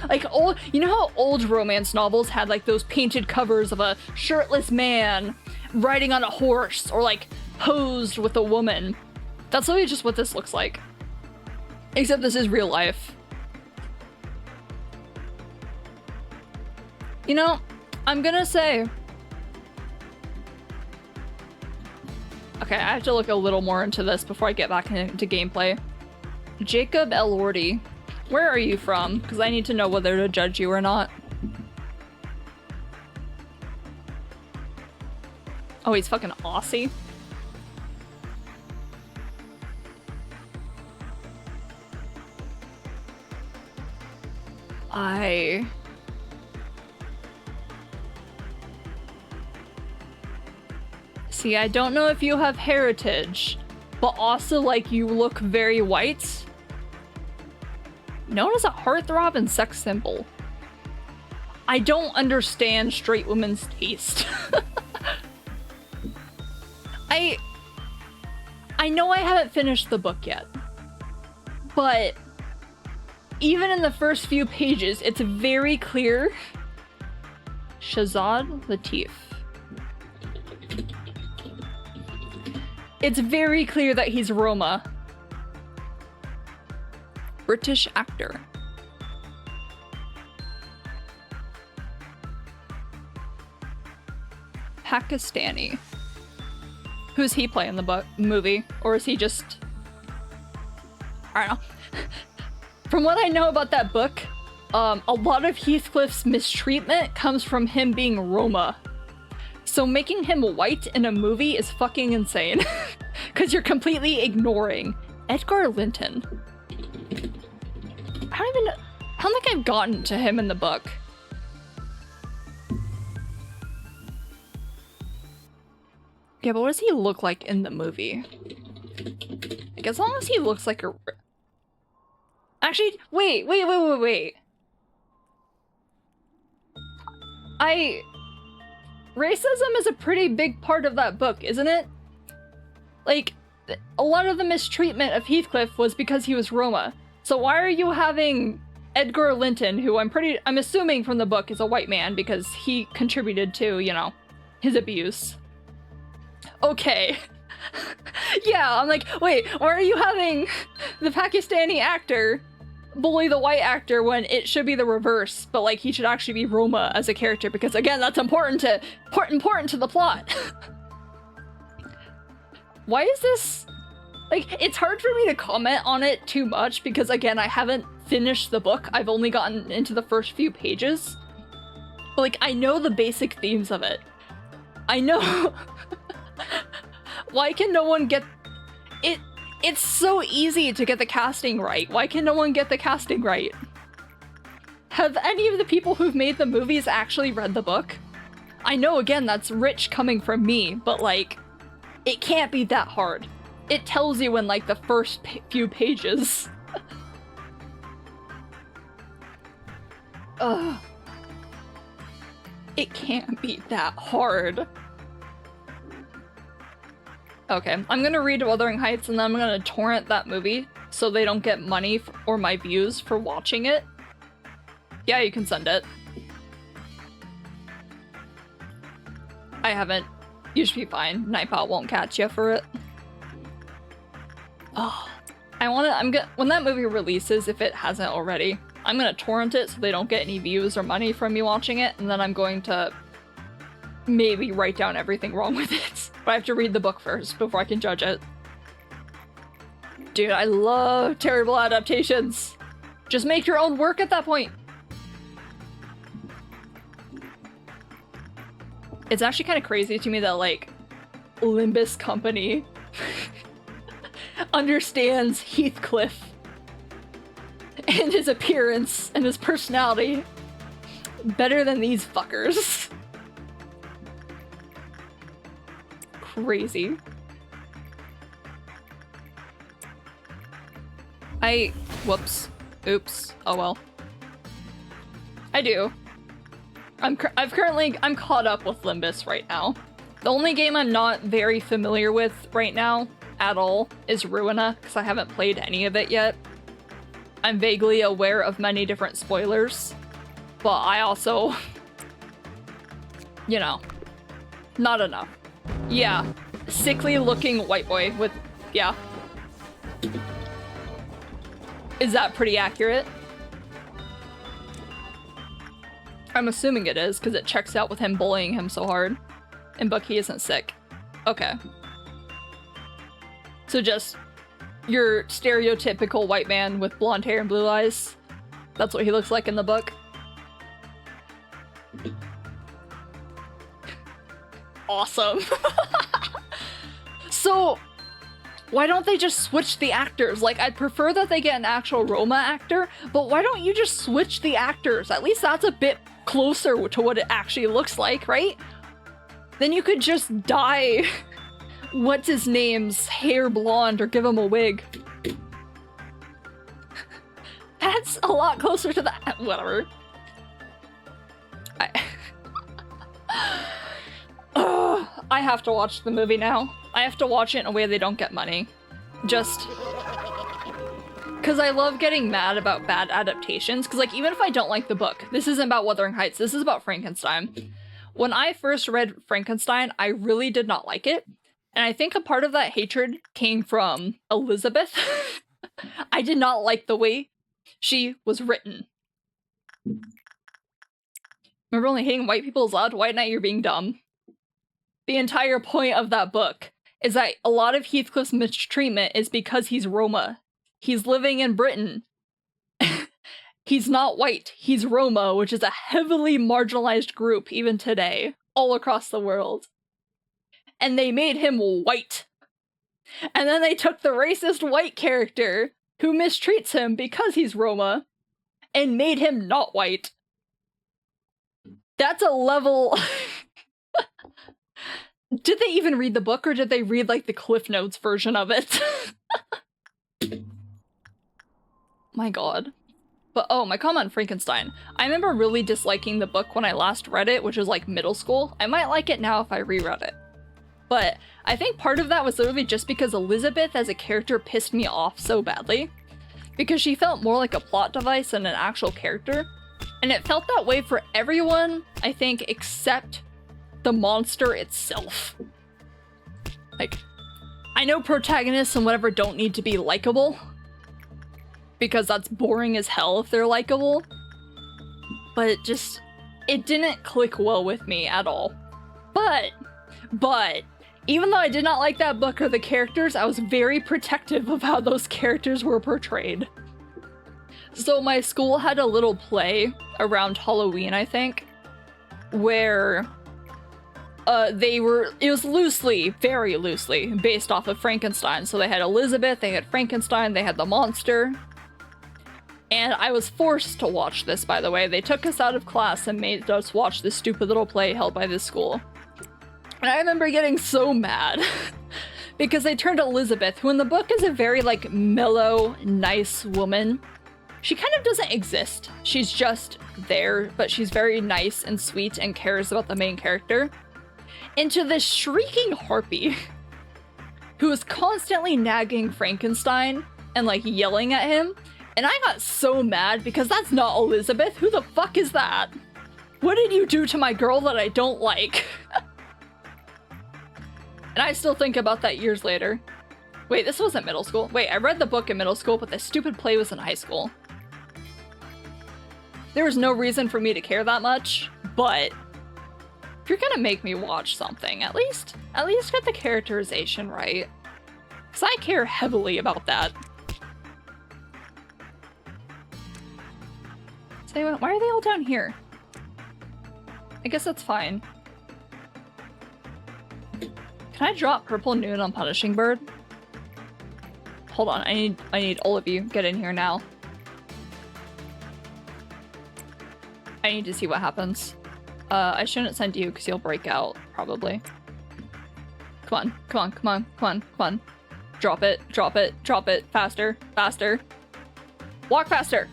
Like, old... You know how old romance novels had, like, those painted covers of a shirtless man riding on a horse or, like, posed with a woman? That's literally just what this looks like. Except this is real life. You know, I'm gonna say... Okay, I have to look a little more into this before I get back into gameplay. Jacob Elordi, where are you from? Because I need to know whether to judge you or not. Oh, he's fucking Aussie. See, I don't know if you have heritage, but also, like, you look very white. Known as a heartthrob and sex symbol. I don't understand straight women's taste. I know I haven't finished the book yet, but even in the first few pages, it's very clear. Shazad Latif. It's very clear that he's Roma. British actor. Pakistani. Who's he play in the movie? Or is he just... I don't know. From what I know about that book, a lot of Heathcliff's mistreatment comes from him being Roma. So making him white in a movie is fucking insane. Because you're completely ignoring Edgar Linton. I don't think I've gotten to him in the book. Yeah, but what does he look like in the movie? Like, as long as he looks like a... Actually, wait. Racism is a pretty big part of that book, isn't it? Like, a lot of the mistreatment of Heathcliff was because he was Roma. So why are you having Edgar Linton, who I'm assuming from the book is a white man because he contributed to, you know, his abuse. Okay. Yeah, I'm like, wait, why are you having the Pakistani actor bully the white actor when it should be the reverse, but like he should actually be Roma as a character because again, that's important to the plot. Why is this like, it's hard for me to comment on it too much because again, I haven't finished the book. I've only gotten into the first few pages. But like, I know the basic themes of it. I know. Why can no one get it? It's so easy to get the casting right. Why can no one get the casting right? Have any of the people who've made the movies actually read the book? I know, again, that's rich coming from me, but like, it can't be that hard. It tells you in like the first few pages. Ugh. It can't be that hard. Okay, I'm gonna read Wuthering Heights and then I'm gonna torrent that movie so they don't get money or my views for watching it. Yeah, you can send it. I haven't. You should be fine. Nightbot won't catch you for it. Oh, when that movie releases, if it hasn't already, I'm gonna torrent it so they don't get any views or money from me watching it, and then I'm going to maybe write down everything wrong with it. But I have to read the book first before I can judge it. Dude, I love terrible adaptations. Just make your own work at that point. It's actually kind of crazy to me that, like, Limbus Company understands Heathcliff and his appearance and his personality better than these fuckers. Crazy. Whoops. Oops. Oh well. I do. I'm caught up with Limbus right now. The only game I'm not very familiar with right now at all is Ruina, because I haven't played any of it yet. I'm vaguely aware of many different spoilers, but I also, you know, not enough. Yeah, sickly looking white boy with, yeah. Is that pretty accurate? I'm assuming it is, because it checks out with him bullying him so hard. And Bucky isn't sick. Okay. So just your stereotypical white man with blonde hair and blue eyes. That's what he looks like in the book. Awesome. So, why don't they just switch the actors? Like, I'd prefer that they get an actual Roma actor, but why don't you just switch the actors? At least that's a bit closer to what it actually looks like, right? Then you could just dye what's his name's hair blonde or give him a wig. That's a lot closer to that. Whatever. I have to watch the movie now. I have to watch it in a way they don't get money. Just because I love getting mad about bad adaptations. Because, like, even if I don't like the book, this isn't about Wuthering Heights, this is about Frankenstein. When I first read Frankenstein, I really did not like it. And I think a part of that hatred came from Elizabeth. I did not like the way she was written. Remember only hating white people is loud? White Knight, you're being dumb. The entire point of that book is that a lot of Heathcliff's mistreatment is because he's Roma. He's living in Britain. He's not white. He's Roma, which is a heavily marginalized group even today, all across the world. And they made him white. And then they took the racist white character who mistreats him because he's Roma and made him not white. That's a level... Did they even read the book, or did they read, like, the Cliff Notes version of it? My god. But, oh, my comment on Frankenstein. I remember really disliking the book when I last read it, which was, like, middle school. I might like it now if I reread it. But I think part of that was literally just because Elizabeth as a character pissed me off so badly. Because she felt more like a plot device than an actual character. And it felt that way for everyone, I think, except the monster itself. Like, I know protagonists and whatever don't need to be likable, because that's boring as hell if they're likable, but it didn't click well with me at all. But, even though I did not like that book or the characters, I was very protective of how those characters were portrayed. So my school had a little play around Halloween, I think, where it was loosely, very loosely, based off of Frankenstein. So they had Elizabeth, they had Frankenstein, they had the monster. And I was forced to watch this, by the way. They took us out of class and made us watch this stupid little play held by this school. And I remember getting so mad because they turned Elizabeth, who in the book is a very, like, mellow, nice woman. She kind of doesn't exist. She's just there, but she's very nice and sweet and cares about the main character. Into this shrieking harpy who is constantly nagging Frankenstein and like yelling at him. And I got so mad because that's not Elizabeth. Who the fuck is that? What did you do to my girl that I don't like? And I still think about that years later. Wait, this wasn't middle school. Wait, I read the book in middle school, but the stupid play was in high school. There was no reason for me to care that much, but if you're gonna make me watch something, at least get the characterization right. Because I care heavily about that. Say what? Why are they all down here? I guess that's fine. Can I drop Purple Noon on Punishing Bird? Hold on, I need all of you. Get in here now. I need to see what happens. I shouldn't send you because you'll break out, probably. Come on, come on, come on, come on, come on. Drop it, drop it, drop it. Faster, faster. Walk faster!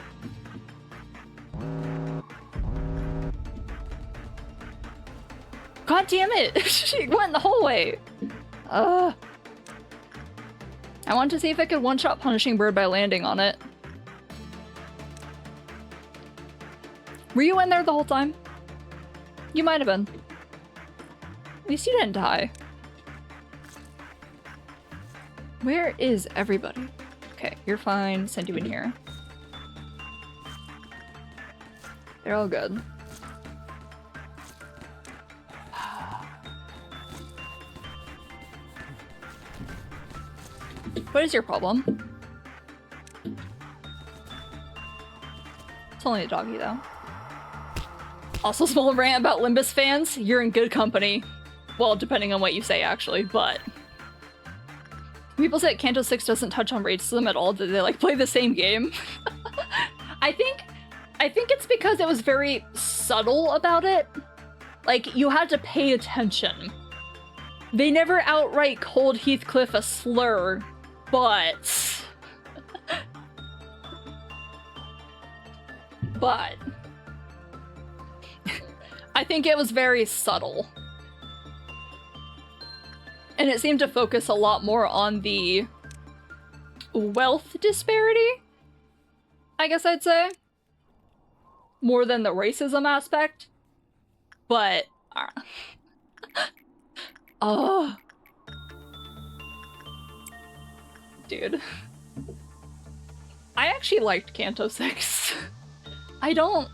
God damn it! She went in the hallway! I wanted to see if I could one-shot Punishing Bird by landing on it. Were you in there the whole time? You might have been. At least you didn't die. Where is everybody? Okay, you're fine. Send you in here. They're all good. What is your problem? It's only a doggy, though. Also, small rant about Limbus fans. You're in good company. Well, depending on what you say, actually, but... People say Canto 6 doesn't touch on racism at all. Did they, like, play the same game? I think it's because it was very subtle about it. Like, you had to pay attention. They never outright called Heathcliff a slur, but... but... I think it was very subtle. And it seemed to focus a lot more on the wealth disparity, I guess I'd say. More than the racism aspect. But... Dude. I actually liked Canto 6. I don't...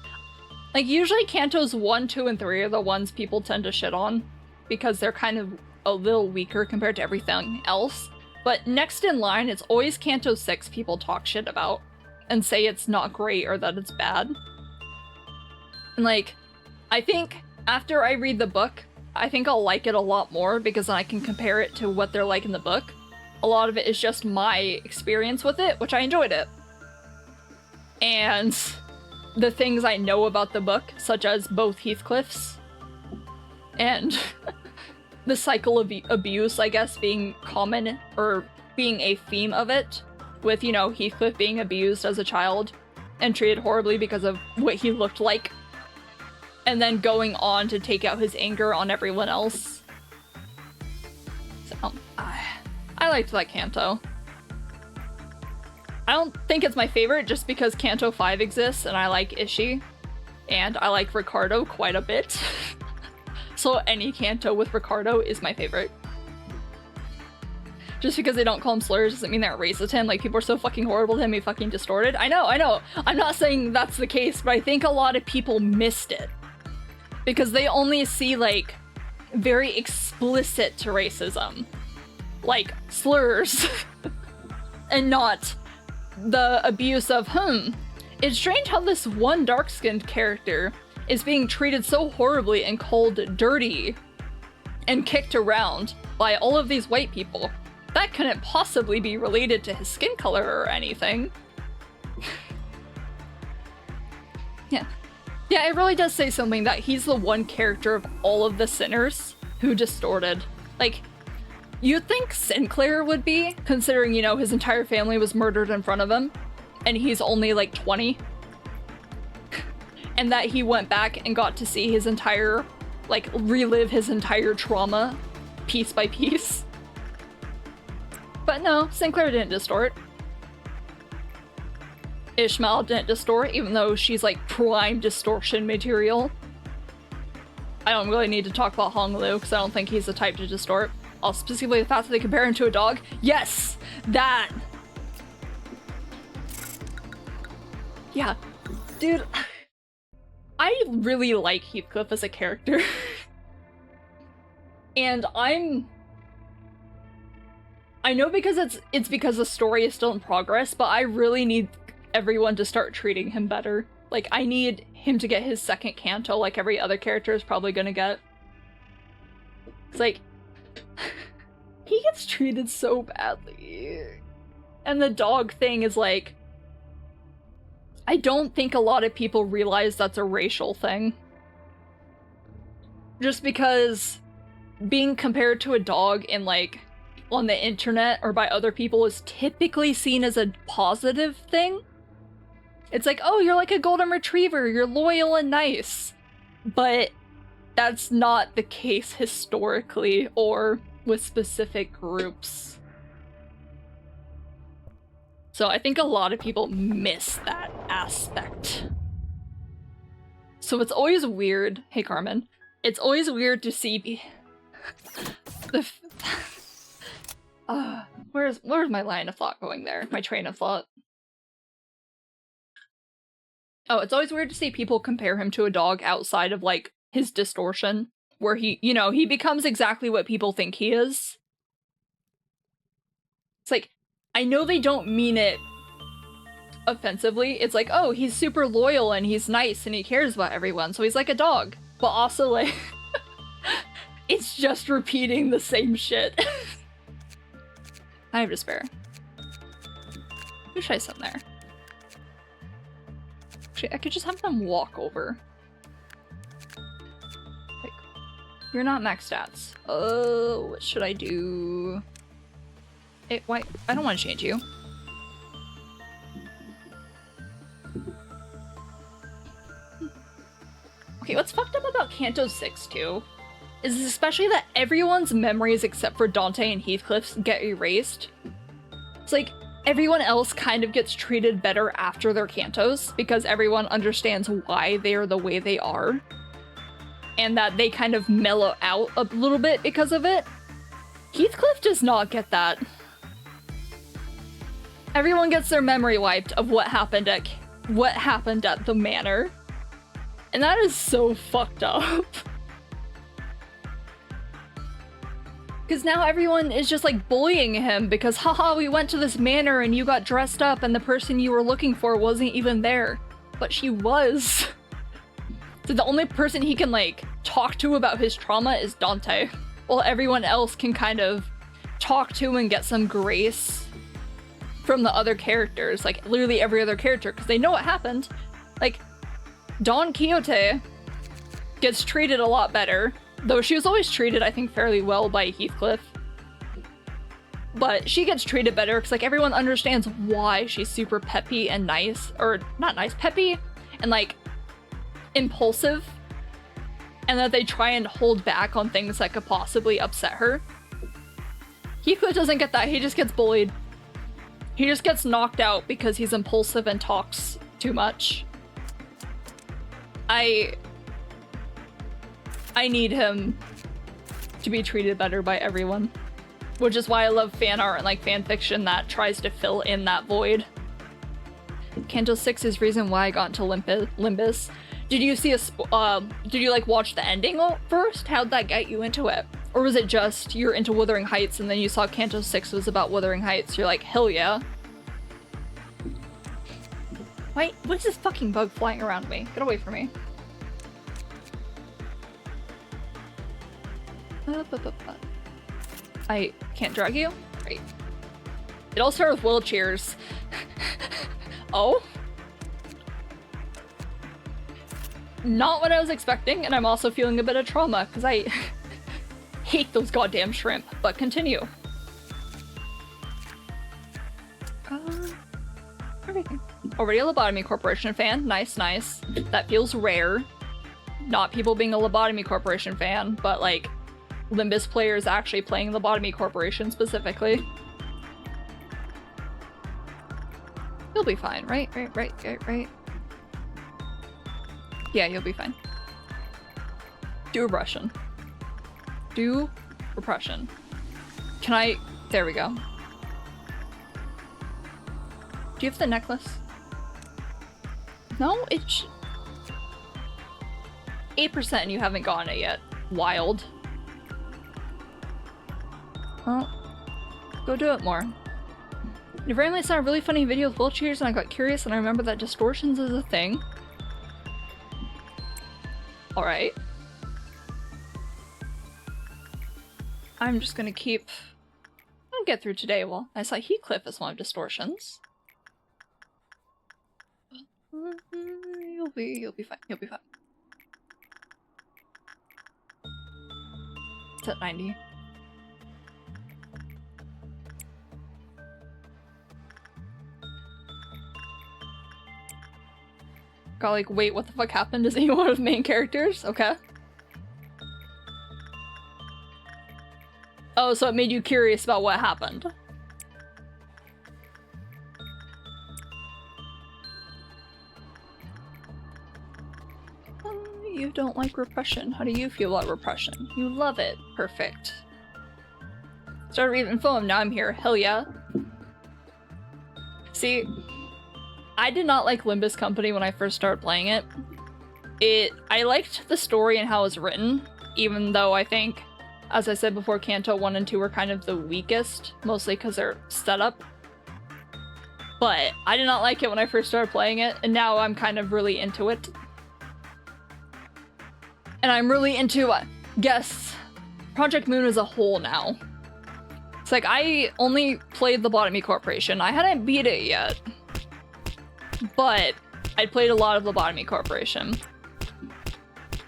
Like, usually Cantos 1, 2, and 3 are the ones people tend to shit on. Because they're kind of a little weaker compared to everything else. But next in line, it's always Canto 6 people talk shit about. And say it's not great or that it's bad. And like, I think after I read the book, I think I'll like it a lot more because I can compare it to what they're like in the book. A lot of it is just my experience with it, which I enjoyed it. And the things I know about the book, such as both Heathcliff's and the cycle of abuse, I guess, being common or being a theme of it, with, you know, Heathcliff being abused as a child and treated horribly because of what he looked like, and then going on to take out his anger on everyone else. So, I liked that Canto. I don't think it's my favorite just because Canto 5 exists and I like Ishii. And I like Ricardo quite a bit. So any Canto with Ricardo is my favorite. Just because they don't call him slurs doesn't mean they're racist to him. Like, people are so fucking horrible to him, he fucking distorted. I know. I'm not saying that's the case, but I think a lot of people missed it. Because they only see, like, very explicit racism. Like, slurs. And not the abuse of, it's strange how this one dark-skinned character is being treated so horribly and called dirty and kicked around by all of these white people. That couldn't possibly be related to his skin color or anything. Yeah. Yeah, it really does say something that he's the one character of all of the sinners who distorted. Like, you'd think Sinclair would be, considering, you know, his entire family was murdered in front of him. and he's only like 20. And that he went back and got to see his entire, like, relive his entire trauma piece by piece. But no, Sinclair didn't distort. Ishmael didn't distort, even though she's like prime distortion material. I don't really need to talk about Hong Lu, because I don't think he's the type to distort. Specifically the fact that they compare him to a dog. Yes! That! Yeah. Dude, I really like Heathcliff as a character. And I know because it's because the story is still in progress, but I really need everyone to start treating him better. Like, I need him to get his second canto like every other character is probably gonna get. It's like, he gets treated so badly. And the dog thing is like, I don't think a lot of people realize that's a racial thing. Just because being compared to a dog in like, on the internet or by other people is typically seen as a positive thing. It's like, oh, you're like a golden retriever, you're loyal and nice. But that's not the case historically or with specific groups. So I think a lot of people miss that aspect. So it's always weird, hey Carmen, it's always weird to see where's my line of thought going there? My train of thought. Oh, it's always weird to see people compare him to a dog outside of, like, his distortion, where he, you know, he becomes exactly what people think he is. It's like, I know they don't mean it offensively. It's like, oh, he's super loyal and he's nice and he cares about everyone, so he's like a dog. But also, like, it's just repeating the same shit. I have despair. Who should I send there? Actually, I could just have them walk over. Like, you're not max stats. Oh, what should I do? Why? I don't want to change you. Okay, what's fucked up about Canto 6 too is especially that everyone's memories except for Dante and Heathcliff's get erased. It's like, everyone else kind of gets treated better after their cantos because everyone understands why they are the way they are. And that they kind of mellow out a little bit because of it. Heathcliff does not get that. Everyone gets their memory wiped of what happened at the manor. And that is so fucked up. Because now everyone is just like bullying him because, haha, we went to this manor and you got dressed up and the person you were looking for wasn't even there. But she was. So the only person he can like talk to about his trauma is Dante. While everyone else can kind of talk to and get some grace from the other characters. Like literally every other character because they know what happened. Like Don Quixote gets treated a lot better. Though she was always treated, I think, fairly well by Heathcliff. But she gets treated better because, like, everyone understands why she's super peppy and nice. Or, not nice, peppy and, like, impulsive. And that they try and hold back on things that could possibly upset her. Heathcliff doesn't get that. He just gets bullied. He just gets knocked out because he's impulsive and talks too much. I need him to be treated better by everyone. Which is why I love fan art and like fan fiction that tries to fill in that void. Canto 6 is reason why I got into Limbus. Did you see did you like watch the ending first? How'd that get you into it? Or was it just you're into Wuthering Heights and then you saw Canto 6 was about Wuthering Heights? You're like, hell yeah. Wait, what is this fucking bug flying around me? Get away from me. I can't drag you? Great. It all started with wheelchairs. Oh? Not what I was expecting, and I'm also feeling a bit of trauma, because I hate those goddamn shrimp, but continue. everything. Already a Lobotomy Corporation fan. Nice, nice. That feels rare. Not people being a Lobotomy Corporation fan, but like Limbus players actually playing Lobotomy Corporation specifically. You'll be fine, right? Right. Yeah, you'll be fine. Do repression. Do repression. Can I... There we go. Do you have the necklace? No, it's 8% and you haven't gotten it yet. Wild. Well, go do it more. You randomly saw a really funny video with wheelchairs and I got curious and I remember that distortions is a thing. Alright. I'm just gonna keep... I'll get through today. Well, I saw Heathcliff as one of distortions. You'll be fine. You'll be fine. It's at 90. Got like, wait, what the fuck happened? Is he one of the main characters? Okay. Oh, so it made you curious about what happened. You don't like repression. How do you feel about repression? You love it. Perfect. Started reading film, now I'm here. Hell yeah. See, I did not like Limbus Company when I first started playing it. I liked the story and how it was written, even though I think, as I said before, Kanto 1 and 2 were kind of the weakest, mostly because they're set up. But I did not like it when I first started playing it, and now I'm kind of really into it. And I'm really into, guess, Project Moon as a whole now. It's like, I only played Lobotomy Corporation. I hadn't beat it yet. But I'd played a lot of Lobotomy Corporation.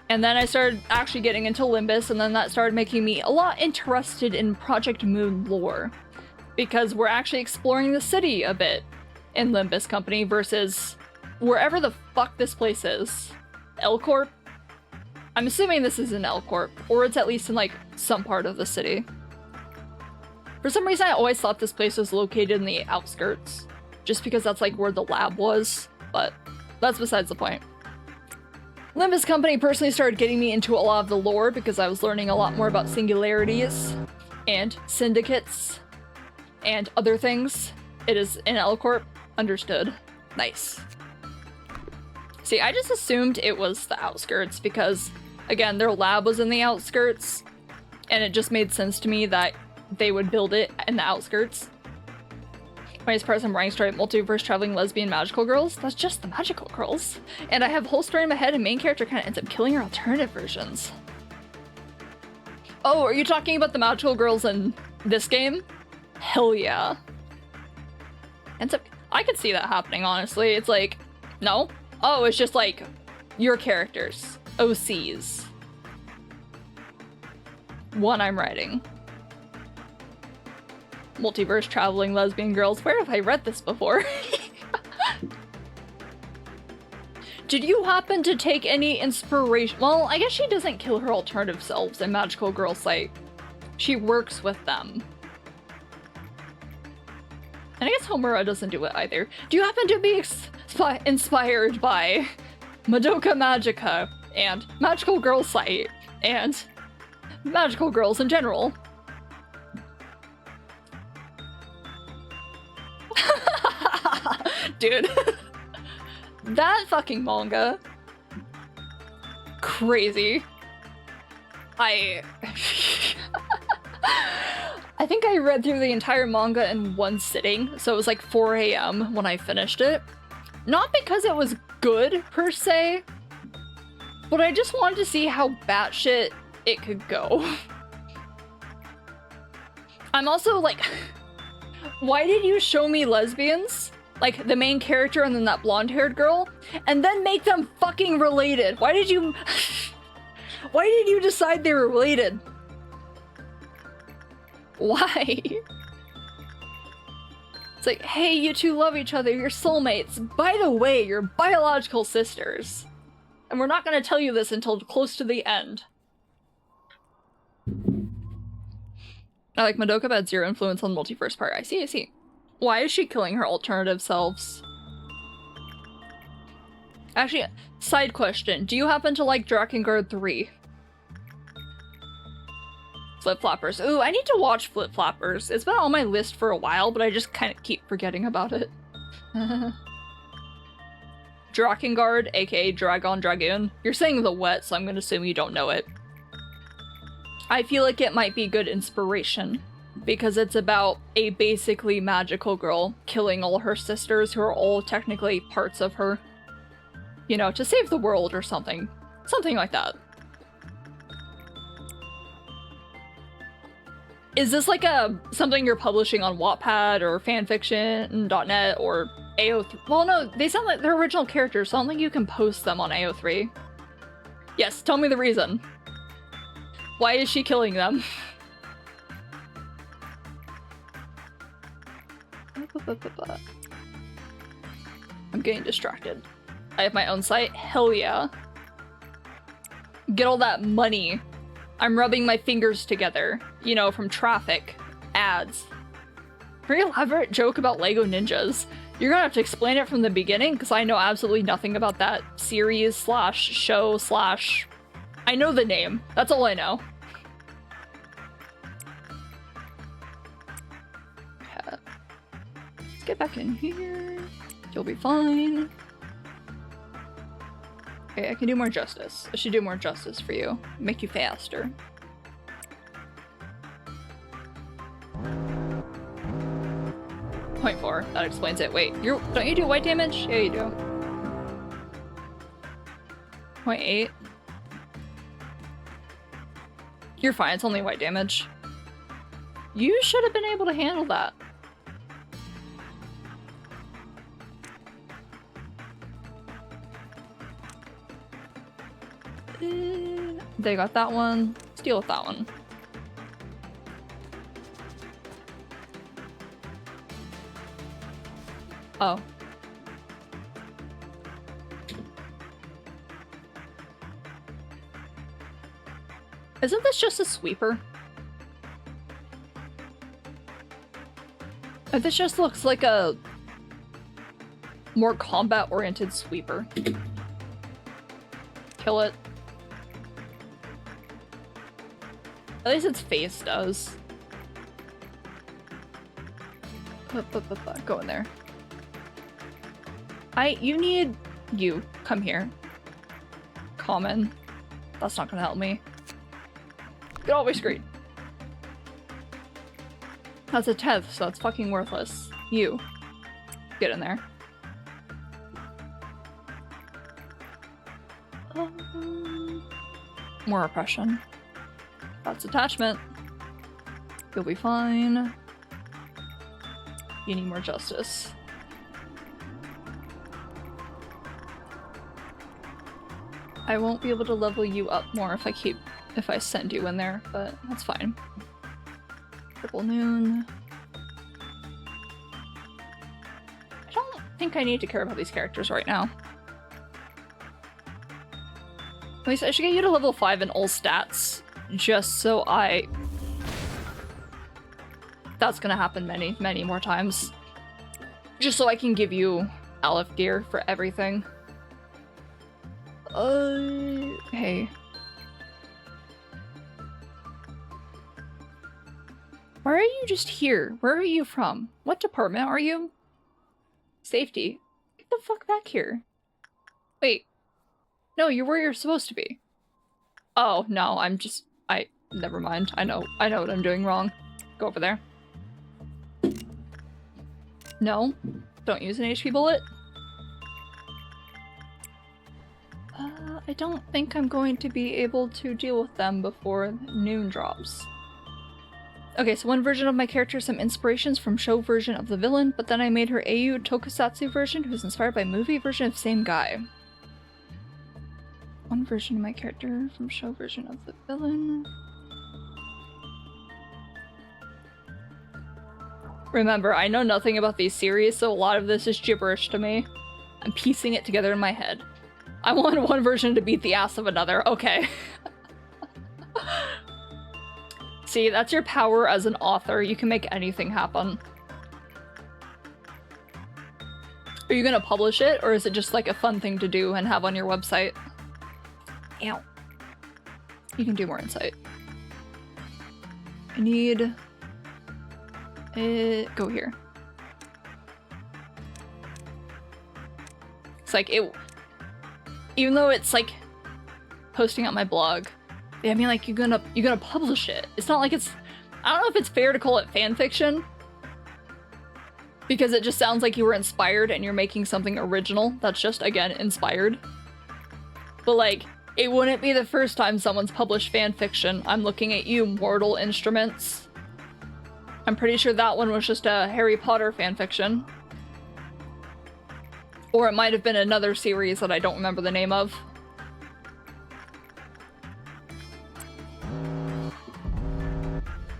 And then I started actually getting into Limbus, and then that started making me a lot interested in Project Moon lore. Because we're actually exploring the city a bit in Limbus Company versus wherever the fuck this place is. L-Corp? I'm assuming this is in L-Corp, or it's at least in like some part of the city. For some reason I always thought this place was located in the outskirts. Just because that's like where the lab was, but that's besides the point. Limbus Company personally started getting me into a lot of the lore because I was learning a lot more about singularities and syndicates and other things. It is in L-Corp. Understood. Nice. See, I just assumed it was the outskirts because, again, their lab was in the outskirts, and it just made sense to me that they would build it in the outskirts. When I part some writing story, multiverse traveling lesbian magical girls? That's just the magical girls. And I have a whole story in my head and main character kind of ends up killing her alternative versions. Oh, are you talking about the magical girls in this game? Hell yeah. Ends up, I could see that happening, honestly. It's like, no. Oh, it's just like your characters. OCs. One I'm writing. Multiverse traveling lesbian girls. Where have I read this before? Did you happen to take any inspiration? Well, I guess she doesn't kill her alternative selves in Magical Girl Sight. She works with them. And I guess Homura doesn't do it either. Do you happen to be inspired by Madoka Magica and Magical Girl Sight and magical girls in general? Dude. That fucking manga. Crazy. I think I read through the entire manga in one sitting, so it was like 4 AM when I finished it. Not because it was good, per se, but I just wanted to see how batshit it could go. I'm also like, why did you show me lesbians? Like, the main character and then that blonde-haired girl? And then make them fucking related? Why did you... Why did you decide they were related? Why? It's like, hey, you two love each other, you're soulmates. By the way, you're biological sisters. And we're not gonna tell you this until close to the end. I like Madoka, but had zero influence on the multiverse part. I see, I see. Why is she killing her alternative selves? Actually, side question. Do you happen to like Drakengard 3? Flip Flappers. Ooh, I need to watch Flip Flappers. It's been on my list for a while, but I just kind of keep forgetting about it. Drakengard, aka Dragon Dragoon. You're saying the wet, so I'm gonna assume you don't know it. I feel like it might be good inspiration, because it's about a basically magical girl killing all her sisters who are all technically parts of her. You know, to save the world or something. Something like that. Is this like something you're publishing on Wattpad or fanfiction.net or AO3? Well, no, they sound like they're original characters, so I don't think you can post them on AO3. Yes, tell me the reason. Why is she killing them? I'm getting distracted. I have my own site? Hell yeah. Get all that money. I'm rubbing my fingers together, you know, from traffic, ads. Very elaborate joke about Lego Ninjas. You're gonna have to explain it from the beginning, because I know absolutely nothing about that series slash show slash... I know the name. That's all I know. Okay. Let's get back in here. You'll be fine. Okay, I can do more justice. I should do more justice for you. Make you faster. Point 4. That explains it. Wait, don't you do white damage? Yeah, you do. Point 8. You're fine. It's only white damage. You should have been able to handle that. They got that one. Let's deal with that one. Oh. Isn't this just a sweeper? This just looks like a more combat-oriented sweeper. Kill it. At least its face does. Go in there. You. Come here. Common. That's not gonna help me. Get off my screen. That's a 10th, so it's fucking worthless. You. Get in there. More oppression. That's attachment. You'll be fine. You need more justice. I won't be able to level you up more if I send you in there, but that's fine. Triple noon. I don't think I need to care about these characters right now. At least I should get you to level 5 in all stats, just so that's gonna happen many, many more times. Just so I can give you Aleph gear for everything. Hey. Why are you just here? Where are you from? What department are you? Safety. Get the fuck back here. Wait. No, you're where you're supposed to be. Oh, no, never mind. I know what I'm doing wrong. Go over there. No, don't use an HP bullet. I don't think I'm going to be able to deal with them before noon drops. Okay, so one version of my character has some inspirations from show version of the villain, but then I made her AU Tokusatsu version, who's inspired by movie version of same guy. One version of my character from show version of the villain. Remember, I know nothing about these series, so a lot of this is gibberish to me. I'm piecing it together in my head. I want one version to beat the ass of another. Okay. See, that's your power as an author. You can make anything happen. Are you gonna publish it, or is it just like a fun thing to do and have on your website? Ow. You can do more insight. I need... go here. It's like, it... Even though it's like posting on my blog, I mean, like, you're gonna publish it. It's not like it's... I don't know if it's fair to call it fan fiction, because it just sounds like you were inspired and you're making something original that's just, again, inspired. But, like, it wouldn't be the first time someone's published fan fiction. I'm looking at you, Mortal Instruments. I'm pretty sure that one was just a Harry Potter fan fiction. Or it might have been another series that I don't remember the name of.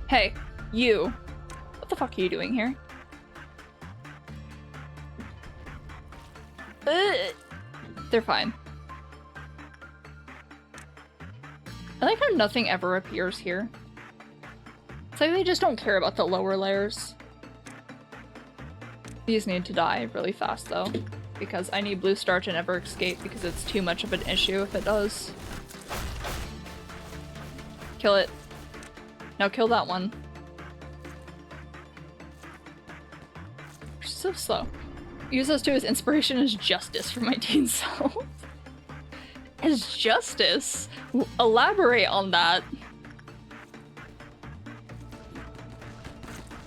Hey, you. What the fuck are you doing here? They're fine. I like how nothing ever appears here. It's like they just don't care about the lower layers. These need to die really fast though, because I need blue star to never escape because it's too much of an issue if it does. Kill it. Now kill that one. You're so slow. Use those two as inspiration as justice for my teen self. As justice? Elaborate on that.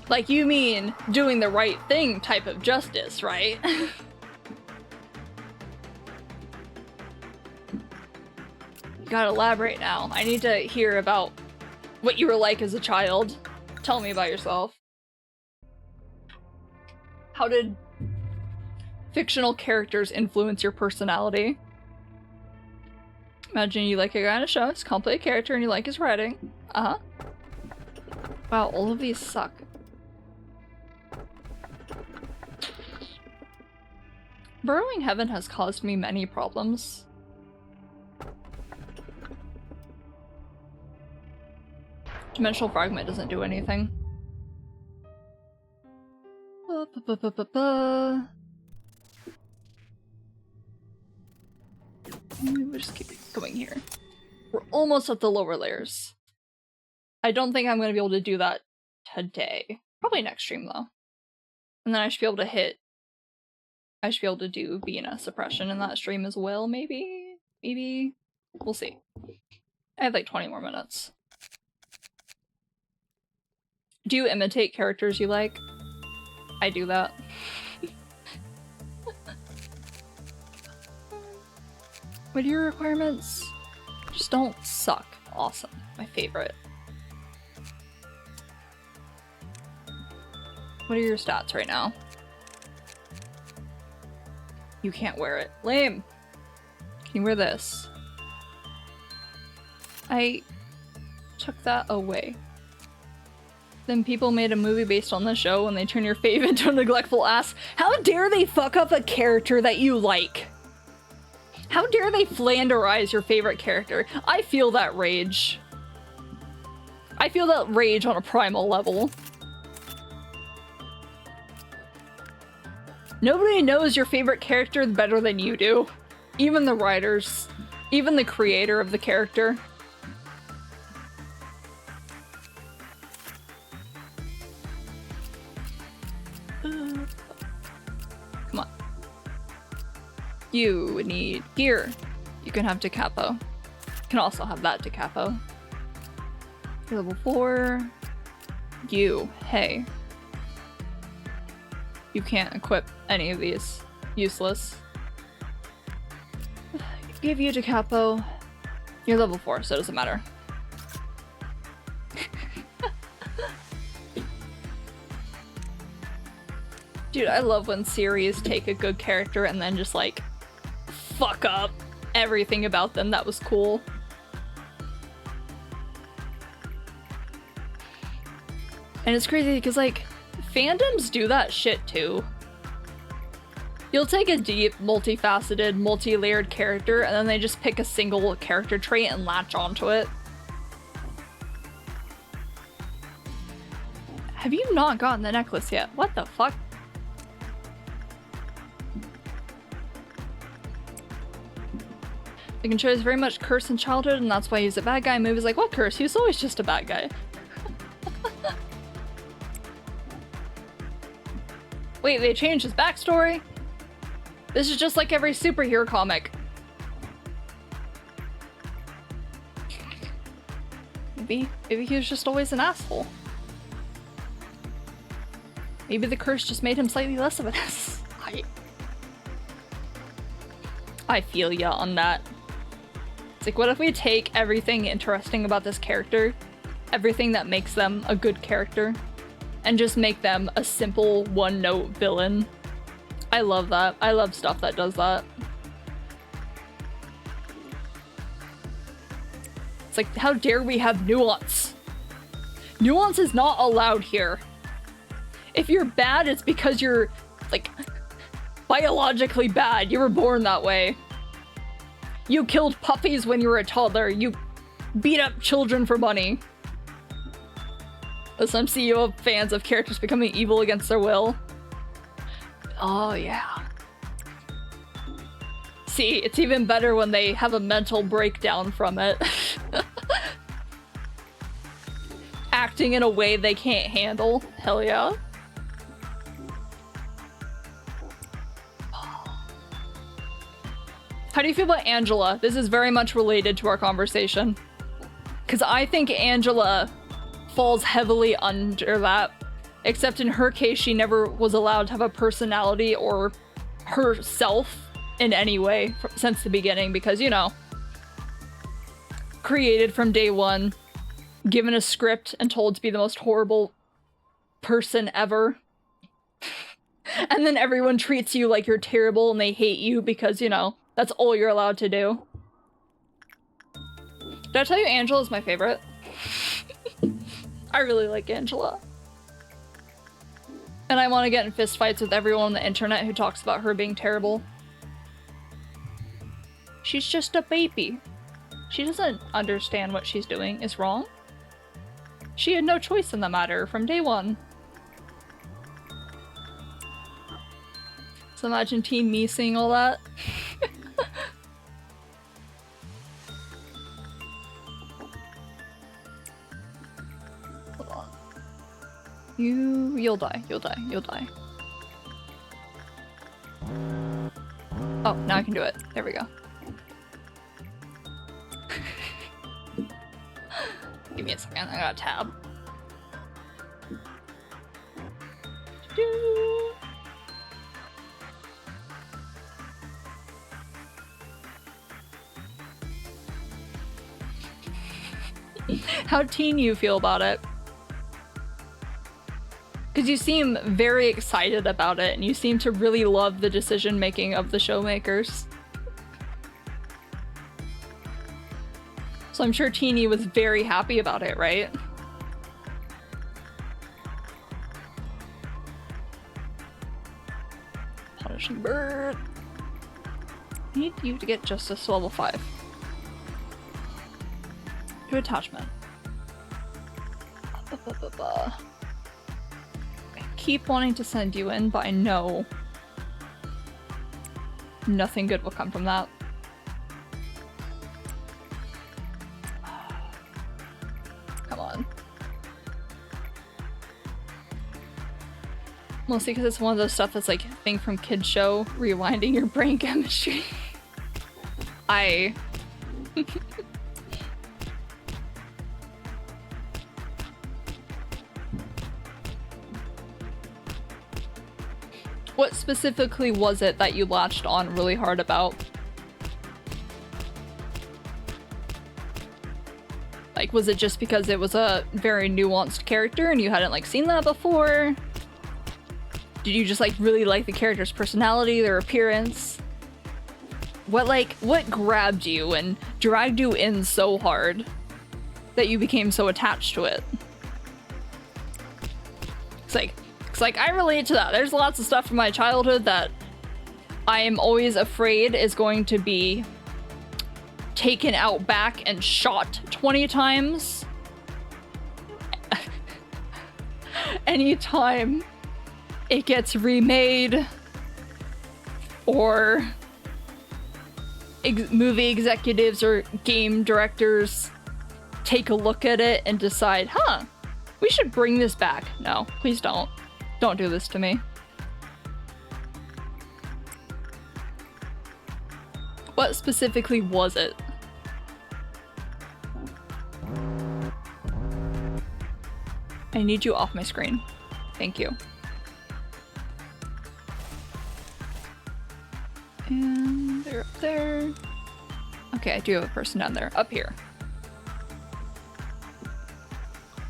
Like, you mean doing the right thing type of justice, right? You gotta elaborate now. I need to hear about what you were like as a child. Tell me about yourself. How did fictional characters influence your personality? Imagine you like a guy in a show, he's a complete character, and you like his writing. Uh-huh. Wow, all of these suck. Burrowing Heaven has caused me many problems. Dimensional Fragment doesn't do anything. We'll just keep going here. We're almost at the lower layers. I don't think I'm going to be able to do that today. Probably next stream, though. And then I should be able to hit... I should be able to do Vina suppression in that stream as well, maybe? Maybe? We'll see. I have like 20 more minutes. Do you imitate characters you like? I do that. What are your requirements? Just don't suck. Awesome. My favorite. What are your stats right now? You can't wear it. Lame! Can you wear this? I took that away. Then people made a movie based on the show and they turn your fave into a neglectful ass. How dare they fuck up a character that you like? How dare they flanderize your favorite character? I feel that rage. I feel that rage on a primal level. Nobody knows your favorite character better than you do. Even the writers. Even the creator of the character. Come on. You need gear. You can have Decapo. You can also have that Decapo. You're level 4. You. Hey. You can't equip any of these. Useless. Give you Decapo. You're level 4, so it doesn't matter. Dude, I love when series take a good character and then just like fuck up everything about them that was cool. And it's crazy because like fandoms do that shit too. You'll take a deep, multifaceted, multi-layered character, and then they just pick a single character trait and latch onto it. Have you not gotten the necklace yet? What the fuck? The control is very much cursed in childhood, and that's why he's a bad guy. Movies like, what curse? He was always just a bad guy. Wait, they changed his backstory? This is just like every superhero comic. Maybe he was just always an asshole. Maybe the curse just made him slightly less of an ass. I feel ya on that. It's like, what if we take everything interesting about this character, everything that makes them a good character, and just make them a simple one-note villain? I love that. I love stuff that does that. It's like, how dare we have nuance? Nuance is not allowed here. If you're bad, it's because you're, like, biologically bad. You were born that way. You killed puppies when you were a toddler. You beat up children for money. Some CEO fans of characters becoming evil against their will. Oh, yeah. See, it's even better when they have a mental breakdown from it. Acting in a way they can't handle. Hell yeah. How do you feel about Angela? This is very much related to our conversation. Because I think Angela falls heavily under that. Except in her case, she never was allowed to have a personality or herself in any way since the beginning. Because, you know, created from day one, given a script and told to be the most horrible person ever. And then everyone treats you like you're terrible and they hate you because, you know, that's all you're allowed to do. Did I tell you Angela's my favorite? I really like Angela. And I want to get in fistfights with everyone on the internet who talks about her being terrible. She's just a baby. She doesn't understand what she's doing is wrong. She had no choice in the matter from day one. So imagine teen me seeing all that. Hold on. You'll die. You'll die. You'll die. Oh, now I can do it. There we go. Give me a second. I got a tab. How teen you feel about it? Because you seem very excited about it, and you seem to really love the decision making of the showmakers. So I'm sure Teeny was very happy about it, right? Punishing bird. I need you to get justice to level 5. To attachment. I keep wanting to send you in, but I know nothing good will come from that. Come on. Mostly because it's one of those stuff that's like thing from Kid Show, rewinding your brain chemistry. What specifically was it that you latched on really hard about? Like, was it just because it was a very nuanced character and you hadn't, like, seen that before? Did you just, like, really like the character's personality, their appearance? What grabbed you and dragged you in so hard that you became so attached to it? It's like, Cause like I relate to that. There's lots of stuff from my childhood that I am always afraid is going to be taken out back and shot 20 times. Anytime it gets remade or movie executives or game directors take a look at it and decide, huh, we should bring this back. No, please don't. Don't do this to me. What specifically was it? I need you off my screen. Thank you. And they're up there. Okay, I do have a person down there. Up here.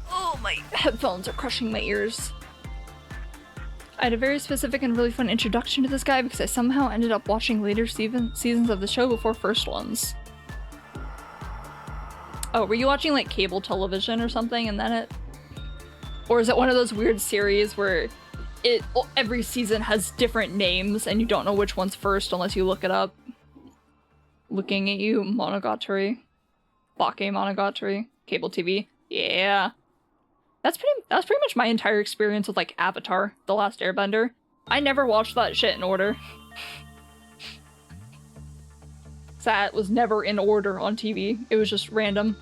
Oh, my headphones are crushing my ears. I had a very specific and really fun introduction to this guy because I somehow ended up watching later seasons of the show before first ones. Oh, were you watching like cable television or something and then it... Or is it one of those weird series where every season has different names and you don't know which one's first unless you look it up? Looking at you, Monogatari. Bake Monogatari. Cable TV. Yeah. That was pretty much my entire experience with like Avatar, The Last Airbender. I never watched that shit in order. That was never in order on TV. It was just random.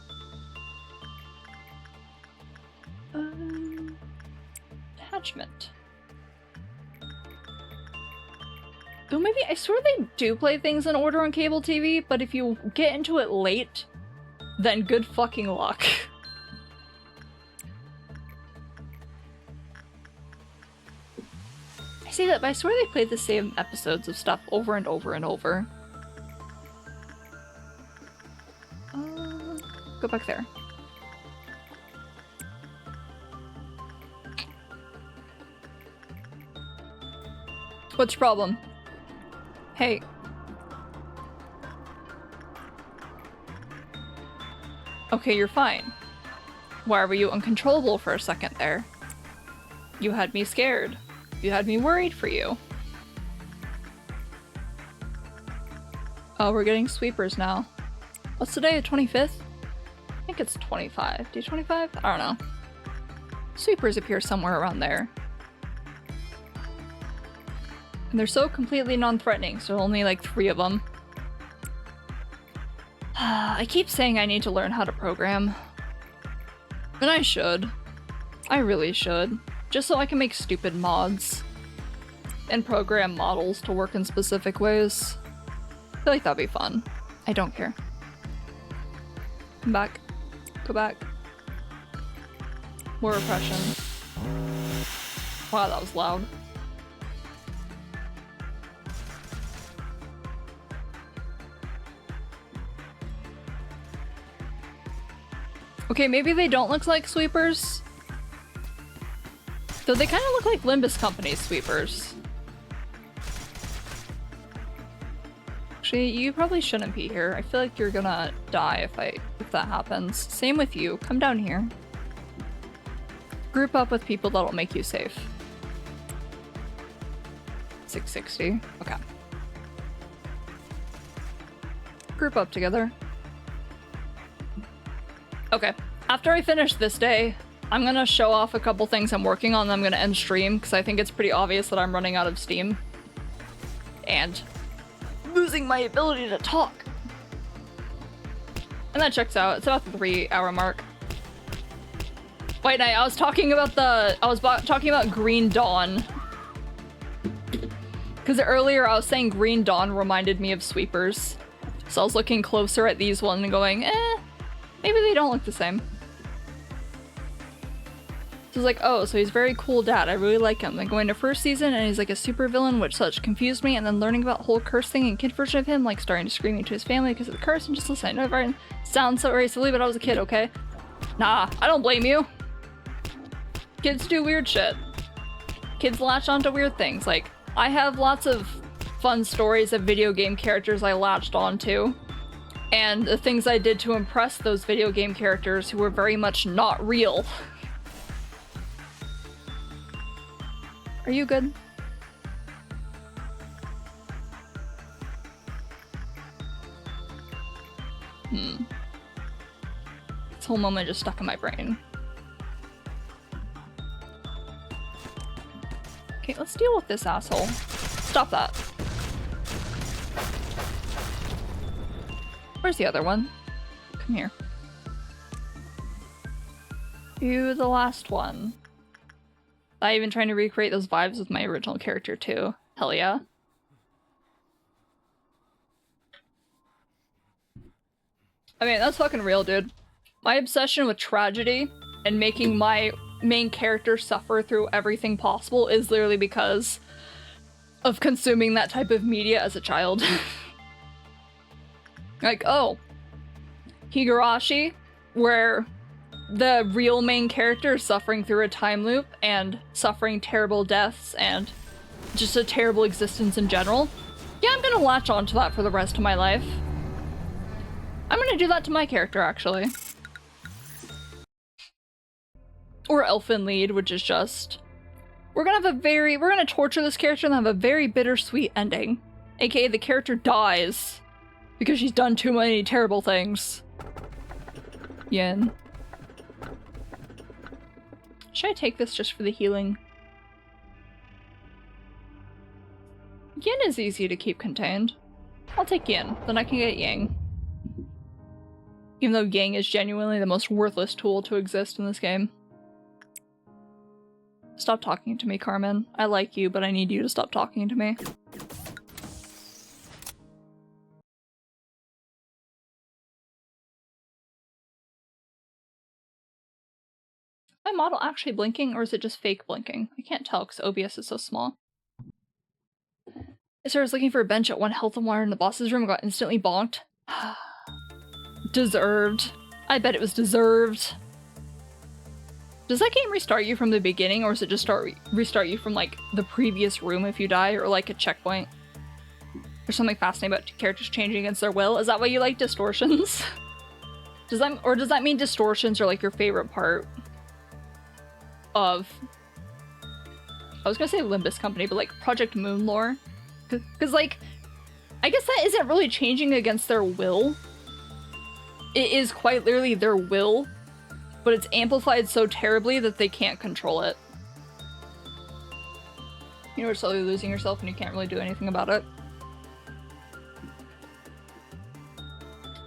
Attachment. Oh, maybe I swear they do play things in order on cable TV, but if you get into it late, then good fucking luck. I say that, but I swear they played the same episodes of stuff over and over and over. Go back there. What's your problem? Hey. Okay, you're fine. Why were you uncontrollable for a second there? You had me scared. You had me worried for you. Oh, we're getting sweepers now. What's today, the 25th? I think it's 25. Day 25? I don't know. Sweepers appear somewhere around there. And they're so completely non-threatening, so only like 3 of them. I keep saying I need to learn how to program. And I should. I really should. Just so I can make stupid mods. And program models to work in specific ways. I feel like that'd be fun. I don't care. Come back. Go back. More repression. Wow, that was loud. Okay, maybe they don't look like sweepers. Though they kind of look like Limbus Company sweepers. Actually, you probably shouldn't be here. I feel like you're gonna die if that happens. Same with you. Come down here. Group up with people that'll make you safe. 660. Okay. Group up together. Okay. After I finish this day, I'm gonna show off a couple things I'm working on and I'm gonna end stream because I think it's pretty obvious that I'm running out of steam. And losing my ability to talk. And that checks out. It's about the 3-hour mark. Wait, I was talking about talking about Green Dawn. Because earlier I was saying Green Dawn reminded me of sweepers. So I was looking closer at these ones and going, maybe they don't look the same. So it's like, oh, so he's very cool dad. I really like him. Then going to first season and he's like a super villain, which such confused me. And then learning about the whole curse thing and kid version of him, like starting to scream to his family because of the curse and just listening. I know it sounds so very silly, but I was a kid, okay? Nah, I don't blame you. Kids do weird shit. Kids latch onto weird things. Like, I have lots of fun stories of video game characters I latched onto. And the things I did to impress those video game characters who were very much not real. Are you good? This whole moment just stuck in my brain. Okay, let's deal with this asshole. Stop that. Where's the other one? Come here. You, the last one. I even trying to recreate those vibes with my original character too. Hell yeah. I mean, that's fucking real, dude. My obsession with tragedy and making my main character suffer through everything possible is literally because of consuming that type of media as a child. Like, oh, Higurashi, where the real main character is suffering through a time loop and suffering terrible deaths and just a terrible existence in general. Yeah, I'm gonna latch onto that for the rest of my life. I'm gonna do that to my character, actually. Or Elfin Lead, which is just... we're gonna torture this character and have a very bittersweet ending. AKA the character dies because she's done too many terrible things. Yin. Should I take this just for the healing? Yin is easy to keep contained. I'll take Yin, then I can get Yang. Even though Yang is genuinely the most worthless tool to exist in this game. Stop talking to me, Carmen. I like you, but I need you to stop talking to me. My model actually blinking, or is it just fake blinking? I can't tell because OBS is so small. I was looking for a bench at 1 health and water in the boss's room and got instantly bonked. Deserved. I bet it was deserved. Does that game restart you from the beginning, or does it just restart you from, like, the previous room if you die, or, like, a checkpoint? There's something fascinating about characters changing against their will. Is that why you like distortions? Does that mean distortions are, like, your favorite part of... I was gonna say Limbus Company, but, like, Project Moon lore? Because, like, I guess that isn't really changing against their will. It is quite literally their will, but it's amplified so terribly that they can't control it. You know, you're slowly losing yourself and you can't really do anything about it.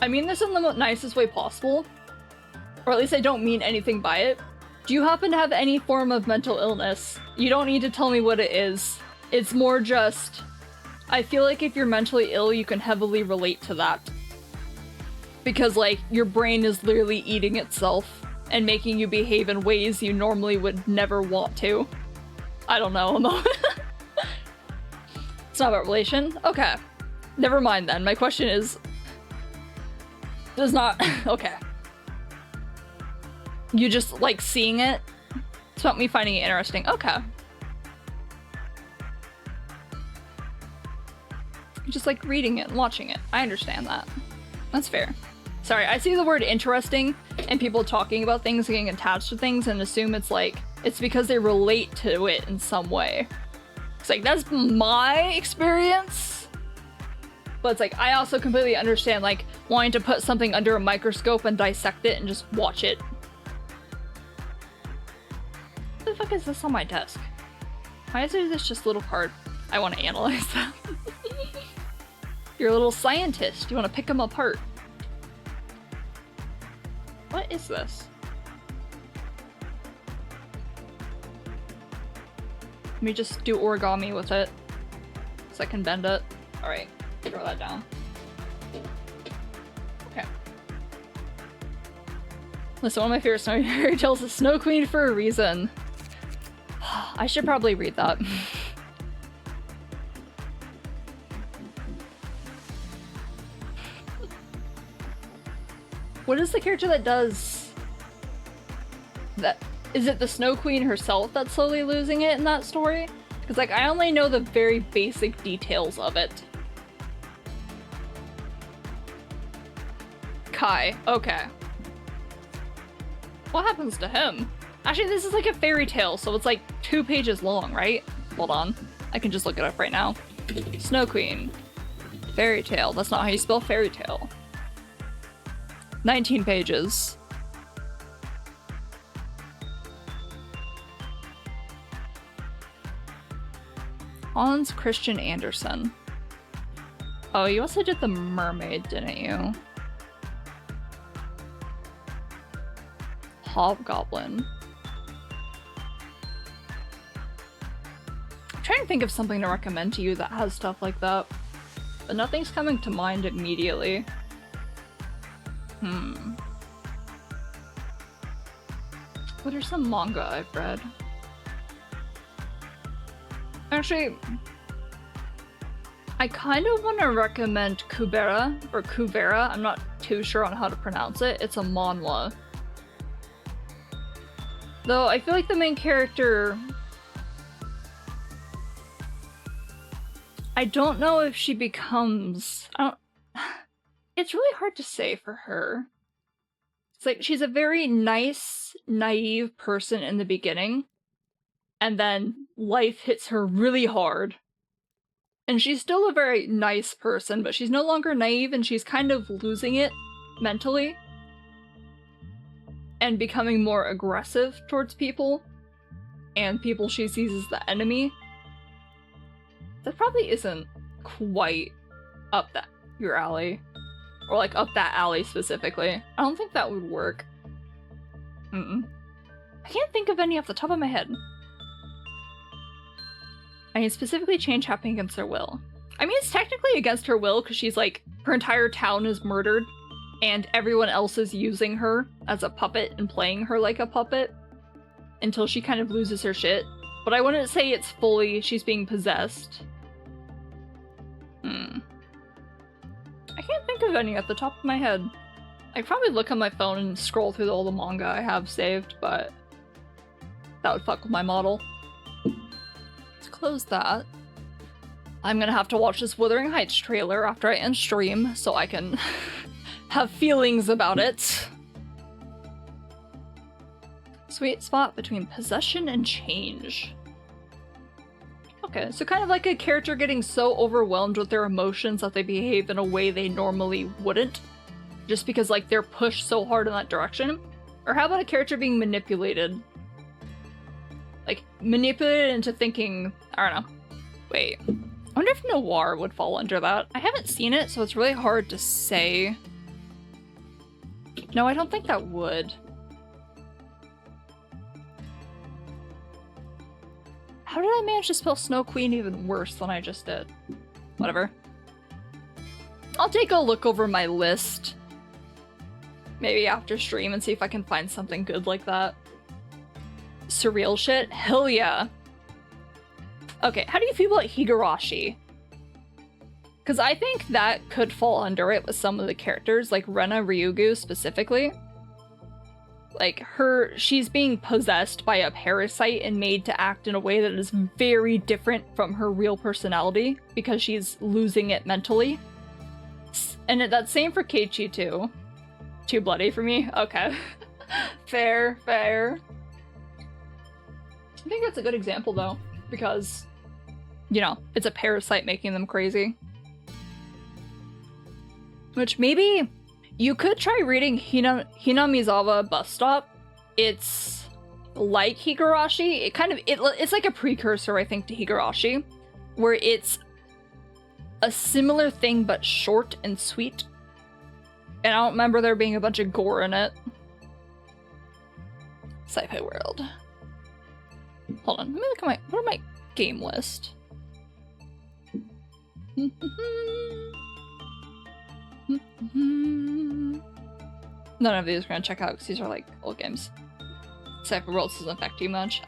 I mean this in the nicest way possible, or at least I don't mean anything by it. Do you happen to have any form of mental illness? You don't need to tell me what it is. It's more just, I feel like if you're mentally ill, you can heavily relate to that. Because, like, your brain is literally eating itself and making you behave in ways you normally would never want to. I don't know. It's not about relation? Okay. Never mind then. My question is... does not... okay. You just like seeing it? It's about me finding it interesting. Okay. You just like reading it and watching it. I understand that. That's fair. Sorry, I see the word interesting and people talking about things and getting attached to things and assume it's like, it's because they relate to it in some way. It's like, that's my experience. But it's like, I also completely understand like wanting to put something under a microscope and dissect it and just watch it. What the fuck is this on my desk? Why is there this just little card? I want to analyze that. You're a little scientist. You want to pick them apart. What is this? Let me just do origami with it so I can bend it. Alright, throw that down. Okay. Listen, one of my favorite snow fairy tales is Snow Queen for a reason. I should probably read that. What is the character that does that? Is it the Snow Queen herself that's slowly losing it in that story? Because like I only know the very basic details of it. Kai, okay. What happens to him? Actually, this is like a fairy tale, so it's like 2 pages long, right? Hold on. I can just look it up right now. Snow Queen. Fairy tale. That's not how you spell fairy tale. 19 pages. Hans Christian Andersen. Oh, you also did The Mermaid, didn't you? Hobgoblin. I'm trying to think of something to recommend to you that has stuff like that, but nothing's coming to mind immediately. What are some manga I've read? Actually, I kind of want to recommend Kubera, or Kuvera. I'm not too sure on how to pronounce it. It's a manhwa. Though I feel like the main character... I don't know if she becomes... It's really hard to say for her. It's like she's a very nice, naive person in the beginning, and then life hits her really hard. And she's still a very nice person, but she's no longer naive and she's kind of losing it mentally and becoming more aggressive towards people and people she sees as the enemy. That probably isn't quite up your alley. Or like up that alley specifically. I don't think that would work. I can't think of any off the top of my head. I mean, specifically change happening against her will. I mean, it's technically against her will because she's like, her entire town is murdered and everyone else is using her as a puppet and playing her like a puppet until she kind of loses her shit. But I wouldn't say it's fully she's being possessed. I can't think of any at the top of my head. I could probably look on my phone and scroll through all the manga I have saved, but that would fuck with my model. Let's close that. I'm gonna have to watch this Wuthering Heights trailer after I end stream so I can have feelings about it. Sweet spot between possession and change. Okay, so kind of like a character getting so overwhelmed with their emotions that they behave in a way they normally wouldn't, just because like they're pushed so hard in that direction. Or how about a character being manipulated? Like, manipulated into thinking, I don't know. Wait, I wonder if noir would fall under that. I haven't seen it, so it's really hard to say. No, I don't think that would. How did I manage to spell Snow Queen even worse than I just did? Whatever. I'll take a look over my list. Maybe after stream and see if I can find something good like that. Surreal shit? Hell yeah. Okay, how do you feel about Higurashi? Because I think that could fall under it with some of the characters, like Rena Ryugu specifically. Like, she's being possessed by a parasite and made to act in a way that is very different from her real personality because she's losing it mentally. And that's same for Keiichi too. Too bloody for me? Okay. Fair, fair. I think that's a good example though, because, you know, it's a parasite making them crazy. Which maybe... You could try reading Hinamizawa Bus Stop. It's like Higurashi. It's like a precursor, I think, to Higurashi, where it's a similar thing but short and sweet. And I don't remember there being a bunch of gore in it. Sci-Fi World. Hold on, let me look at my game list. None of these we're gonna check out because these are like old games. Cypher Worlds doesn't affect you much.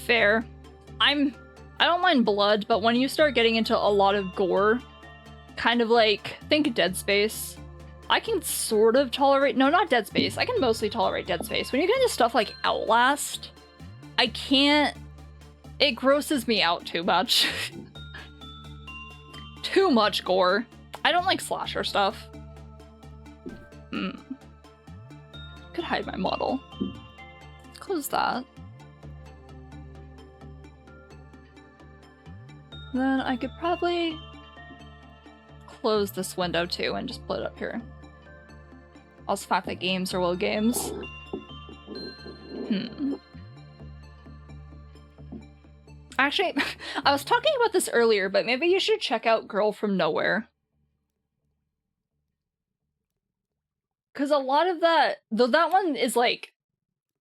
Fair. I don't mind blood, but when you start getting into a lot of gore, kind of like, think Dead Space. I can sort of tolerate, no, not Dead Space. I can mostly tolerate Dead Space. When you get into stuff like Outlast, I can't, it grosses me out too much. Too much gore. I don't like slasher stuff. Could hide my model. Close that. Then I could probably close this window too and just put it up here. Also, the fact that games are world games. Actually, I was talking about this earlier, but maybe you should check out Girl from Nowhere. Because a lot of that, though that one is like,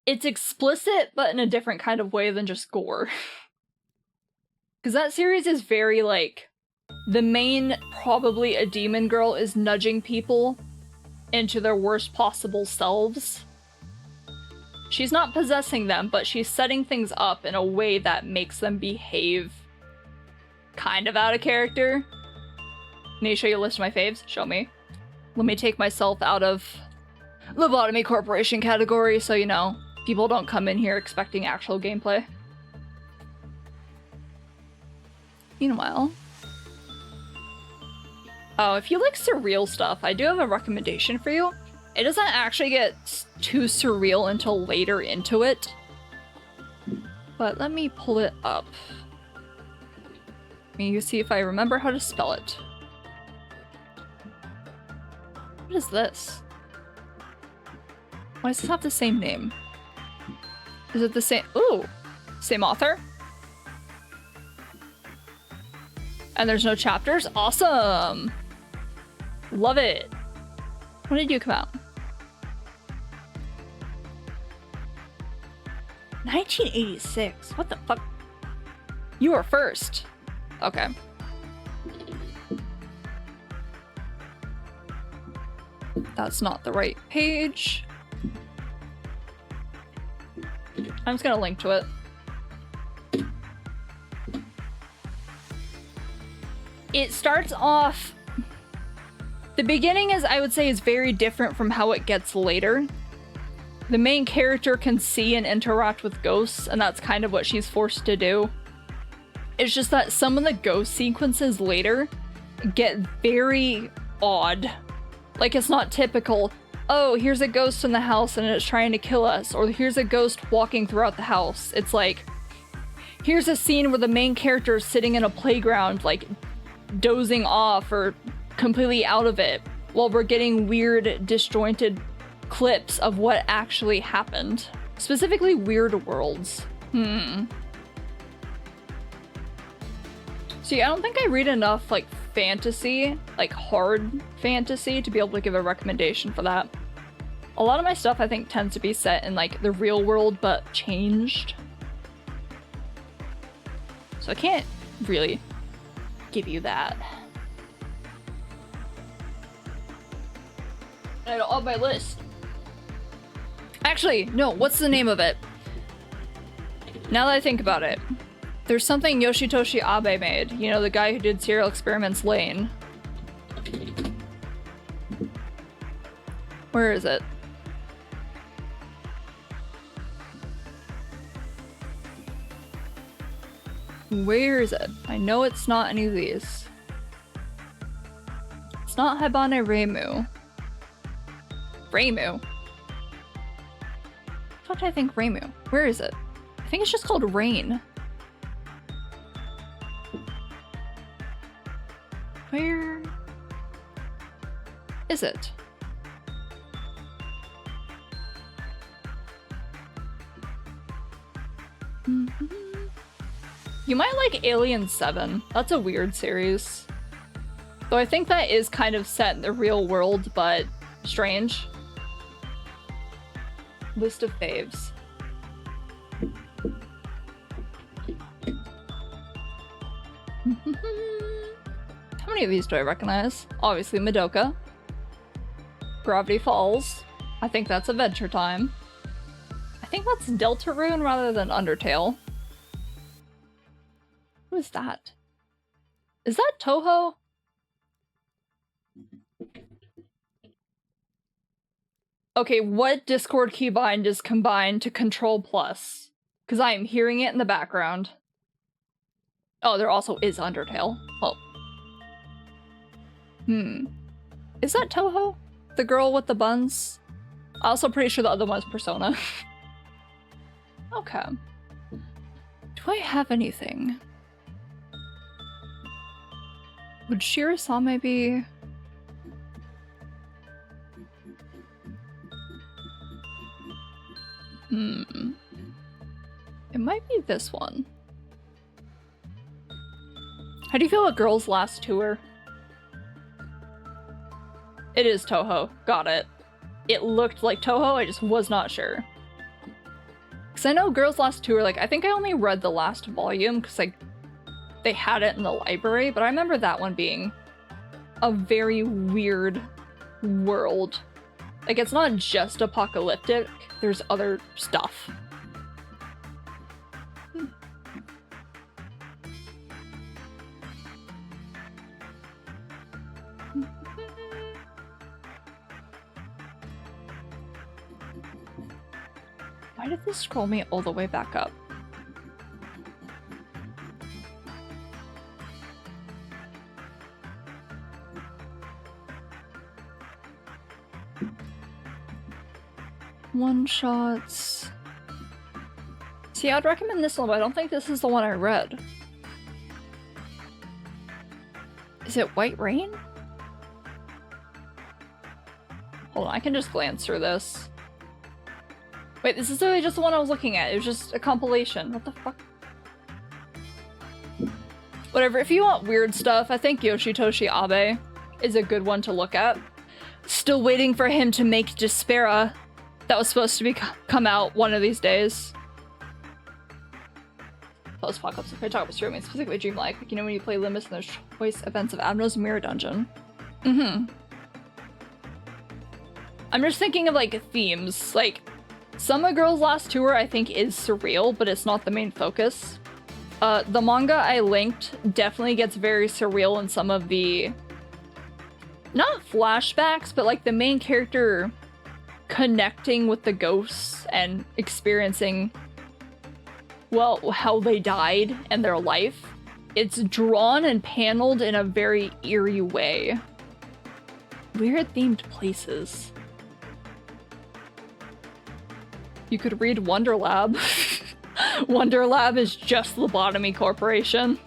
it's explicit, but in a different kind of way than just gore. Because that series is very like, the main, probably a demon girl, is nudging people into their worst possible selves. She's not possessing them, but she's setting things up in a way that makes them behave kind of out of character. Need to show you a list of my faves? Show me. Let me take myself out of Lobotomy Corporation category so, you know, people don't come in here expecting actual gameplay. Meanwhile... Oh, if you like surreal stuff, I do have a recommendation for you. It doesn't actually get too surreal until later into it. But let me pull it up. Let me see if I remember how to spell it. What is this? Why does this have the same name? Is it the same? Ooh! Same author? And there's no chapters? Awesome! Love it! When did you come out? 1986. What the fuck? You were first. Okay. That's not the right page. I'm just gonna link to it. It starts off... The beginning is, I would say, is very different from how it gets later. The main character can see and interact with ghosts, and that's kind of what she's forced to do. It's just that some of the ghost sequences later get very odd. Like, it's not typical, oh, here's a ghost in the house and it's trying to kill us, or here's a ghost walking throughout the house. It's like, here's a scene where the main character is sitting in a playground, like, dozing off or completely out of it, while we're getting weird, disjointed clips of what actually happened. Specifically weird worlds. See, I don't think I read enough, like, fantasy, like hard fantasy, to be able to give a recommendation for that. A lot of my stuff, I think, tends to be set in, like, the real world, but changed. So I can't really give you that. I don't have my list. Actually, no, what's the name of it? Now that I think about it. There's something Yoshitoshi Abe made. You know, the guy who did Serial Experiments Lane. Where is it? Where is it? I know it's not any of these. It's not Habane Reimu. Reimu? What did I think Reimu? Where is it? I think it's just called Rain. Where is it? You might like Alien 7. That's a weird series. Though I think that is kind of set in the real world, but strange. List of faves. How many of these do I recognize? Obviously Madoka. Gravity Falls. I think that's Adventure Time. I think that's Deltarune rather than Undertale. Who is that? Is that Toho? Okay, what Discord keybind is combined to Control Plus? Because I am hearing it in the background. Oh, there also is Undertale. Oh. Is that Toho? The girl with the buns? I'm also pretty sure the other one is Persona. Okay. Do I have anything? Would Shirasame be... It might be this one. How do you feel about Girls' Last Tour? It is Toho. Got it. It looked like Toho, I just was not sure. Because I know Girls' Last Tour, like, I think I only read the last volume because, like, they had it in the library, but I remember that one being a very weird world. Like, it's not just apocalyptic, there's other stuff. Why did this scroll me all the way back up? One-shots. See, I'd recommend this one, but I don't think this is the one I read. Is it White Rain? Hold on, I can just glance through this. Wait, this is really just the one I was looking at. It was just a compilation. What the fuck? Whatever, if you want weird stuff, I think Yoshitoshi Abe is a good one to look at. Still waiting for him to make Despera. That was supposed to come out one of these days. Post-apocalypse, if I talk about streaming, specifically dreamlike. Like, you know when you play Limbus and there's choice events of Admiral's Mirror Dungeon? I'm just thinking of, like, themes. Like, Summer Girls' Last Tour, I think, is surreal, but it's not the main focus. The manga I linked definitely gets very surreal in some of the... not flashbacks, but, like, the main character connecting with the ghosts and experiencing, well, how they died and their life. It's drawn and paneled in a very eerie way. Weird themed places. You could read Wonderlab. Wonderlab is just Lobotomy Corporation.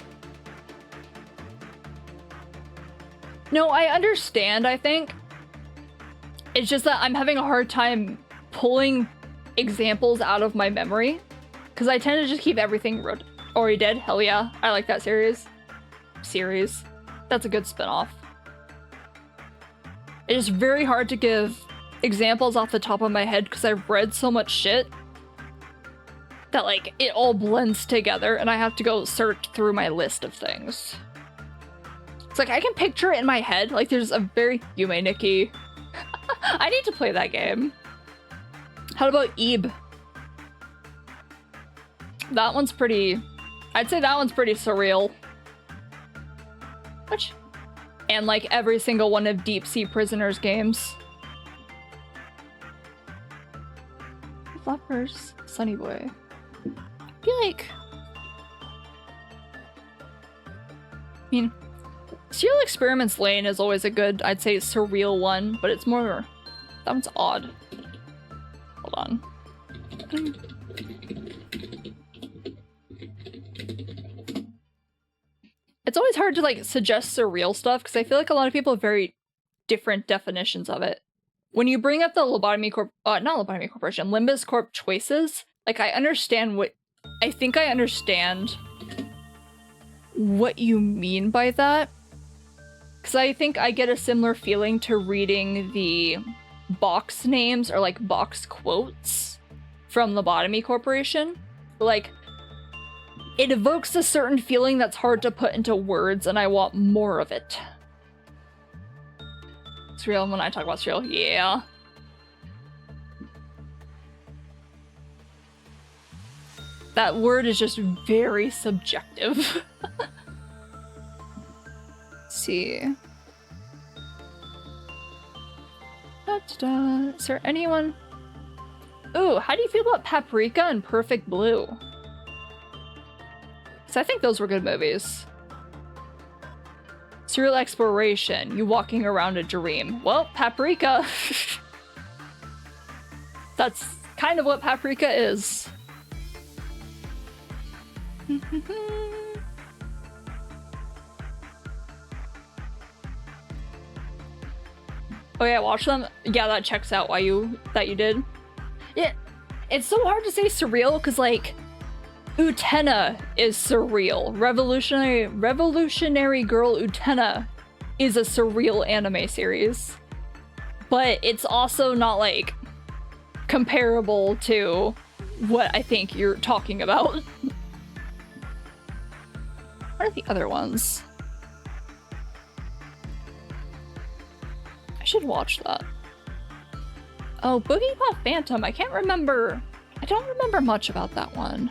No, I understand, I think. It's just that I'm having a hard time pulling examples out of my memory. Because I tend to just keep everything already dead. Hell yeah, I like that series. That's a good spinoff. It is very hard to give examples off the top of my head because I've read so much shit that, like, it all blends together and I have to go search through my list of things. It's like, I can picture it in my head. Like, there's a very Yume Nikki. I need to play that game. How about Ebe? That one's pretty... I'd say that one's pretty surreal. Which... And, like, every single one of Deep Sea Prisoners games. Flappers, Sunny Boy. I feel like... I mean... Serial Experiments Lane is always a good, I'd say, surreal one, but it's more... That one's odd. Hold on. It's always hard to, like, suggest surreal stuff, because I feel like a lot of people have very different definitions of it. When you bring up the Lobotomy not Lobotomy Corporation, Limbus Corp choices, like, I understand what... I think I understand what you mean by that. Because I think I get a similar feeling to reading the box names or, like, box quotes from Lobotomy Corporation. Like, it evokes a certain feeling that's hard to put into words, and I want more of it. It's real when I talk about surreal. Yeah. That word is just very subjective. See. Da-da-da. Is there anyone? Ooh, how do you feel about Paprika and Perfect Blue? So I think those were good movies. Serial Exploration, you walking around a dream. Well, Paprika. That's kind of what Paprika is. Oh yeah, watch them. Yeah, that checks out why you did. Yeah, it's so hard to say surreal because like Utena is surreal. Revolutionary Girl Utena is a surreal anime series, but it's also not like comparable to what I think you're talking about. What are the other ones? I should watch that. Oh, Boogie Pop Phantom. I can't remember. I don't remember much about that one.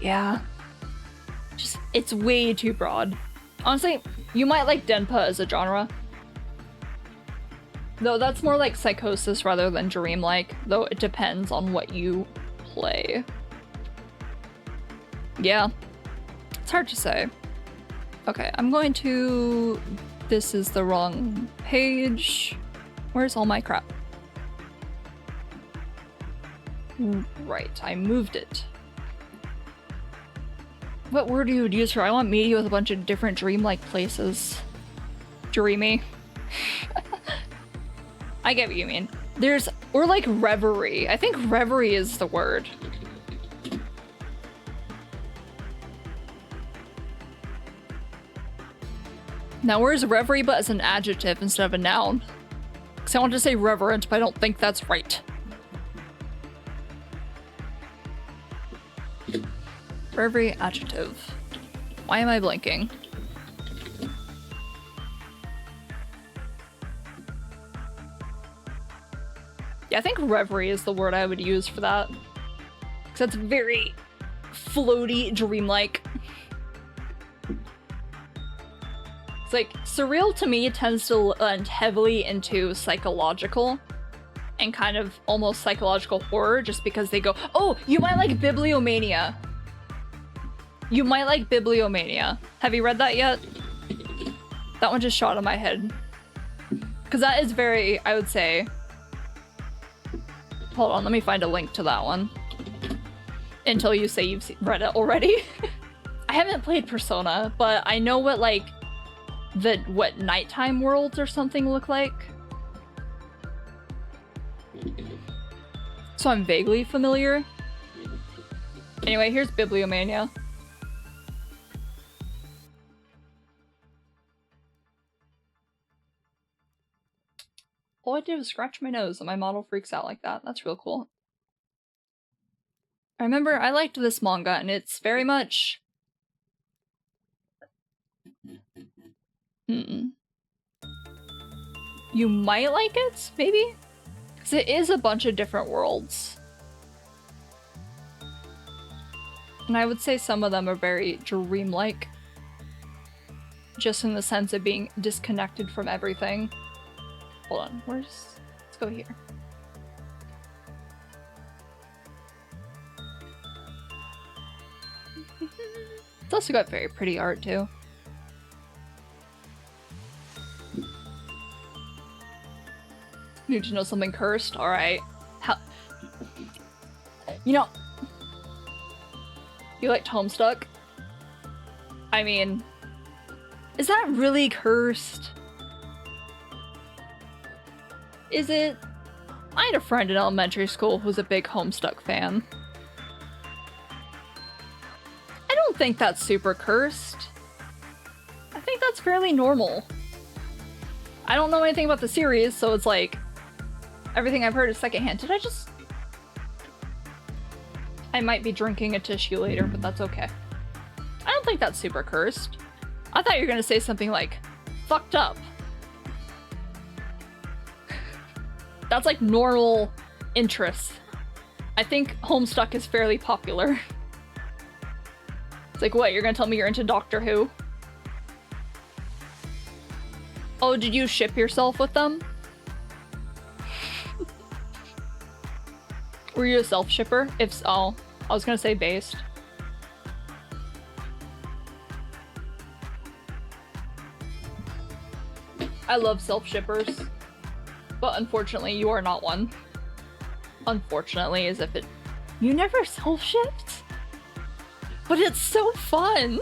Yeah. Just, it's way too broad. Honestly, you might like Denpa as a genre. Though that's more like psychosis rather than dreamlike, though it depends on what you play. Yeah. It's hard to say. Okay, I'm going to... This is the wrong page. Where's all my crap? Right, I moved it. What word you would use for I want media with a bunch of different dreamlike places? Dreamy. I get what you mean. Or like reverie. I think reverie is the word. Now where's reverie but as an adjective instead of a noun? Because I want to say reverent, but I don't think that's right. Reverie adjective. Why am I blinking? Yeah, I think reverie is the word I would use for that. Because that's very floaty, dreamlike. It's like, surreal to me tends to lend heavily into psychological and kind of almost psychological horror just because they go, oh, you might like Bibliomania. You might like Bibliomania. Have you read that yet? That one just shot in my head. Because that is very, I would say... Hold on, let me find a link to that one. Until you say you've read it already. I haven't played Persona, but I know what, like, what nighttime worlds or something look like. So I'm vaguely familiar. Anyway, here's Bibliomania. All I did was scratch my nose and my model freaks out like that. That's real cool. I remember I liked this manga and it's very much... You might like it, maybe? Because it is a bunch of different worlds. And I would say some of them are very dreamlike. Just in the sense of being disconnected from everything. Hold on, let's go here. It's also got very pretty art too. Need to know something cursed? Alright. How... You know... You liked Homestuck? I mean... Is that really cursed? Is it? I had a friend in elementary school who was a big Homestuck fan. I don't think that's super cursed. I think that's fairly normal. I don't know anything about the series, so it's like... Everything I've heard is secondhand. Did I just... I might be drinking a tissue later, but that's okay. I don't think that's super cursed. I thought you were gonna say something like, fucked up. That's like normal interest. I think Homestuck is fairly popular. It's like, what, you're gonna tell me you're into Doctor Who? Oh, did you ship yourself with them? Were you a self-shipper? If so, I was gonna say based. I love self-shippers. But unfortunately, you are not one. Unfortunately, as if it... You never self-shipped? But it's so fun!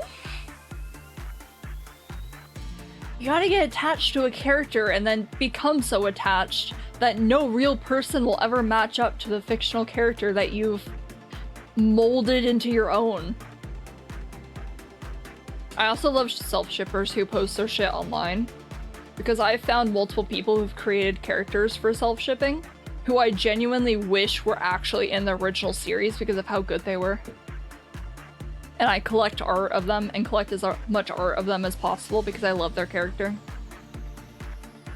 You gotta get attached to a character and then become so attached that no real person will ever match up to the fictional character that you've molded into your own. I also love self-shippers who post their shit online, because I've found multiple people who've created characters for self-shipping who I genuinely wish were actually in the original series because of how good they were. And I collect art of them and collect as much art of them as possible because I love their character.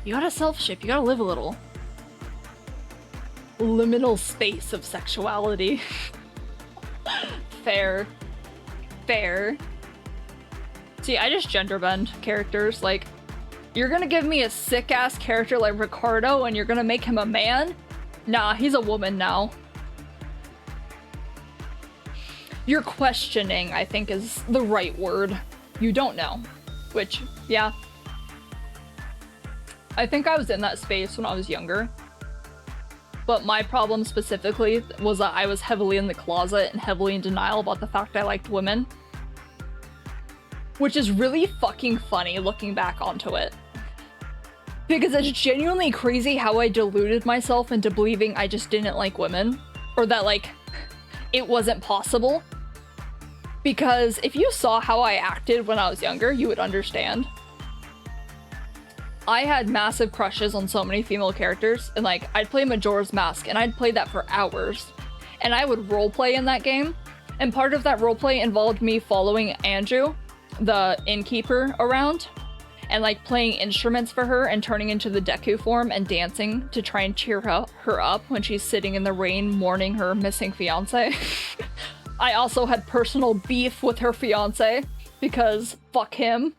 You gotta self-ship, you gotta live a little. Liminal space of sexuality. Fair. Fair. See, I just gender bend characters. Like, you're gonna give me a sick-ass character like Ricardo and you're gonna make him a man? Nah, he's a woman now. You're questioning, I think, is the right word. You don't know. Which, yeah. I think I was in that space when I was younger. But my problem specifically was that I was heavily in the closet and heavily in denial about the fact I liked women. Which is really fucking funny looking back onto it. Because it's genuinely crazy how I deluded myself into believing I just didn't like women. Or that, like, it wasn't possible. Because if you saw how I acted when I was younger, you would understand. I had massive crushes on so many female characters, and like, I'd play Majora's Mask, and I'd play that for hours. And I would roleplay in that game, and part of that roleplay involved me following Andrew, the innkeeper, around, and like playing instruments for her and turning into the Deku form and dancing to try and cheer her up when she's sitting in the rain mourning her missing fiance. I also had personal beef with her fiance, because fuck him.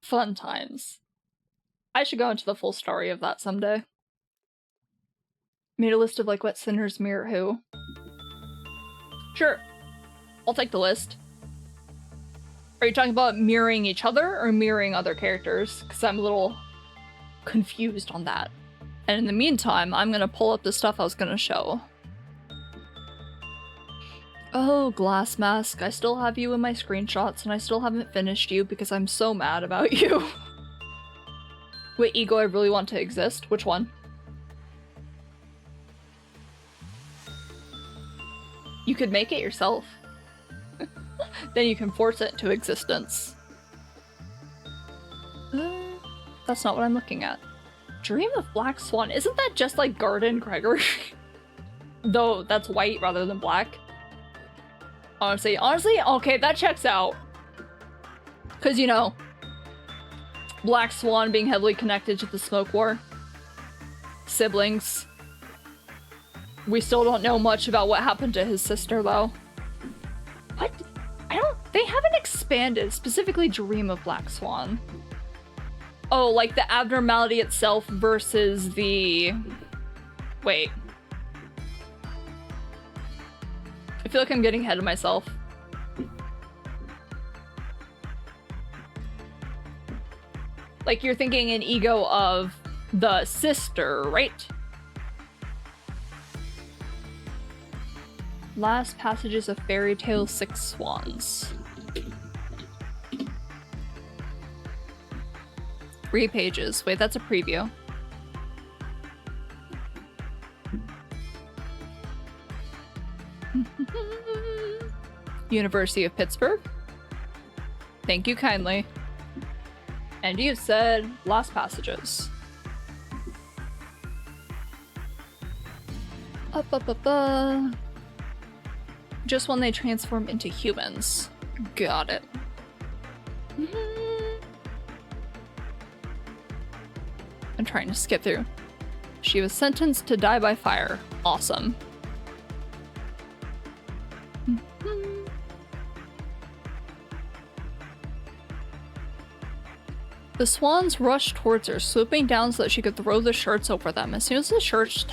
Fun times. I should go into the full story of that someday. Made a list of like what sinners mirror who. Sure. I'll take the list. Are you talking about mirroring each other or mirroring other characters? Because I'm a little confused on that. And in the meantime, I'm gonna pull up the stuff I was gonna show. Oh, Glass Mask, I still have you in my screenshots and I still haven't finished you because I'm so mad about you. Wait, ego I really want to exist? Which one? You could make it yourself. Then you can force it into existence. That's not what I'm looking at. Dream of Black Swan. Isn't that just like Garden Gregory? Though that's white rather than black. Honestly, okay, that checks out. Because, you know, Black Swan being heavily connected to the Smoke War. Siblings. We still don't know much about what happened to his sister, though. What? They haven't expanded, specifically Dream of Black Swan. Oh, like the abnormality itself versus the... Wait. I feel like I'm getting ahead of myself. Like you're thinking an ego of the sister, right? Last passages of Fairy Tale Six Swans. 3 pages. Wait, that's a preview. University of Pittsburgh. Thank you kindly. And you said last passages. Just when they transform into humans. Got it. I'm trying to skip through. She was sentenced to die by fire. Awesome. The swans rushed towards her, swooping down so that she could throw the shirts over them. As soon as the shirts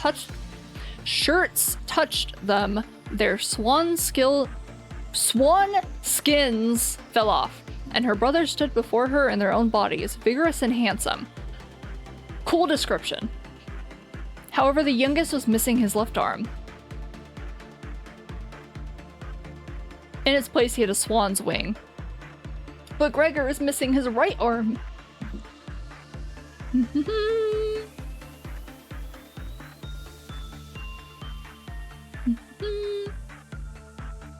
touched them, their swan skins fell off, and her brothers stood before her in their own bodies, vigorous and handsome. Cool description. However, the youngest was missing his left arm. In its place, he had a swan's wing. But Gregor is missing his right arm.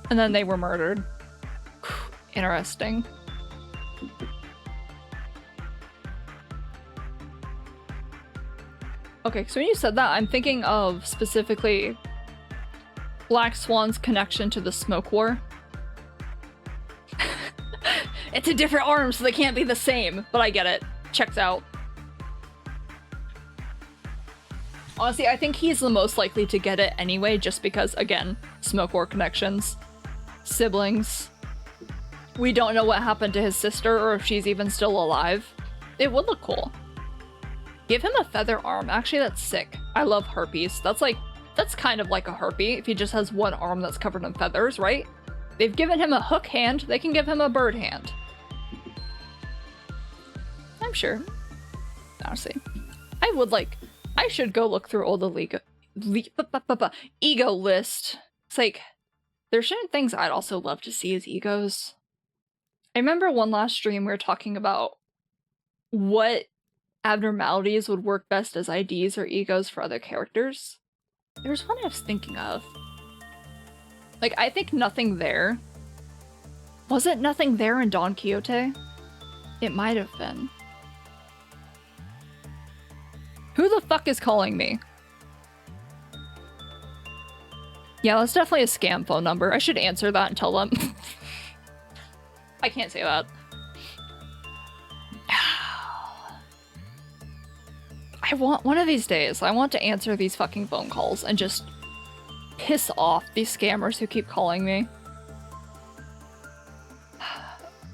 And then they were murdered. Interesting. Okay, so when you said that, I'm thinking of specifically Black Swan's connection to the Smoke War. It's a different arm, so they can't be the same, but I get it. Checks out. Honestly, I think he's the most likely to get it anyway, just because, again, Smoke War connections. Siblings. We don't know what happened to his sister or if she's even still alive. It would look cool. Give him a feather arm. Actually, that's sick. I love harpies. That's kind of like a harpy if he just has one arm that's covered in feathers, right? They've given him a hook hand, they can give him a bird hand. I'm sure. Honestly. I should go look through all the ego list. It's like, there's certain things I'd also love to see as egos. I remember one last stream we were talking about what abnormalities would work best as IDs or egos for other characters. There's one I was thinking of. Like, I think Nothing There. Was it Nothing There in Don Quixote? It might have been. Who the fuck is calling me? Yeah, that's definitely a scam phone number. I should answer that and tell them. I can't say that. I want one of these days, I want to answer these fucking phone calls and just piss off these scammers who keep calling me.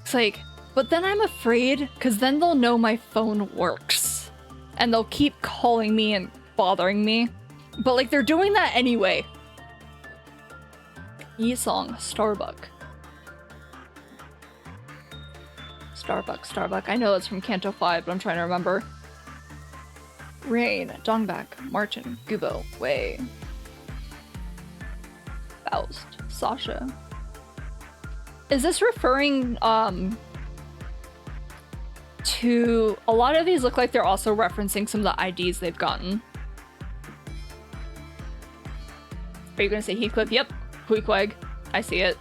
It's like, but then I'm afraid, because then they'll know my phone works. And they'll keep calling me and bothering me. But like, they're doing that anyway. Yi-song, Starbuck. Starbuck. I know it's from Canto 5, but I'm trying to remember. Rain, Dongbak, Martin, Gubo, Wei. Faust, Sasha. Is this referring, to... A lot of these look like they're also referencing some of the IDs they've gotten. Are you gonna say Heathcliff? Yep. Queequeg. I see it.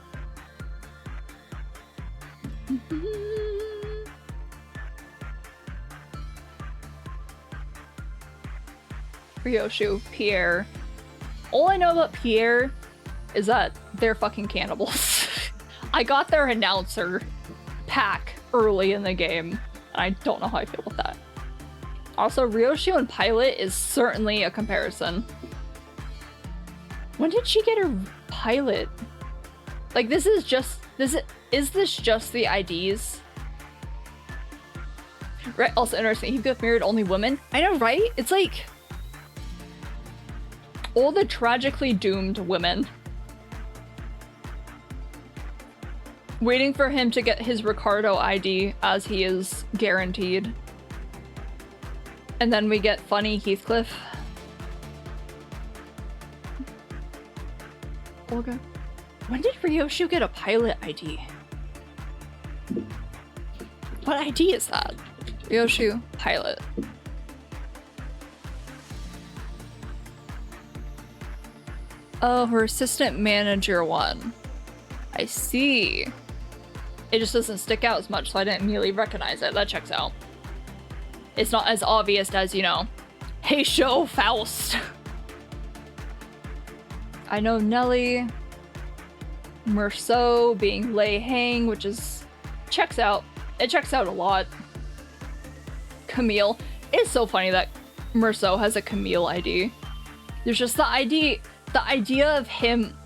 Ryoshu, Pierre. All I know about Pierre is that they're fucking cannibals. I got their announcer pack early in the game, and I don't know how I feel with that. Also, Ryoshu and Pilot is certainly a comparison. When did she get her pilot? Like, is this just the IDs? Right, also interesting, Heathcliff married only women. I know, right? It's like... all the tragically doomed women. Waiting for him to get his Ricardo ID, as he is guaranteed. And then we get funny Heathcliff. Olga. When did Ryoshu get a pilot ID? What ID is that? Ryoshu, pilot. Oh, her assistant manager one. I see. It just doesn't stick out as much, so I didn't immediately recognize it. That checks out. It's not as obvious as, you know, hey, show Faust. I know Nelly. Merceau being Lei Hang, which is... checks out. It checks out a lot. Camille. It's so funny that Merceau has a Camille ID. There's just the idea of him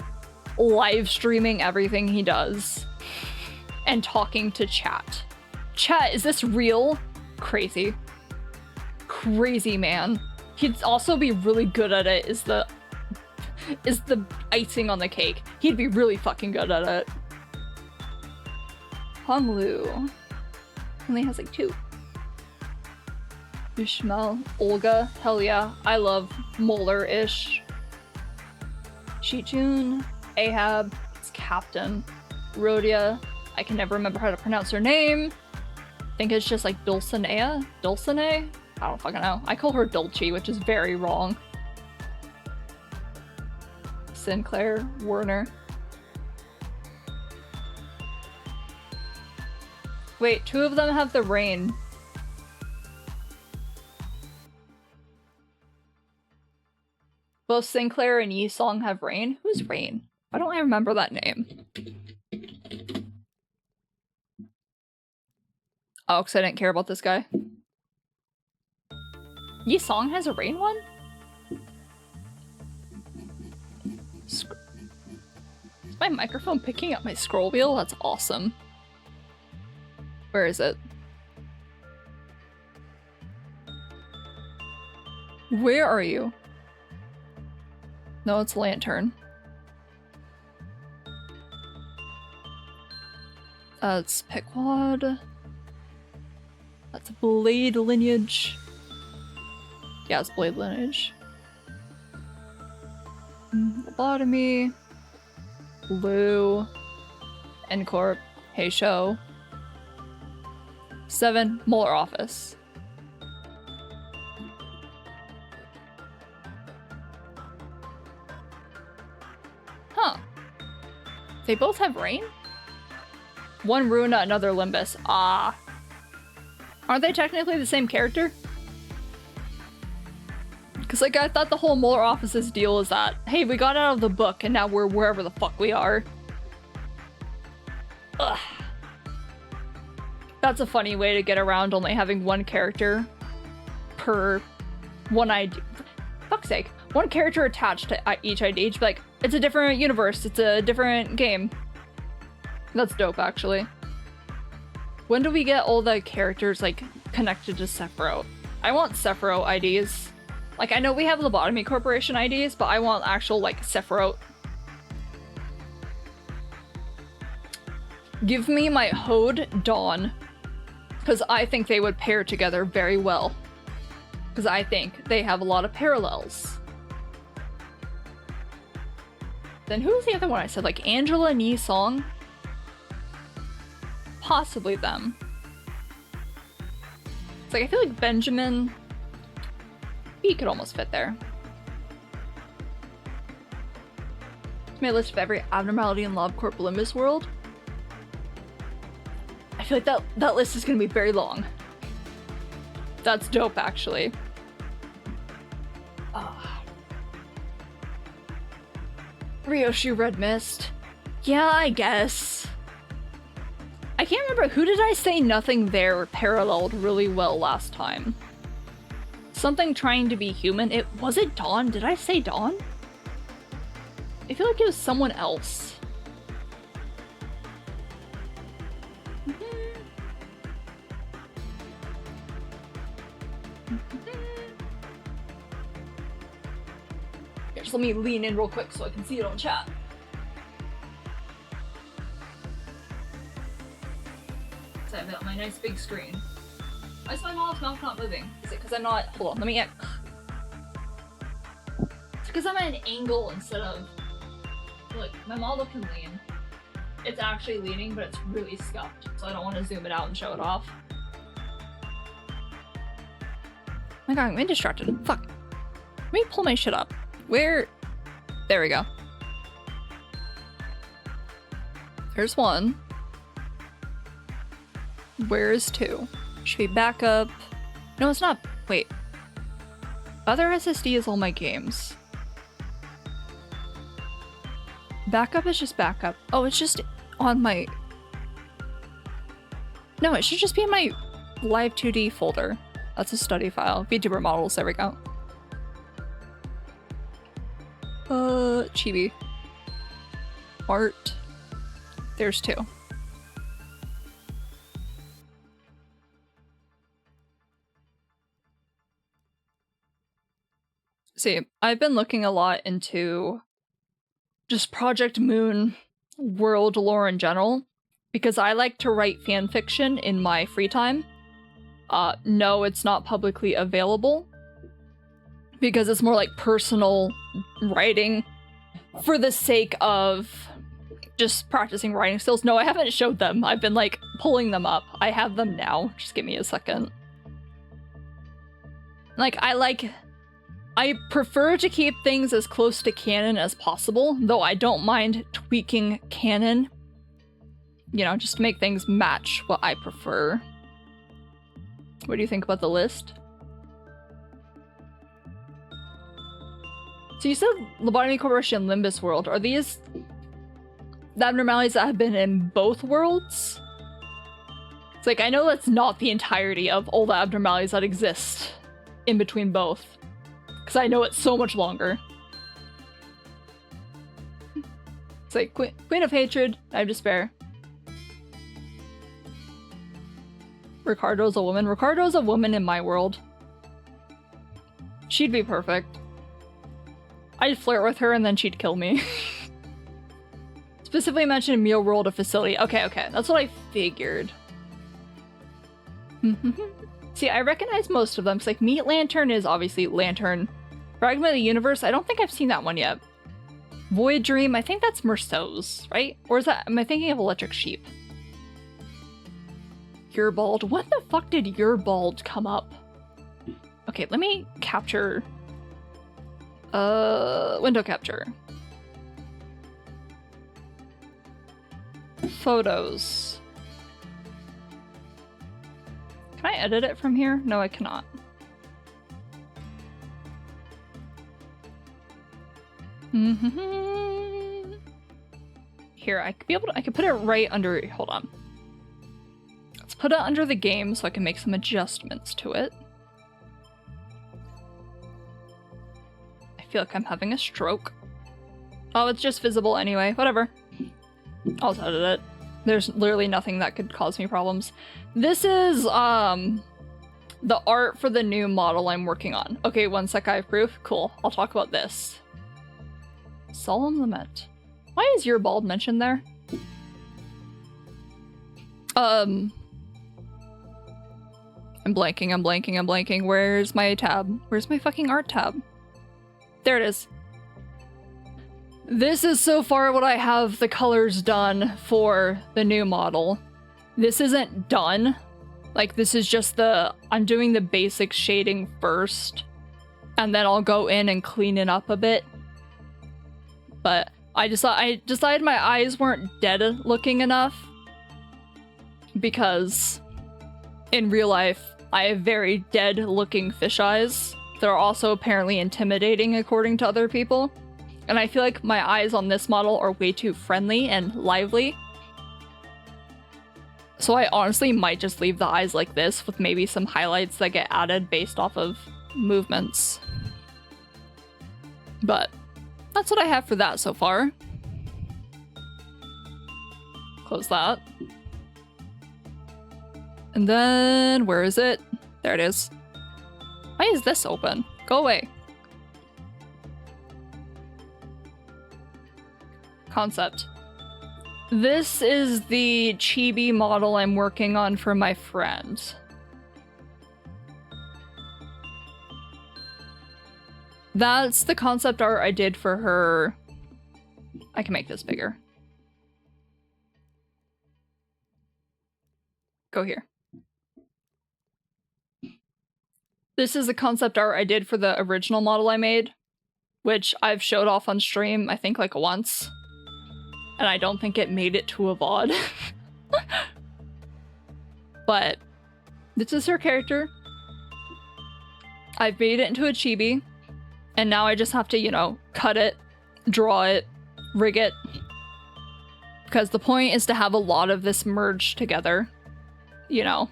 live streaming everything he does and talking to chat. Chat, is this real? Crazy. Crazy, man. He'd also be really good at it, is the icing on the cake. He'd be really fucking good at it. Honglu only has like 2. Ishmael, Olga, hell yeah. I love Molar-ish. Shichun, Ahab, it's Captain. Rhodia, I can never remember how to pronounce her name. I think it's just like Dulcinea? Dulcinea? I don't fucking know. I call her Dulce, which is very wrong. Sinclair, Werner. Wait, 2 of them have the rain. Both Sinclair and Yi-Song have Rain? Who's Rain? Why don't I remember that name? Oh, because I didn't care about this guy. Yi-Song has a Rain one? Is my microphone picking up my scroll wheel? That's awesome. Where is it? Where are you? No, it's Lantern. It's Pequod. That's Blade lineage. Yeah, it's Blade lineage. Lobotomy. Blue. Ncorp. Heisho. 7. Molar Office. Huh. They both have Rain? One Runa, another Limbus. Ah. Aren't they technically the same character? Because, like, I thought the whole Molar Office's deal is that, hey, we got out of the book and now we're wherever the fuck we are. Ugh. That's a funny way to get around only having one character per one ID. Fuck's sake. One character attached to each ID. Just be like, it's a different universe. It's a different game. That's dope, actually. When do we get all the characters, like, connected to Sephiroth? I want Sephiroth IDs. Like, I know we have Lobotomy Corporation IDs, but I want actual, like, Sephiroth. Give me my Hode Dawn. Because I think they would pair together very well. Because I think they have a lot of parallels. Then who's the other one I said? Like, Angela and Yi-Song? Possibly them. It's like, I feel like Benjamin... he could almost fit there. It's my list of every abnormality in LobCorp Limbus world. I feel like that list is gonna be very long. That's dope, actually. Ryoshi Red Mist. Yeah, I guess. I can't remember, who did I say nothing there paralleled really well last time? Something trying to be human. Was it Dawn? Did I say Dawn? I feel like it was someone else. Here, just let me lean in real quick so I can see it on chat. So I've got my nice big screen. Why is my mouth not moving? Is it because I'm not... hold on, let me get... it's because I'm at an angle instead of... look, my model can lean. It's actually leaning, but it's really scuffed, so I don't want to zoom it out and show it off. Oh my god, I'm getting distracted. Fuck. Let me pull my shit up. Where... there we go. There's 1. Where is 2? Should be backup. No, it's not. Wait. Other SSD is all my games. Backup is just backup. Oh, it's just on my... no, it should just be in my Live 2D folder. That's a study file. VTuber models, there we go. Chibi. Art. There's 2. See, I've been looking a lot into just Project Moon world lore in general, because I like to write fanfiction in my free time. no, it's not publicly available because it's more like personal writing for the sake of just practicing writing skills. No, I haven't showed them. I've been like pulling them up. I have them now. Just give me a second. Like, I prefer to keep things as close to canon as possible, though I don't mind tweaking canon, you know, just to make things match what I prefer. What do you think about the list? So you said Lobotomy Corporation, Limbus World. Are these the abnormalities that have been in both worlds? It's like, I know that's not the entirety of all the abnormalities that exist in between both, because I know it's so much longer. It's like Queen of Hatred, I have Despair. Ricardo's a woman. Ricardo's a woman in my world. She'd be perfect. I'd flirt with her and then she'd kill me. Specifically mentioned in Meal World, a facility. Okay, that's what I figured. See, I recognize most of them. It's like Meat Lantern is obviously Lantern. Fragment of the Universe, I don't think I've seen that one yet. Void Dream, I think that's Merceau's, right? Or is that, am I thinking of Electric Sheep? Urbald, when the fuck did Urbald come up? Okay, let me capture, window capture. Photos. Can I edit it from here? No, I cannot. Here, I could be able to, I could put it right under, hold on. Let's put it under the game so I can make some adjustments to it. I feel like I'm having a stroke. Oh, it's just visible anyway, whatever. I'll just edit it. There's literally nothing that could cause me problems. This is, the art for the new model I'm working on. Okay, one sec, I have proof. Cool, I'll talk about this. Solemn Lament. Why is your bald mentioned there? I'm blanking. Where's my tab? Where's my fucking art tab? There it is. This is so far what I have the colors done for the new model. This isn't done. Like, this is just I'm doing the basic shading first, and then I'll go in and clean it up a bit. But I decided my eyes weren't dead looking enough, because in real life, I have very dead looking fish eyes. They're also apparently intimidating according to other people. And I feel like my eyes on this model are way too friendly and lively. So I honestly might just leave the eyes like this with maybe some highlights that get added based off of movements. But that's what I have for that so far. Close that. And then, where is it? There it is. Why is this open? Go away. Concept. This is the chibi model I'm working on for my friend. That's the concept art I did for her. I can make this bigger. Go here. This is the concept art I did for the original model I made, which I've showed off on stream, I think like once. And I don't think it made it to a VOD. But this is her character. I've made it into a chibi. And now I just have to, you know, cut it, draw it, rig it. Because the point is to have a lot of this merged together. You know.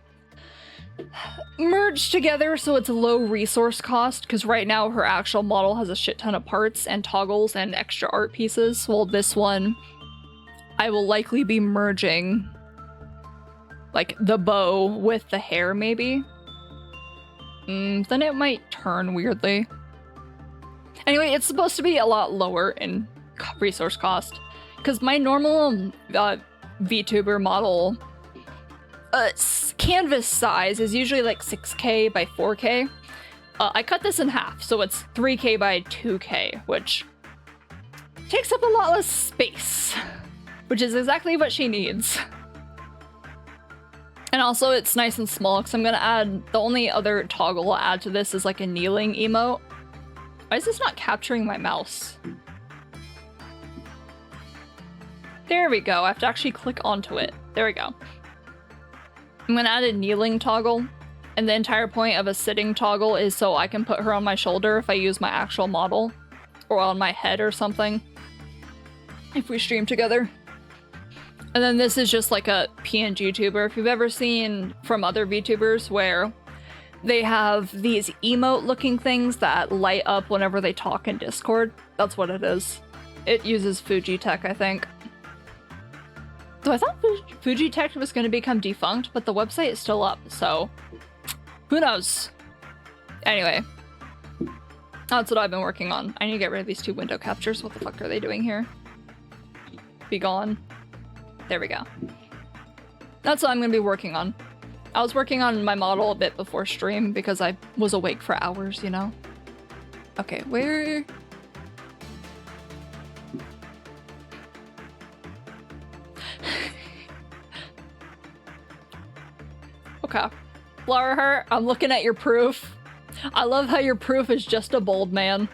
Merged together so it's low resource cost. Because right now her actual model has a shit ton of parts and toggles and extra art pieces. Well, this one, I will likely be merging like the bow with the hair maybe. Then it might turn weirdly. Anyway, it's supposed to be a lot lower in resource cost because my normal VTuber model canvas size is usually like 6K by 4K. I cut this in half, so it's 3K by 2K, which takes up a lot less space, which is exactly what she needs. And also it's nice and small, because I'm gonna add, the only other toggle I'll add to this is like a kneeling emote. Why is this not capturing my mouse? There we go, I have to actually click onto it. There we go. I'm gonna add a kneeling toggle, and the entire point of a sitting toggle is so I can put her on my shoulder if I use my actual model, or on my head or something, if we stream together. And then this is just like a PNG tuber. If you've ever seen from other VTubers where they have these emote looking things that light up whenever they talk in Discord, that's what it is. It uses Fuji Tech, I think. So I thought Fuji Tech was going to become defunct, but the website is still up, so who knows? Anyway, that's what I've been working on. I need to get rid of these 2 window captures. What the fuck are they doing here? Be gone. There we go. That's what I'm going to be working on. I was working on my model a bit before stream because I was awake for hours, you know? Okay, where... Okay. Flower Heart, I'm looking at your proof. I love how your proof is just a bald man.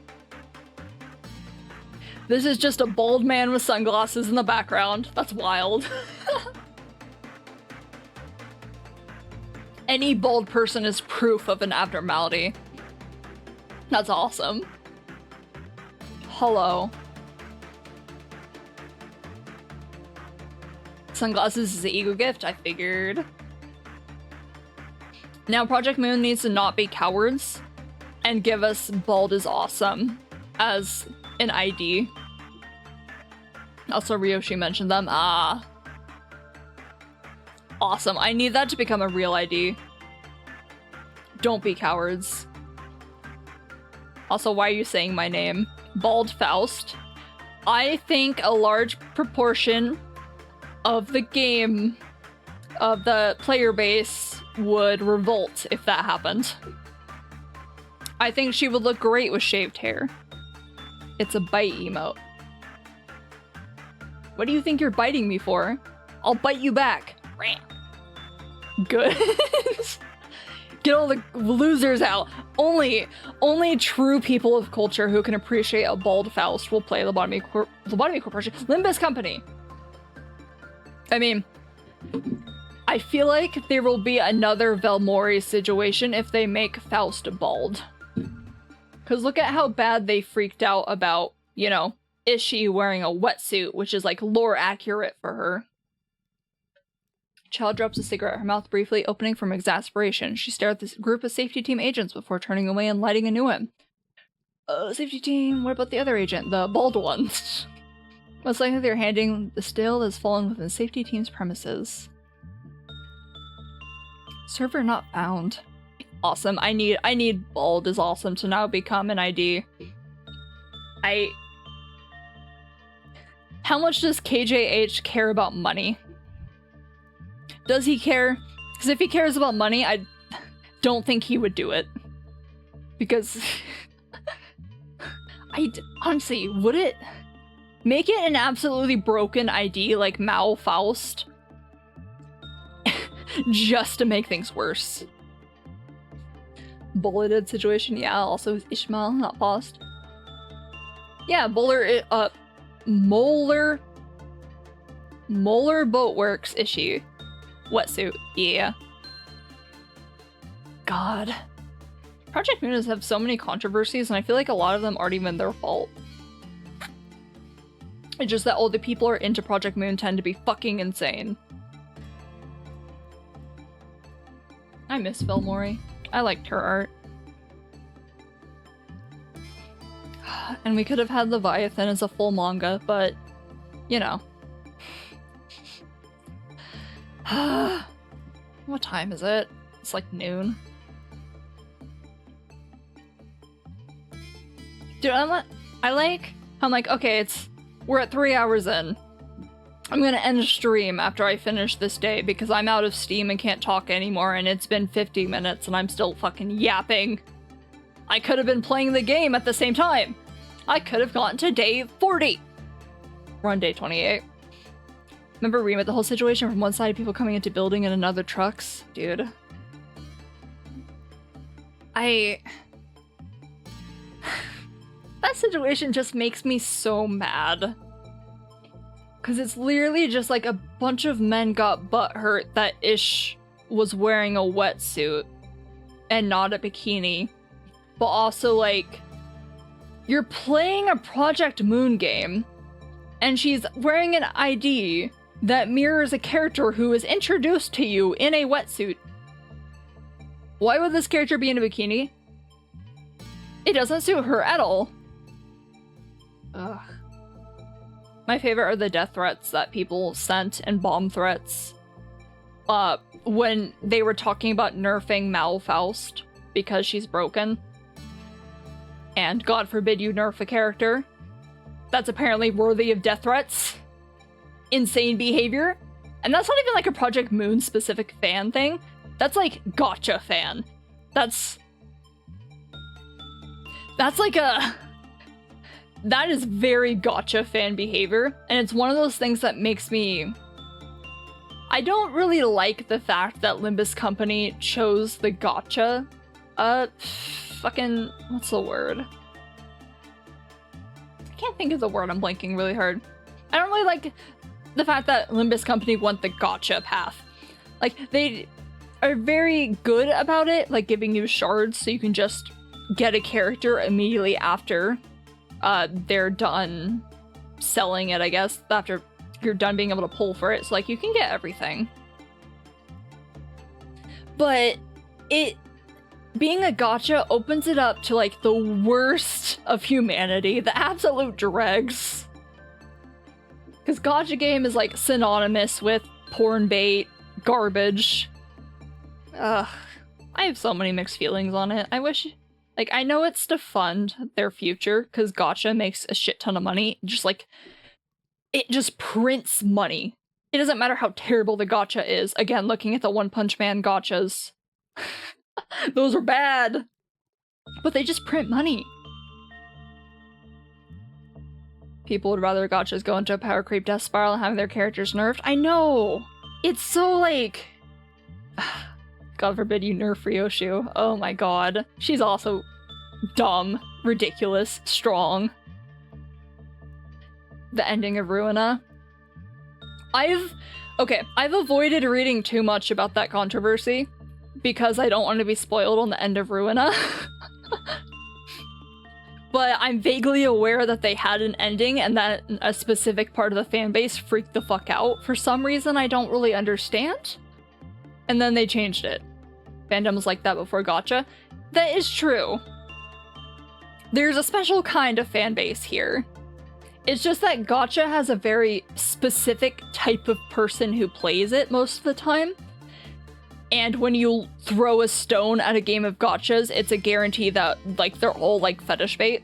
This is just a bald man with sunglasses in the background. That's wild. Any bald person is proof of an abnormality. That's awesome. Hello. Sunglasses is an ego gift, I figured. Now Project Moon needs to not be cowards and give us bald is awesome as an ID. Also, Ryoshi mentioned them. Ah. Awesome. I need that to become a real ID. Don't be cowards. Also, why are you saying my name? Bald Faust. I think a large proportion of the game, of the player base, would revolt if that happened. I think she would look great with shaved hair. It's a bite emote. What do you think you're biting me for? I'll bite you back. Good. Get all the losers out. Only true people of culture who can appreciate a bald Faust will play Lobotomy Corporation. Limbus Company. I mean, I feel like there will be another Velmori situation if they make Faust bald. Because look at how bad they freaked out about, you know, Ishii wearing a wetsuit, which is like lore accurate for her. Child drops a cigarette in her mouth briefly, opening from exasperation. She stared at this group of safety team agents before turning away and lighting a new one. Safety team, what about the other agent? The bald one. Most likely they're handing the still that's fallen within the safety team's premises. Server not found. Awesome. I need bald is awesome to now become an ID. How much does KJH care about money? Does he care? Because if he cares about money, I don't think he would do it. Because... honestly, would it? Make it an absolutely broken ID like Mao Faust. Just to make things worse. Bulleted situation, yeah, also with Ishmael, not Faust. Yeah, Molar Boatworks issue. Wetsuit, yeah. God. Project Moon have so many controversies, and I feel like a lot of them aren't even their fault. It's just that all the people who are into Project Moon tend to be fucking insane. I miss Velmori. I liked her art. And we could have had Leviathan as a full manga, but, you know. What time is it? It's like noon. Dude, I'm like, okay, we're at 3 hours in. I'm gonna end the stream after I finish this day because I'm out of steam and can't talk anymore, and it's been 50 minutes and I'm still fucking yapping. I could have been playing the game at the same time. I could have gotten to day 40. We're on day 28. Remember reading about the whole situation from one side, people coming into building and another trucks? Dude. That situation just makes me so mad. Because it's literally just like a bunch of men got butthurt that Ish was wearing a wetsuit and not a bikini. But also, like, you're playing a Project Moon game, and she's wearing an ID that mirrors a character who is introduced to you in a wetsuit. Why would this character be in a bikini? It doesn't suit her at all. Ugh. My favorite are the death threats that people sent and bomb threats. When they were talking about nerfing Malfaust because she's broken. And God forbid you nerf a character. That's apparently worthy of death threats. Insane behavior. And that's not even like a Project Moon specific fan thing. That's like gacha fan. That's like a... That is very gacha fan behavior, and it's one of those things that makes me... I don't really like the fact that Limbus Company chose the gacha. Fucking... What's the word? I can't think of the word, I'm blanking really hard. I don't really like the fact that Limbus Company went the gacha path. Like, they are very good about it, like giving you shards so you can just get a character immediately after they're done selling it, I guess, after you're done being able to pull for it, so like you can get everything. But it being a gacha opens it up to like the worst of humanity, the absolute dregs. Because gacha game is like synonymous with porn bait, garbage. Ugh. I have so many mixed feelings on it. I wish... Like, I know it's to fund their future, because gacha makes a shit ton of money. Just, like, it just prints money. It doesn't matter how terrible the gacha is. Again, looking at the One Punch Man gachas. Those are bad. But they just print money. People would rather gachas go into a power creep death spiral and having their characters nerfed. I know! It's so, like... God forbid you nerf Ryoshu. Oh my god. She's also dumb, ridiculous, strong. The ending of Ruina. I've avoided reading too much about that controversy because I don't want to be spoiled on the end of Ruina. But I'm vaguely aware that they had an ending and that a specific part of the fan base freaked the fuck out for some reason I don't really understand. And then they changed it. Fandom was like that before gacha. That is true. There's a special kind of fan base here. It's just that gacha has a very specific type of person who plays it most of the time. And when you throw a stone at a game of gachas, it's a guarantee that, like, they're all, like, fetish bait.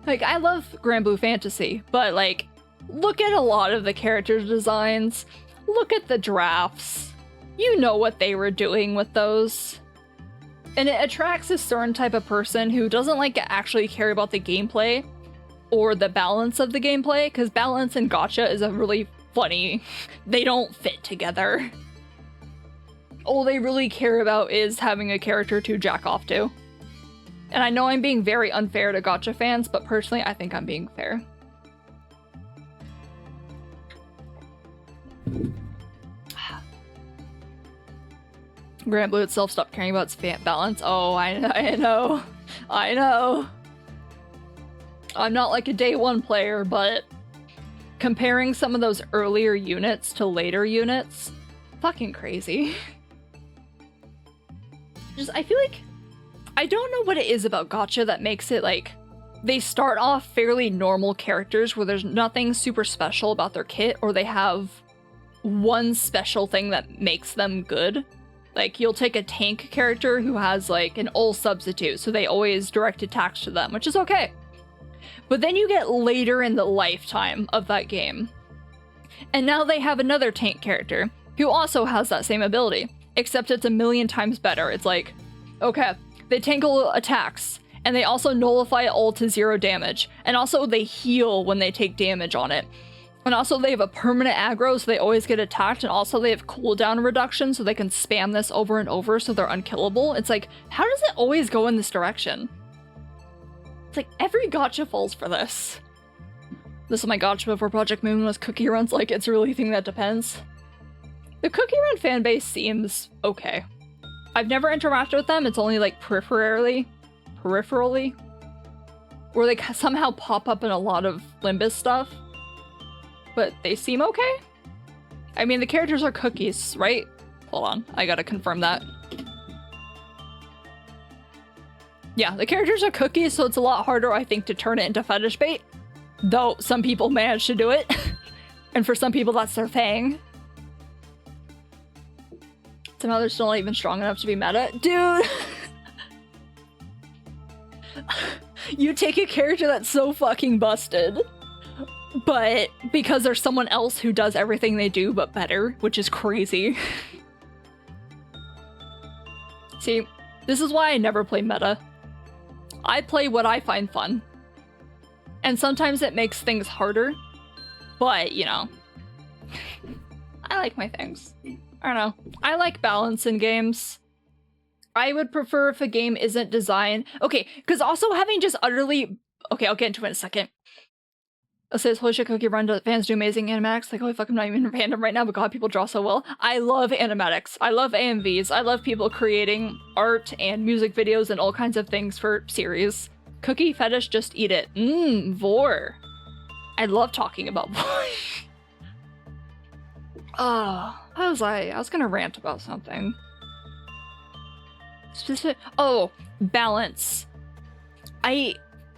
Like, I love Grand Blue Fantasy, but, like, look at a lot of the character designs. Look at the drafts. You know what they were doing with those. And it attracts a certain type of person who doesn't like actually care about the gameplay or the balance of the gameplay, because balance and gacha is a really funny... They don't fit together. All they really care about is having a character to jack off to. And I know I'm being very unfair to gacha fans, but personally I think I'm being fair. Grand Blue itself stopped caring about its fan balance. Oh, I know. I know. I'm not like a day one player, but comparing some of those earlier units to later units, fucking crazy. I feel like, I don't know what it is about gacha that makes it like, they start off fairly normal characters where there's nothing super special about their kit, or they have one special thing that makes them good. Like, you'll take a tank character who has, like, an ult substitute, so they always direct attacks to them, which is okay. But then you get later in the lifetime of that game, And now they have another tank character who also has that same ability, except it's a million times better. It's like, okay, they tank attacks, and they also nullify all to 0 damage, and also they heal when they take damage on it. And also they have a permanent aggro, so they always get attacked, and also they have cooldown reduction, so they can spam this over and over so they're unkillable. It's like, how does it always go in this direction? It's like, every gacha falls for this. This is my gacha before Project Moon was cookie runs, like, it's really a thing that depends. The cookie run fanbase seems okay. I've never interacted with them, it's only like peripherally, where they somehow pop up in a lot of Limbus stuff. But they seem okay? I mean, the characters are cookies, right? Hold on, I gotta confirm that. Yeah, the characters are cookies, so it's a lot harder, I think, to turn it into fetish bait. Though some people manage to do it. And for some people, that's their thing. Somehow they're still not even strong enough to be meta. Dude! You take a character that's so fucking busted, but because there's someone else who does everything they do but better, which is crazy. See, this is why I never play meta. I play what I find fun. And sometimes it makes things harder, but, you know, I like my things. I don't know. I like balance in games. I would prefer if a game isn't designed... Okay, because also having just utterly... Okay, I'll get into it in a second. It says, holy shit, Cookie Run fans do amazing animatics. Like, holy fuck, I'm not even random right now, but god, people draw so well. I love animatics. I love AMVs. I love people creating art and music videos and all kinds of things for series. Cookie fetish, just eat it. Vor. I love talking about vor. How was I was gonna rant about something. Oh, balance.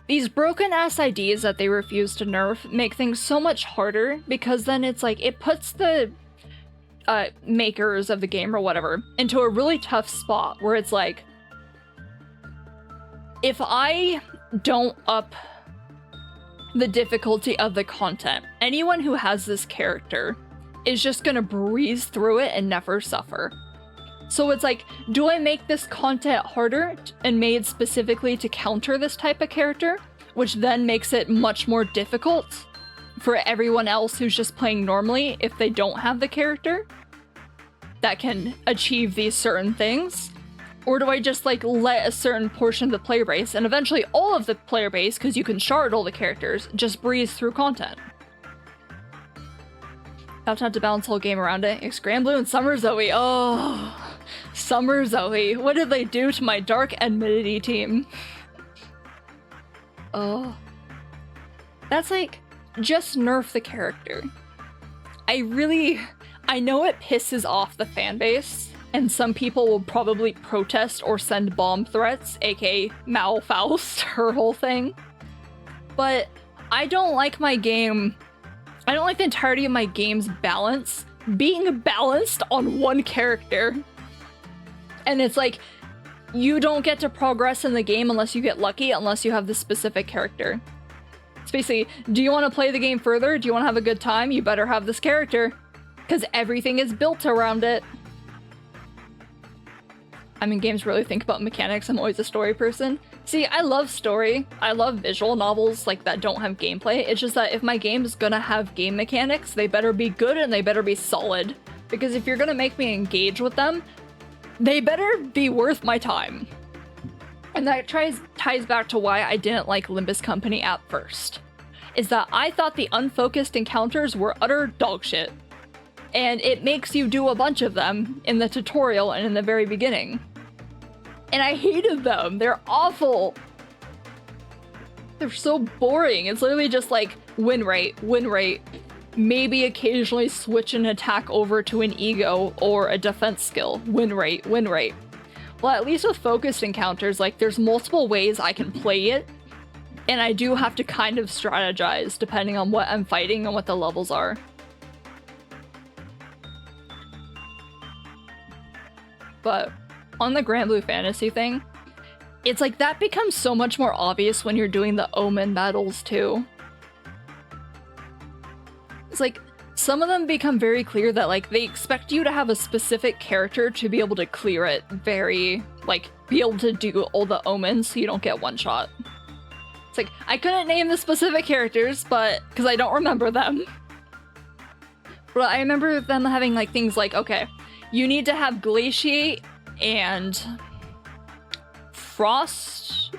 These broken ass IDs that they refuse to nerf make things so much harder, because then it's like, it puts the makers of the game or whatever into a really tough spot where it's like, if I don't up the difficulty of the content, anyone who has this character is just gonna breeze through it and never suffer. So it's like, do I make this content harder and made specifically to counter this type of character, which then makes it much more difficult for everyone else who's just playing normally if they don't have the character that can achieve these certain things? Or do I just like let a certain portion of the player base, and eventually all of the player base, because you can shard all the characters, just breeze through content? I've had to balance the whole game around it. It's Granblue and Summer Zoe. Oh, Summer Zoe. What did they do to my dark enmity team? Oh. That's like, just nerf the character. I know it pisses off the fan base, and some people will probably protest or send bomb threats, aka Mal Faust, her whole thing. But I don't like my game... I don't like the entirety of my game's balance being balanced on one character. And it's like, you don't get to progress in the game unless you get lucky, unless you have this specific character. It's basically, do you want to play the game further? Do you want to have a good time? You better have this character, because everything is built around it. I mean, games really think about mechanics. I'm always a story person. See, I love story. I love visual novels like that don't have gameplay. It's just that if my game is gonna have game mechanics, they better be good and they better be solid. Because if you're gonna make me engage with them, they better be worth my time. And that ties back to why I didn't like Limbus Company at first. Is that I thought the unfocused encounters were utter dog shit. And it makes you do a bunch of them in the tutorial and in the very beginning. And I hated them. They're awful. They're so boring. It's literally just like win rate, maybe occasionally switch an attack over to an ego or a defense skill. Win rate. Well, at least with focused encounters, like there's multiple ways I can play it. And I do have to kind of strategize depending on what I'm fighting and what the levels are. But on the Granblue Fantasy thing, it's like that becomes so much more obvious when you're doing the Omen battles too. It's like, some of them become very clear that, like, they expect you to have a specific character to be able to clear it very, like, be able to do all the omens so you don't get one shot. It's like, I couldn't name the specific characters, but, because I don't remember them. But I remember them having, like, things like, okay, you need to have Glaciate and Frost,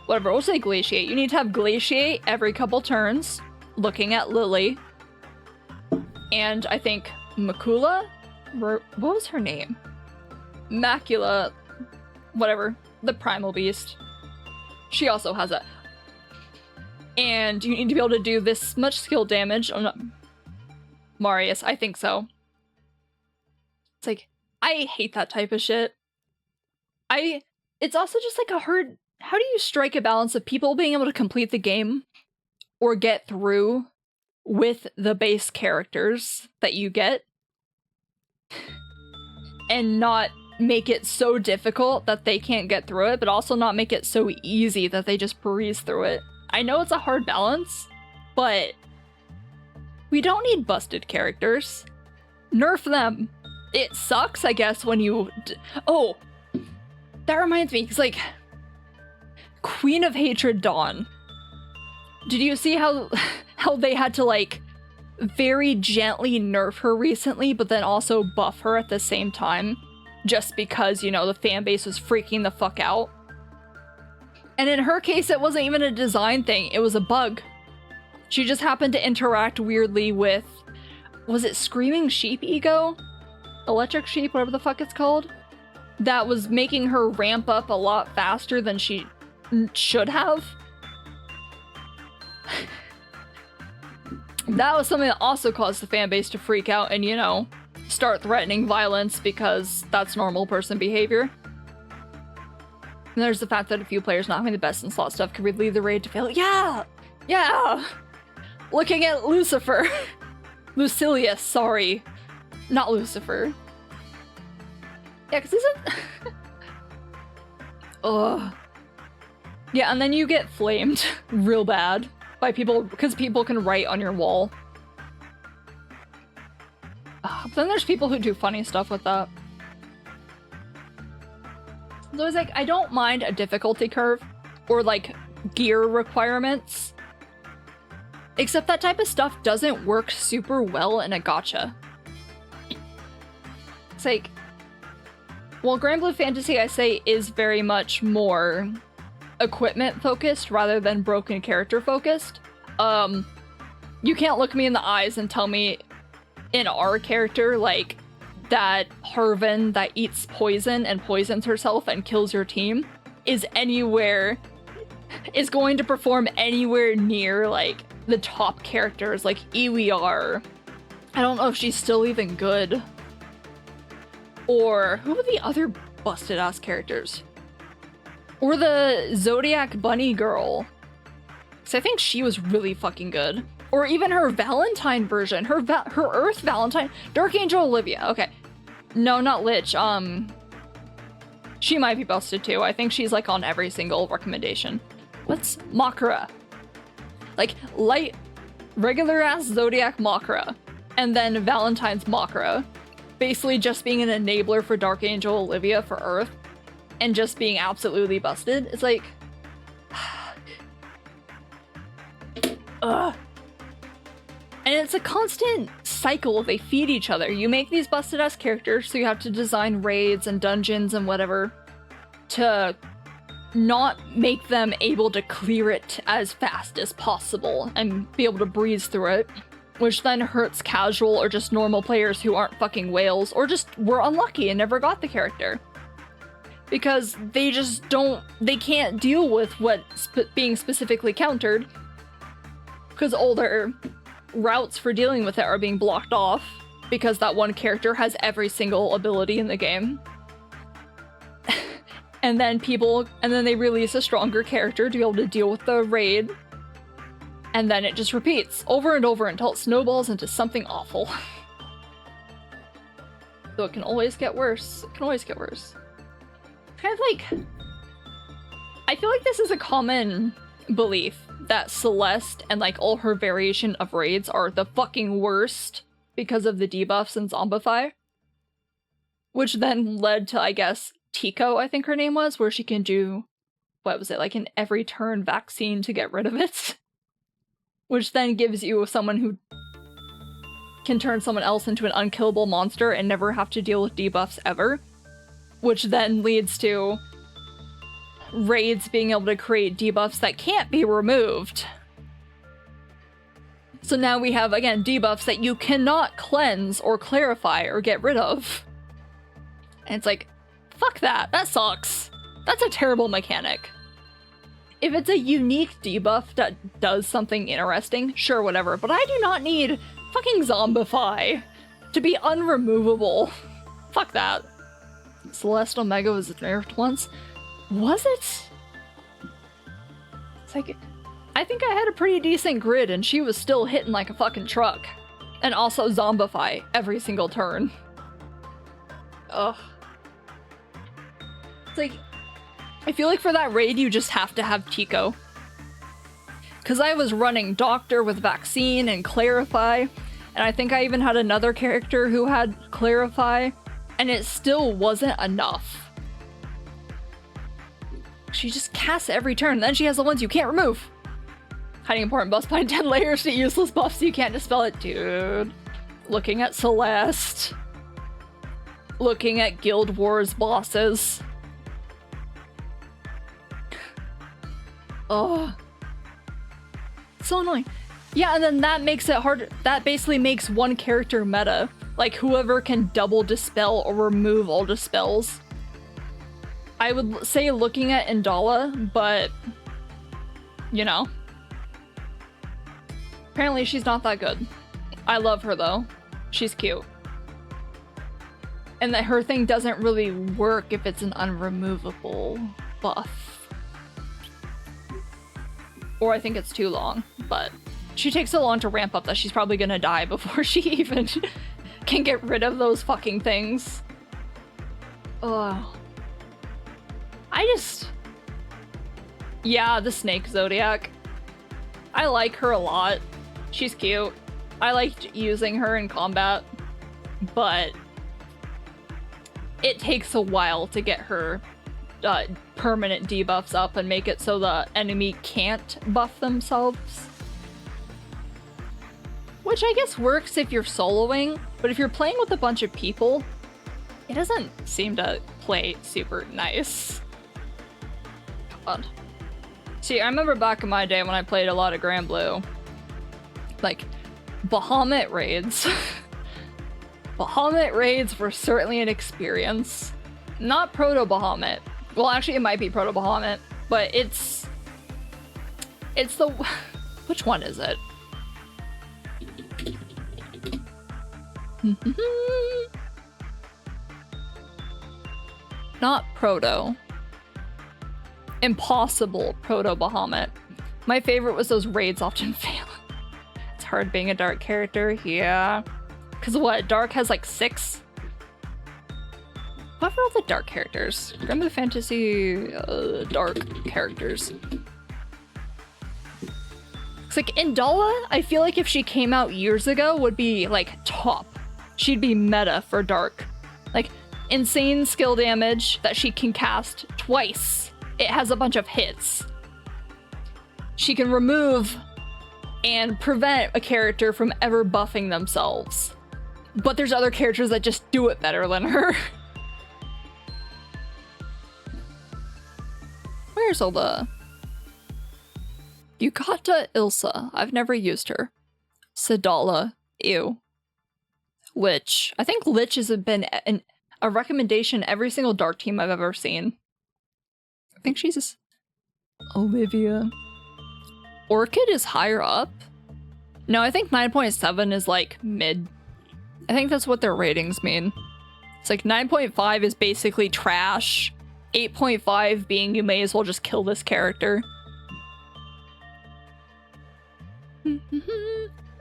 whatever, we'll say Glaciate. You need to have Glaciate every couple turns, looking at Lily. And I think Makula? What was her name? Macula, whatever, the Primal Beast. She also has it. And you need to be able to do this much skill damage. Oh, no. Marius, I think so. It's like, I hate that type of shit. It's also just like a hard, how do you strike a balance of people being able to complete the game or get through with the base characters that you get and not make it so difficult that they can't get through it, but also not make it so easy that they just breeze through it. I know it's a hard balance, but we don't need busted characters. Nerf them. It sucks, I guess, when you... Oh, that reminds me, because, like, Queen of Hatred Dawn. Did you see how they had to, like, very gently nerf her recently, but then also buff her at the same time? Just because, you know, the fan base was freaking the fuck out. And in her case, it wasn't even a design thing, it was a bug. She just happened to interact weirdly with... Was it Screaming Sheep Ego? Electric Sheep, whatever the fuck it's called? That was making her ramp up a lot faster than she should have. That was something that also caused the fanbase to freak out and, you know, start threatening violence because that's normal person behavior. And there's the fact that a few players not having the best in slot stuff could lead the raid to fail. Yeah! Yeah! Looking at Lucifer. Lucilius, sorry. Not Lucifer. Yeah, because isn't... Ugh. Yeah, and then you get flamed real bad by people, because people can write on your wall. But then there's people who do funny stuff with that. So it's like, I don't mind a difficulty curve or like gear requirements. Except that type of stuff doesn't work super well in a gacha. It's like, well, Grand Blue Fantasy, I say, is very much more equipment focused rather than broken character focused. You can't look me in the eyes and tell me in our character, like, that Harvin that eats poison and poisons herself and kills your team is going to perform anywhere near, like, the top characters, like Iwiar. I don't know if she's still even good. Or, who were the other busted-ass characters? Or the Zodiac Bunny girl. Because I think she was really fucking good. Or even her Valentine version. Her Earth Valentine. Dark Angel Olivia. Okay. No, not Lich. She might be busted too. I think she's like on every single recommendation. What's Makara? Like, light, regular-ass Zodiac Makara. And then Valentine's Makara. Basically just being an enabler for Dark Angel Olivia for Earth. And just being absolutely busted. It's like... Ugh. And it's a constant cycle. They feed each other. You make these busted-ass characters, so you have to design raids and dungeons and whatever to not make them able to clear it as fast as possible and be able to breeze through it, which then hurts casual or just normal players who aren't fucking whales or just were unlucky and never got the character. Because they just don't, they can't deal with what's being specifically countered because all their routes for dealing with it are being blocked off because that one character has every single ability in the game. and then they release a stronger character to be able to deal with the raid. And then it just repeats over and over until it snowballs into something awful. So it can always get worse. It can always get worse. Kind of like... I feel like this is a common belief that Celeste and like all her variation of raids are the fucking worst because of the debuffs and Zombify. Which then led to, I guess, Tico, I think her name was, where she can do, what was it, like an every turn vaccine to get rid of it? Which then gives you someone who can turn someone else into an unkillable monster and never have to deal with debuffs ever. Which then leads to raids being able to create debuffs that can't be removed. So now we have, again, debuffs that you cannot cleanse or clarify or get rid of. And it's like, fuck that. That sucks. That's a terrible mechanic. If it's a unique debuff that does something interesting, sure, whatever. But I do not need fucking Zombify to be unremovable. Fuck that. Celeste Omega was nerfed once. Was it? It's like, I think I had a pretty decent grid and she was still hitting like a fucking truck. And also Zombify every single turn. Ugh. It's like, I feel like for that raid you just have to have Tico. Because I was running Doctor with Vaccine and Clarify, and I think I even had another character who had Clarify, and it still wasn't enough. She just casts every turn, then she has the ones you can't remove. Hiding important buffs behind 10 layers to useless buffs you can't dispel it. Dude. Looking at Celeste. Looking at Guild Wars bosses. Oh. So annoying. Yeah, and then that makes it hard. That basically makes one character meta. Like, whoever can double dispel or remove all dispels. I would say looking at Indala, but... you know. Apparently she's not that good. I love her, though. She's cute. And that her thing doesn't really work if it's an unremovable buff. Or I think it's too long, but she takes so long to ramp up that she's probably gonna die before she even can get rid of those fucking things. Ugh. Yeah, the Snake Zodiac. I like her a lot. She's cute. I liked using her in combat, but it takes a while to get her permanent debuffs up and make it so the enemy can't buff themselves. Which I guess works if you're soloing, but if you're playing with a bunch of people, it doesn't seem to play super nice. God. See, I remember back in my day when I played a lot of Grand Blue, like, Bahamut raids. Bahamut raids were certainly an experience. Not Proto-Bahamut. Well, actually, it might be Proto-Bahamut, but it's the... Which one is it? Not Proto. Impossible Proto-Bahamut. My favorite was those raids often fail. It's hard being a Dark character, yeah. Because what, Dark has like 6? What are all the Dark characters? Grand Blue Fantasy Dark characters. It's like Indala, I feel like if she came out years ago, would be like top. She'd be meta for Dark. Like, insane skill damage that she can cast twice. It has a bunch of hits. She can remove and prevent a character from ever buffing themselves. But there's other characters that just do it better than her. Where's all the... Yukata Ilsa. I've never used her. Sadala. Ew. Lich. I think Lich has been a recommendation every single Dark team I've ever seen. I think she's... Olivia. Orchid is higher up? No, I think 9.7 is like mid. I think that's what their ratings mean. It's like 9.5 is basically trash. 8.5 being you may as well just kill this character.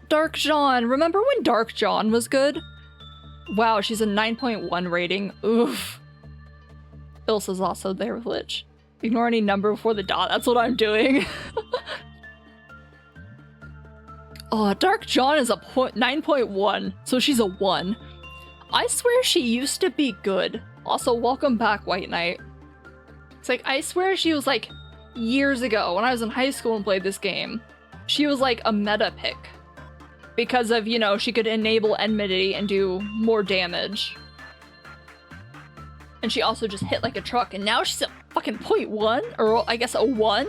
Dark Jean. Remember when Dark Jean was good? Wow, she's a 9.1 rating. Oof. Ilsa's also there with Lich. Ignore any number before the dot. That's what I'm doing. Oh, Dark John is a 9.1, so she's a 1. I swear she used to be good. Also, welcome back, White Knight. It's like, I swear she was like, years ago, when I was in high school and played this game, she was like a meta pick. Because of, you know, she could enable enmity and do more damage. And she also just hit like a truck, and now she's a fucking 0.1? Or I guess a 1?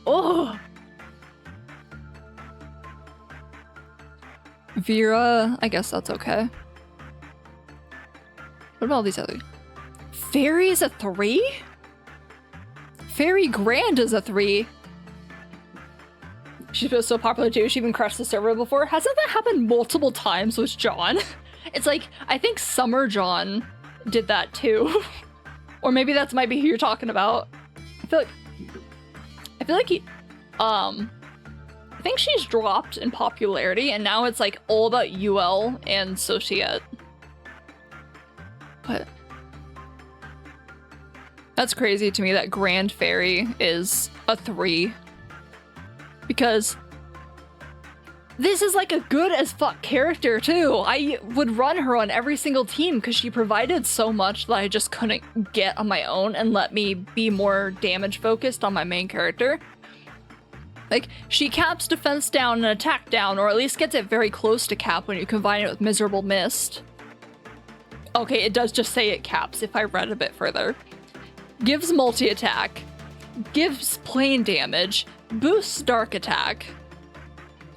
Oh. Vera, I guess that's okay. What about all these other? Fairy's a 3? Fairy Grand is a 3. She's been so popular too, she even crashed the server before. Hasn't that happened multiple times with John? It's like, I think Summer John did that too. Or maybe that's might be who you're talking about. I feel like he, I think she's dropped in popularity and now it's like all about UL and Societe. But that's crazy to me that Grand Fairy is a 3. Because this is like a good as fuck character too. I would run her on every single team because she provided so much that I just couldn't get on my own and let me be more damage focused on my main character. Like, she caps defense down and attack down, or at least gets it very close to cap when you combine it with Miserable Mist. Okay, it does just say it caps if I read a bit further. Gives multi-attack, gives plain damage, boosts dark attack,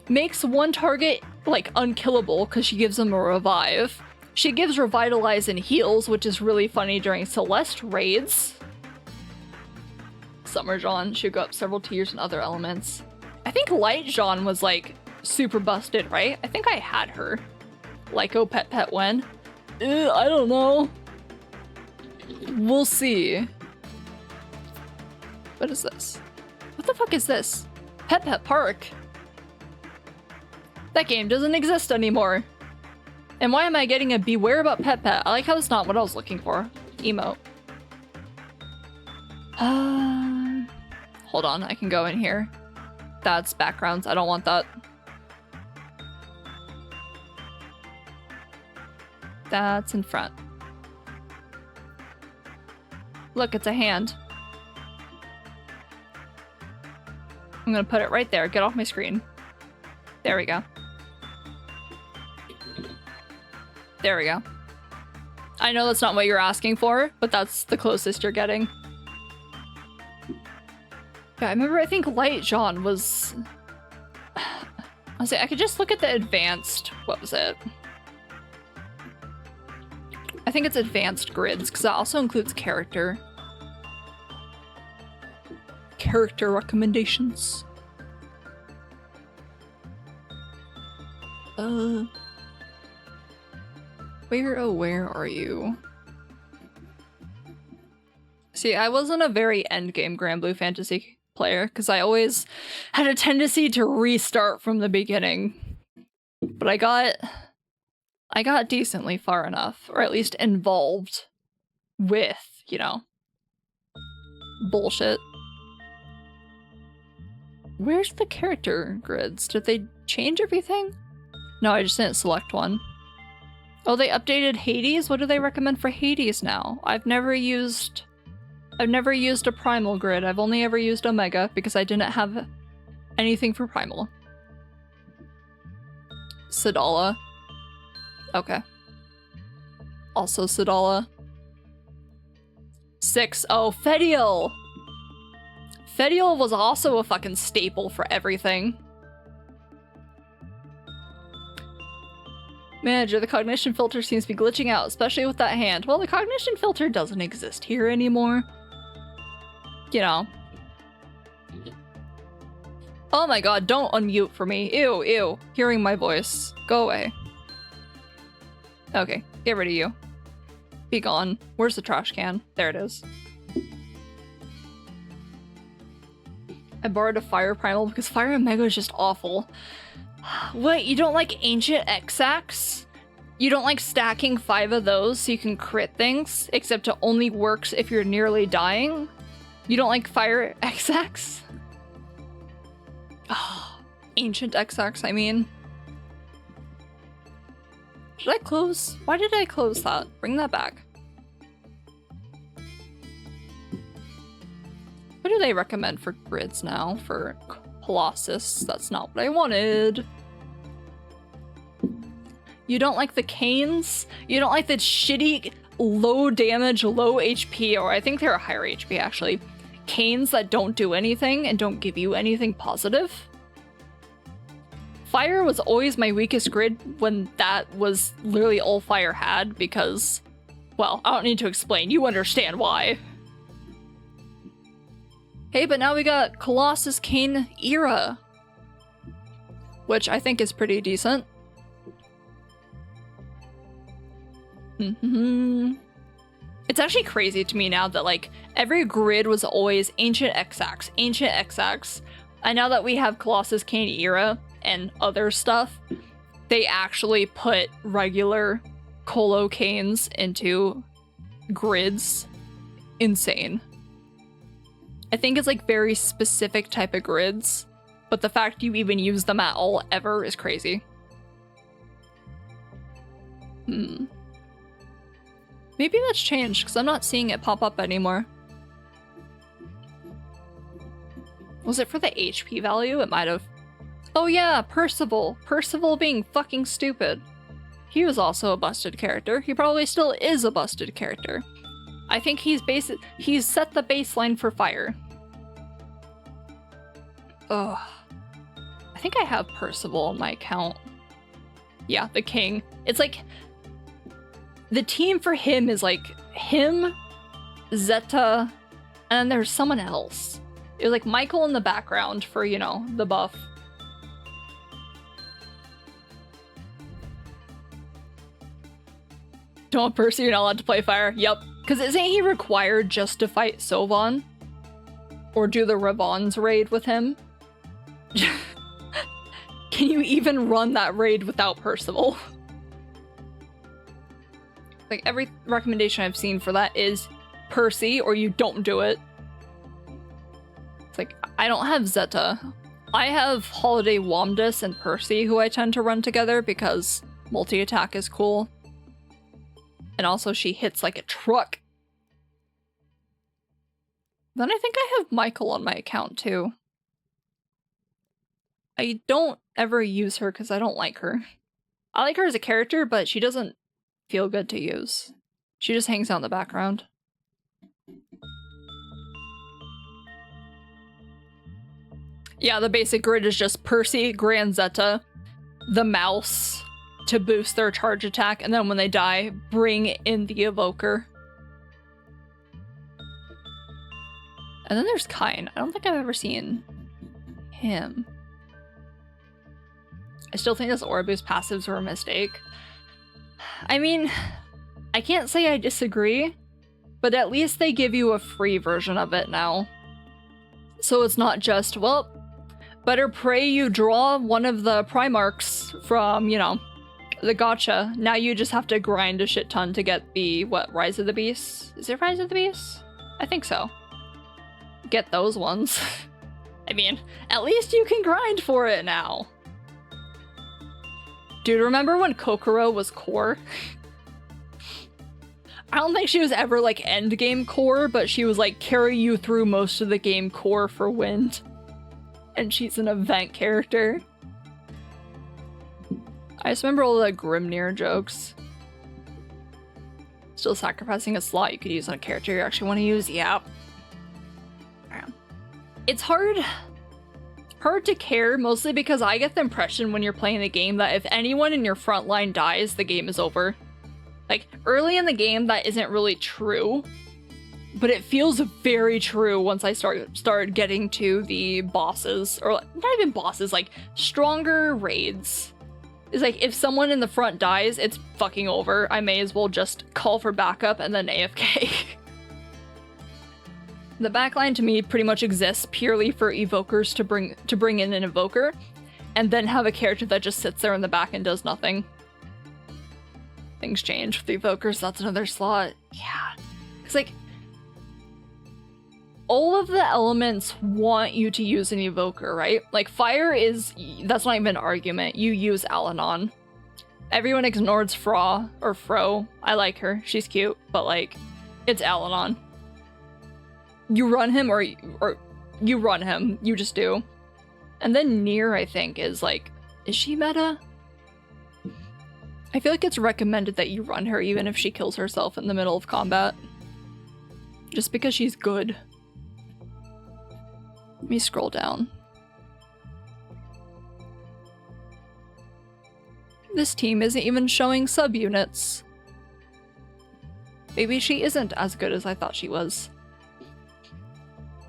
makes one target like unkillable because she gives them a revive. She gives revitalize and heals, which is really funny during Celeste raids. Summer Jean should go up several tiers in other elements. I think Light Jean was like super busted, right? I think I had her. Lyco Pet Pet when? I don't know. We'll see. What is this? What the fuck is this? Pet Pet Park? That game doesn't exist anymore. And why am I getting a beware about Pet Pet? I like how it's not what I was looking for. Emote. Hold on, I can go in here. That's backgrounds, I don't want that. That's in front. Look, it's a hand. I'm gonna put it right there. Get off my screen. There we go. There we go. I know that's not what you're asking for, but that's the closest you're getting. Yeah, I remember I think Light Jean was... I could just look at the advanced... What was it? I think it's advanced grids, because that also includes character. Character recommendations. Where are you? See, I wasn't a very endgame Grand Blue Fantasy player, because I always had a tendency to restart from the beginning. But I got decently far enough, or at least involved with, you know, bullshit. Where's the character grids? Did they change everything? No, I just didn't select one. Oh, they updated Hades? What do they recommend for Hades now? I've never used a Primal grid. I've only ever used Omega because I didn't have anything for Primal. Sadala. Okay. Also Sadala. 6. Oh, Fediel! Fediel was also a fucking staple for everything. Manager, the cognition filter seems to be glitching out, especially with that hand. Well, the cognition filter doesn't exist here anymore. You know. Oh my god, don't unmute for me. Ew, ew. Hearing my voice. Go away. Okay, get rid of you. Be gone. Where's the trash can? There it is. I borrowed a Fire Primal because Fire Omega is just awful. Wait, you don't like Ancient X-Axe? You don't like stacking 5 of those so you can crit things, except it only works if you're nearly dying? You don't like Fire X-Axe? Oh, Ancient XX, I mean. Did I close? Why did I close that? Bring that back. What do they recommend for grids now? For Colossus? That's not what I wanted. You don't like the canes? You don't like the shitty low damage, low HP, or I think they're a higher HP actually, canes that don't do anything and don't give you anything positive? Fire was always my weakest grid when that was literally all fire had because, well, I don't need to explain. You understand why. Hey, but now we got Colossus Cane Era, which I think is pretty decent. It's actually crazy to me now that like every grid was always Ancient XX, and now that we have Colossus Cane Era and other stuff, they actually put regular Colo Canes into grids. Insane. I think it's like very specific type of grids, but the fact you even use them at all ever is crazy. Maybe that's changed because I'm not seeing it pop up anymore. Was it for the HP value? It might have. Oh yeah, Percival. Percival being fucking stupid. He was also a busted character. He probably still is a busted character. I think he's set the baseline for fire. Ugh. I think I have Percival on my account. Yeah, the king. It's like the team for him is like him, Zeta, and then there's someone else. It was like Michael in the background for, you know, the buff. Don't Percy, you're not allowed to play fire. Yep. Because isn't he required just to fight Sylvan? Or do the Ravon's raid with him? Can you even run that raid without Percival? Like, every recommendation I've seen for that is Percy, or you don't do it. It's like, I don't have Zeta. I have Holiday Womdus and Percy, who I tend to run together because multi-attack is cool. And also she hits like a truck. Then I think I have Michael on my account too. I don't ever use her because I don't like her. I like her as a character, but she doesn't feel good to use. She just hangs out in the background. Yeah, the basic grid is just Percy, Grand Zeta, the mouse to boost their charge attack, and then when they die, bring in the evoker. And then there's Kine. I don't think I've ever seen him. I still think this aura boost passives were a mistake. I mean, I can't say I disagree, but at least they give you a free version of it now. So it's not just, well, better pray you draw one of the Primarchs from, you know, the gacha. Now you just have to grind a shit ton to get the, what, Rise of the Beast? Is it Rise of the Beast? I think so. Get those ones. I mean, at least you can grind for it now. Dude, remember when Kokoro was core? I don't think she was ever like endgame core, but she was like carry you through most of the game core for wind. And she's an event character. I just remember all the Grimnir jokes. Still sacrificing a slot you could use on a character you actually want to use? Yeah. It's hard to care, mostly because I get the impression when you're playing the game that if anyone in your front line dies, the game is over. Like, early in the game, that isn't really true, but it feels very true once I start getting to the bosses, or not even bosses, like stronger raids. It's like, if someone in the front dies, it's fucking over. I may as well just call for backup and then AFK. The backline to me pretty much exists purely for evokers to bring in an evoker, and then have a character that just sits there in the back and does nothing. Things change with the evokers, that's another slot. Yeah. It's like, all of the elements want you to use an evoker, right? Like fire that's not even an argument. You use Alanon. Everyone ignores Fra or Fro. I like her. She's cute, but like, it's Alanon. You run him or you run him. You just do. And then Nier, I think, is like, is she meta? I feel like it's recommended that you run her even if she kills herself in the middle of combat. Just because she's good. Let me scroll down. This team isn't even showing subunits. Maybe she isn't as good as I thought she was.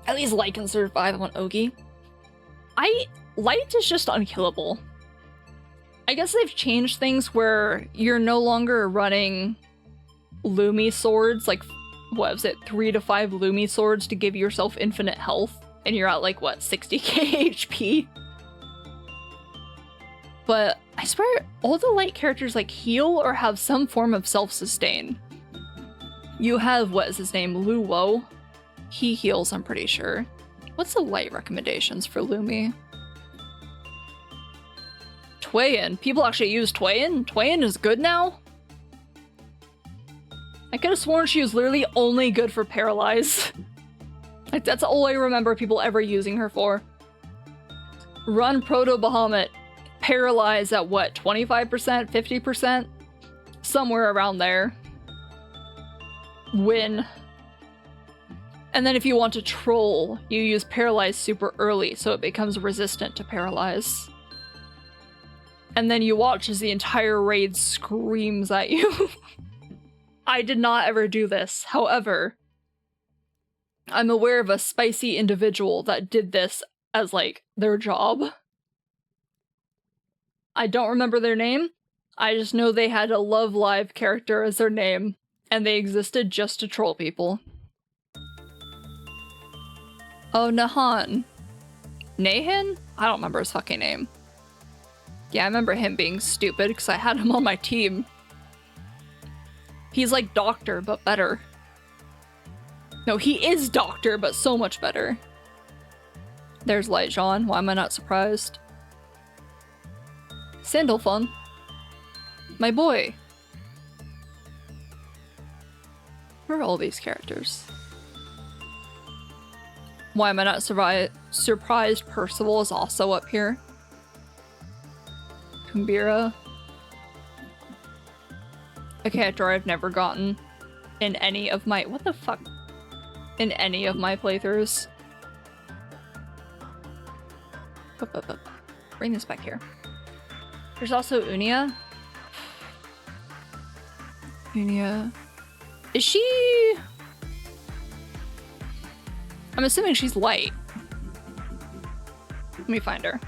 At least Light can survive on Ogi. Light is just unkillable. I guess they've changed things where you're no longer running Lumi swords, like, what was it, 3 to 5 Lumi swords to give yourself infinite health, and you're at like, what, 60k HP? But I swear, all the Light characters like heal or have some form of self-sustain. You have, what is his name, Luo? He heals, I'm pretty sure. What's the Light recommendations for Lumi? Twain. People actually use Twain? Twain is good now? I could have sworn she was literally only good for Paralyze. Like, that's all I remember people ever using her for. Run Proto Bahamut. Paralyze at what, 25%? 50%? Somewhere around there. Win. And then if you want to troll, you use Paralyze super early so it becomes resistant to Paralyze. And then you watch as the entire raid screams at you. I did not ever do this. However, I'm aware of a spicy individual that did this as, like, their job. I don't remember their name. I just know they had a Love Live character as their name, and they existed just to troll people. Oh, Nahan. Nahan? I don't remember his fucking name. Yeah, I remember him being stupid because I had him on my team. He's like Doctor, but better. No, he is Doctor, but so much better. There's Light Jean. Why am I not surprised? Sandalphon. My boy. Where are all these characters? Why am I not surprised Percival is also up here? Kumbira. A character I've never gotten in any of my— what the fuck? In any of my playthroughs. Bring this back here. There's also Unia. Unia. Is she... I'm assuming she's Light. Let me find her.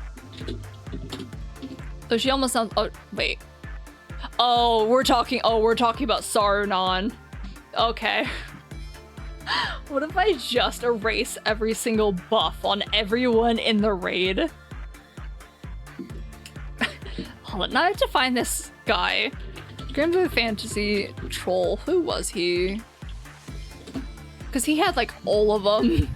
So she almost sounds— oh, wait. Oh, we're talking about Saruman. Okay. What if I just erase every single buff on everyone in the raid? Hold on, now I have to find this guy. Grimsby Fantasy Troll. Who was he? Because he had like all of them.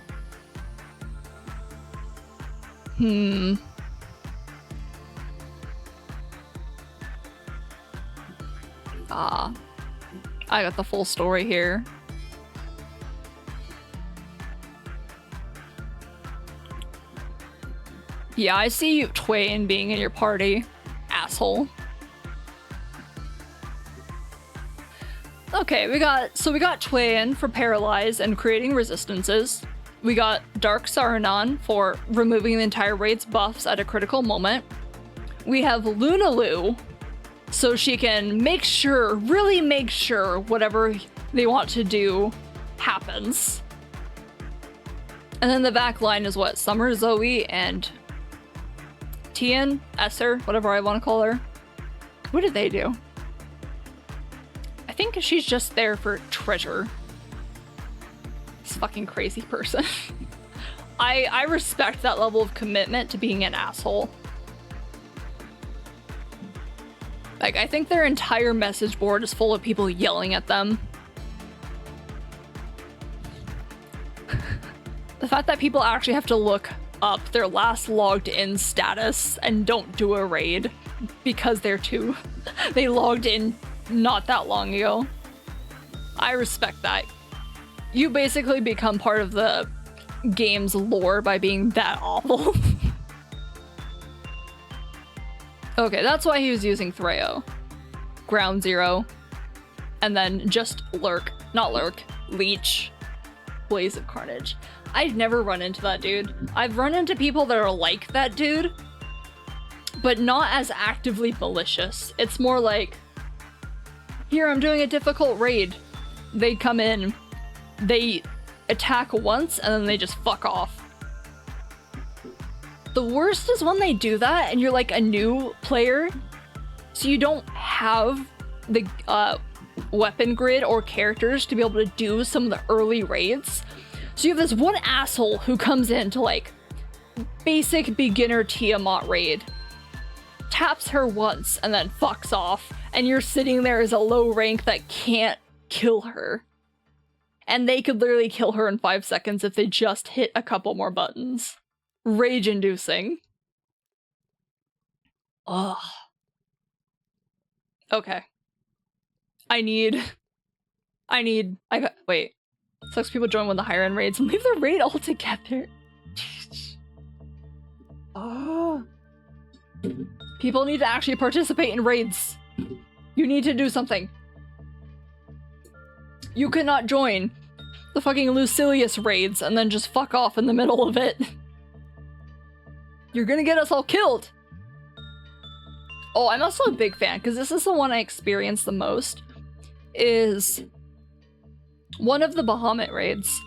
Ah. I got the full story here. Yeah, I see you, Twain, being in your party. Asshole. Okay, we got Twain for Paralyze and creating resistances. We got Dark Saruman for removing the entire raid's buffs at a critical moment. We have Lunalu, so she can really make sure whatever they want to do happens. And then the back line is what? Summer, Zoe, and Tian, Esser, whatever I want to call her. What did they do? I think she's just there for treasure. This fucking crazy person. I respect that level of commitment to being an asshole. Like, I think their entire message board is full of people yelling at them. The fact that people actually have to look up their last logged in status and don't do a raid because they logged in not that long ago. I respect that. You basically become part of the game's lore by being that awful. Okay, that's why he was using Threo. Ground Zero. And then just Leech. Blaze of Carnage. I'd never run into that dude. I've run into people that are like that dude, but not as actively malicious. It's more like, here, I'm doing a difficult raid. They come in, they attack once, and then they just fuck off. The worst is when they do that and you're like a new player, so you don't have the weapon grid or characters to be able to do some of the early raids. So you have this one asshole who comes in to like basic beginner Tiamat raid, taps her once and then fucks off, and you're sitting there as a low rank that can't kill her. And they could literally kill her in 5 seconds if they just hit a couple more buttons. Rage-inducing. Ugh. Okay. Wait. Sucks people join one of the higher end raids and leave the raid altogether. Oh. People need to actually participate in raids. You need to do something. You cannot join the fucking Lucilius raids and then just fuck off in the middle of it. You're gonna get us all killed. Oh, I'm also a big fan, because this is the one I experienced the most, is one of the Bahamut raids.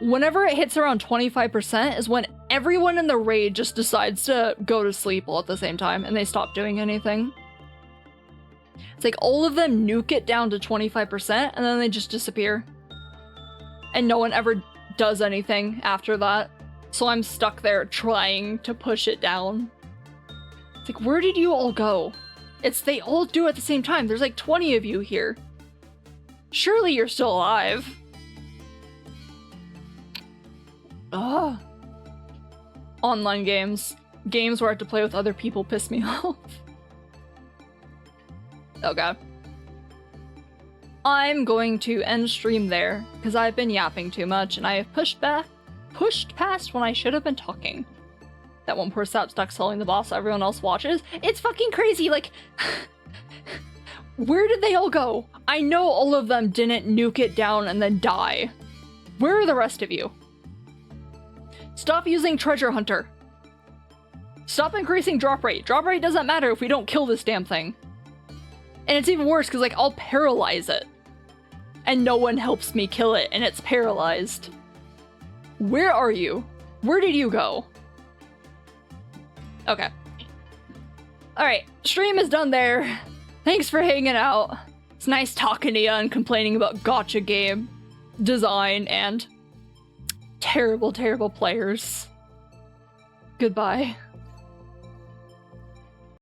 Whenever it hits around 25% is when everyone in the raid just decides to go to sleep all at the same time, and they stop doing anything. It's like all of them nuke it down to 25%, and then they just disappear. And no one ever does anything after that. So I'm stuck there trying to push it down. It's like, where did you all go? They all do it at the same time. There's like 20 of you here. Surely you're still alive. Ugh. Online games. Games where I have to play with other people piss me off. Okay. I'm going to end stream there, because I've been yapping too much, and I have pushed past when I should have been talking. That one poor sap stuck selling the boss so everyone else watches. It's fucking crazy, like... Where did they all go? I know all of them didn't nuke it down and then die. Where are the rest of you? Stop using Treasure Hunter. Stop increasing drop rate. Drop rate doesn't matter if we don't kill this damn thing. And it's even worse because, like, I'll paralyze it. And no one helps me kill it, and it's paralyzed. Where are you? Where did you go? Okay. Alright, stream is done there. Thanks for hanging out. It's nice talking to you and complaining about gacha game design and terrible, terrible players. Goodbye.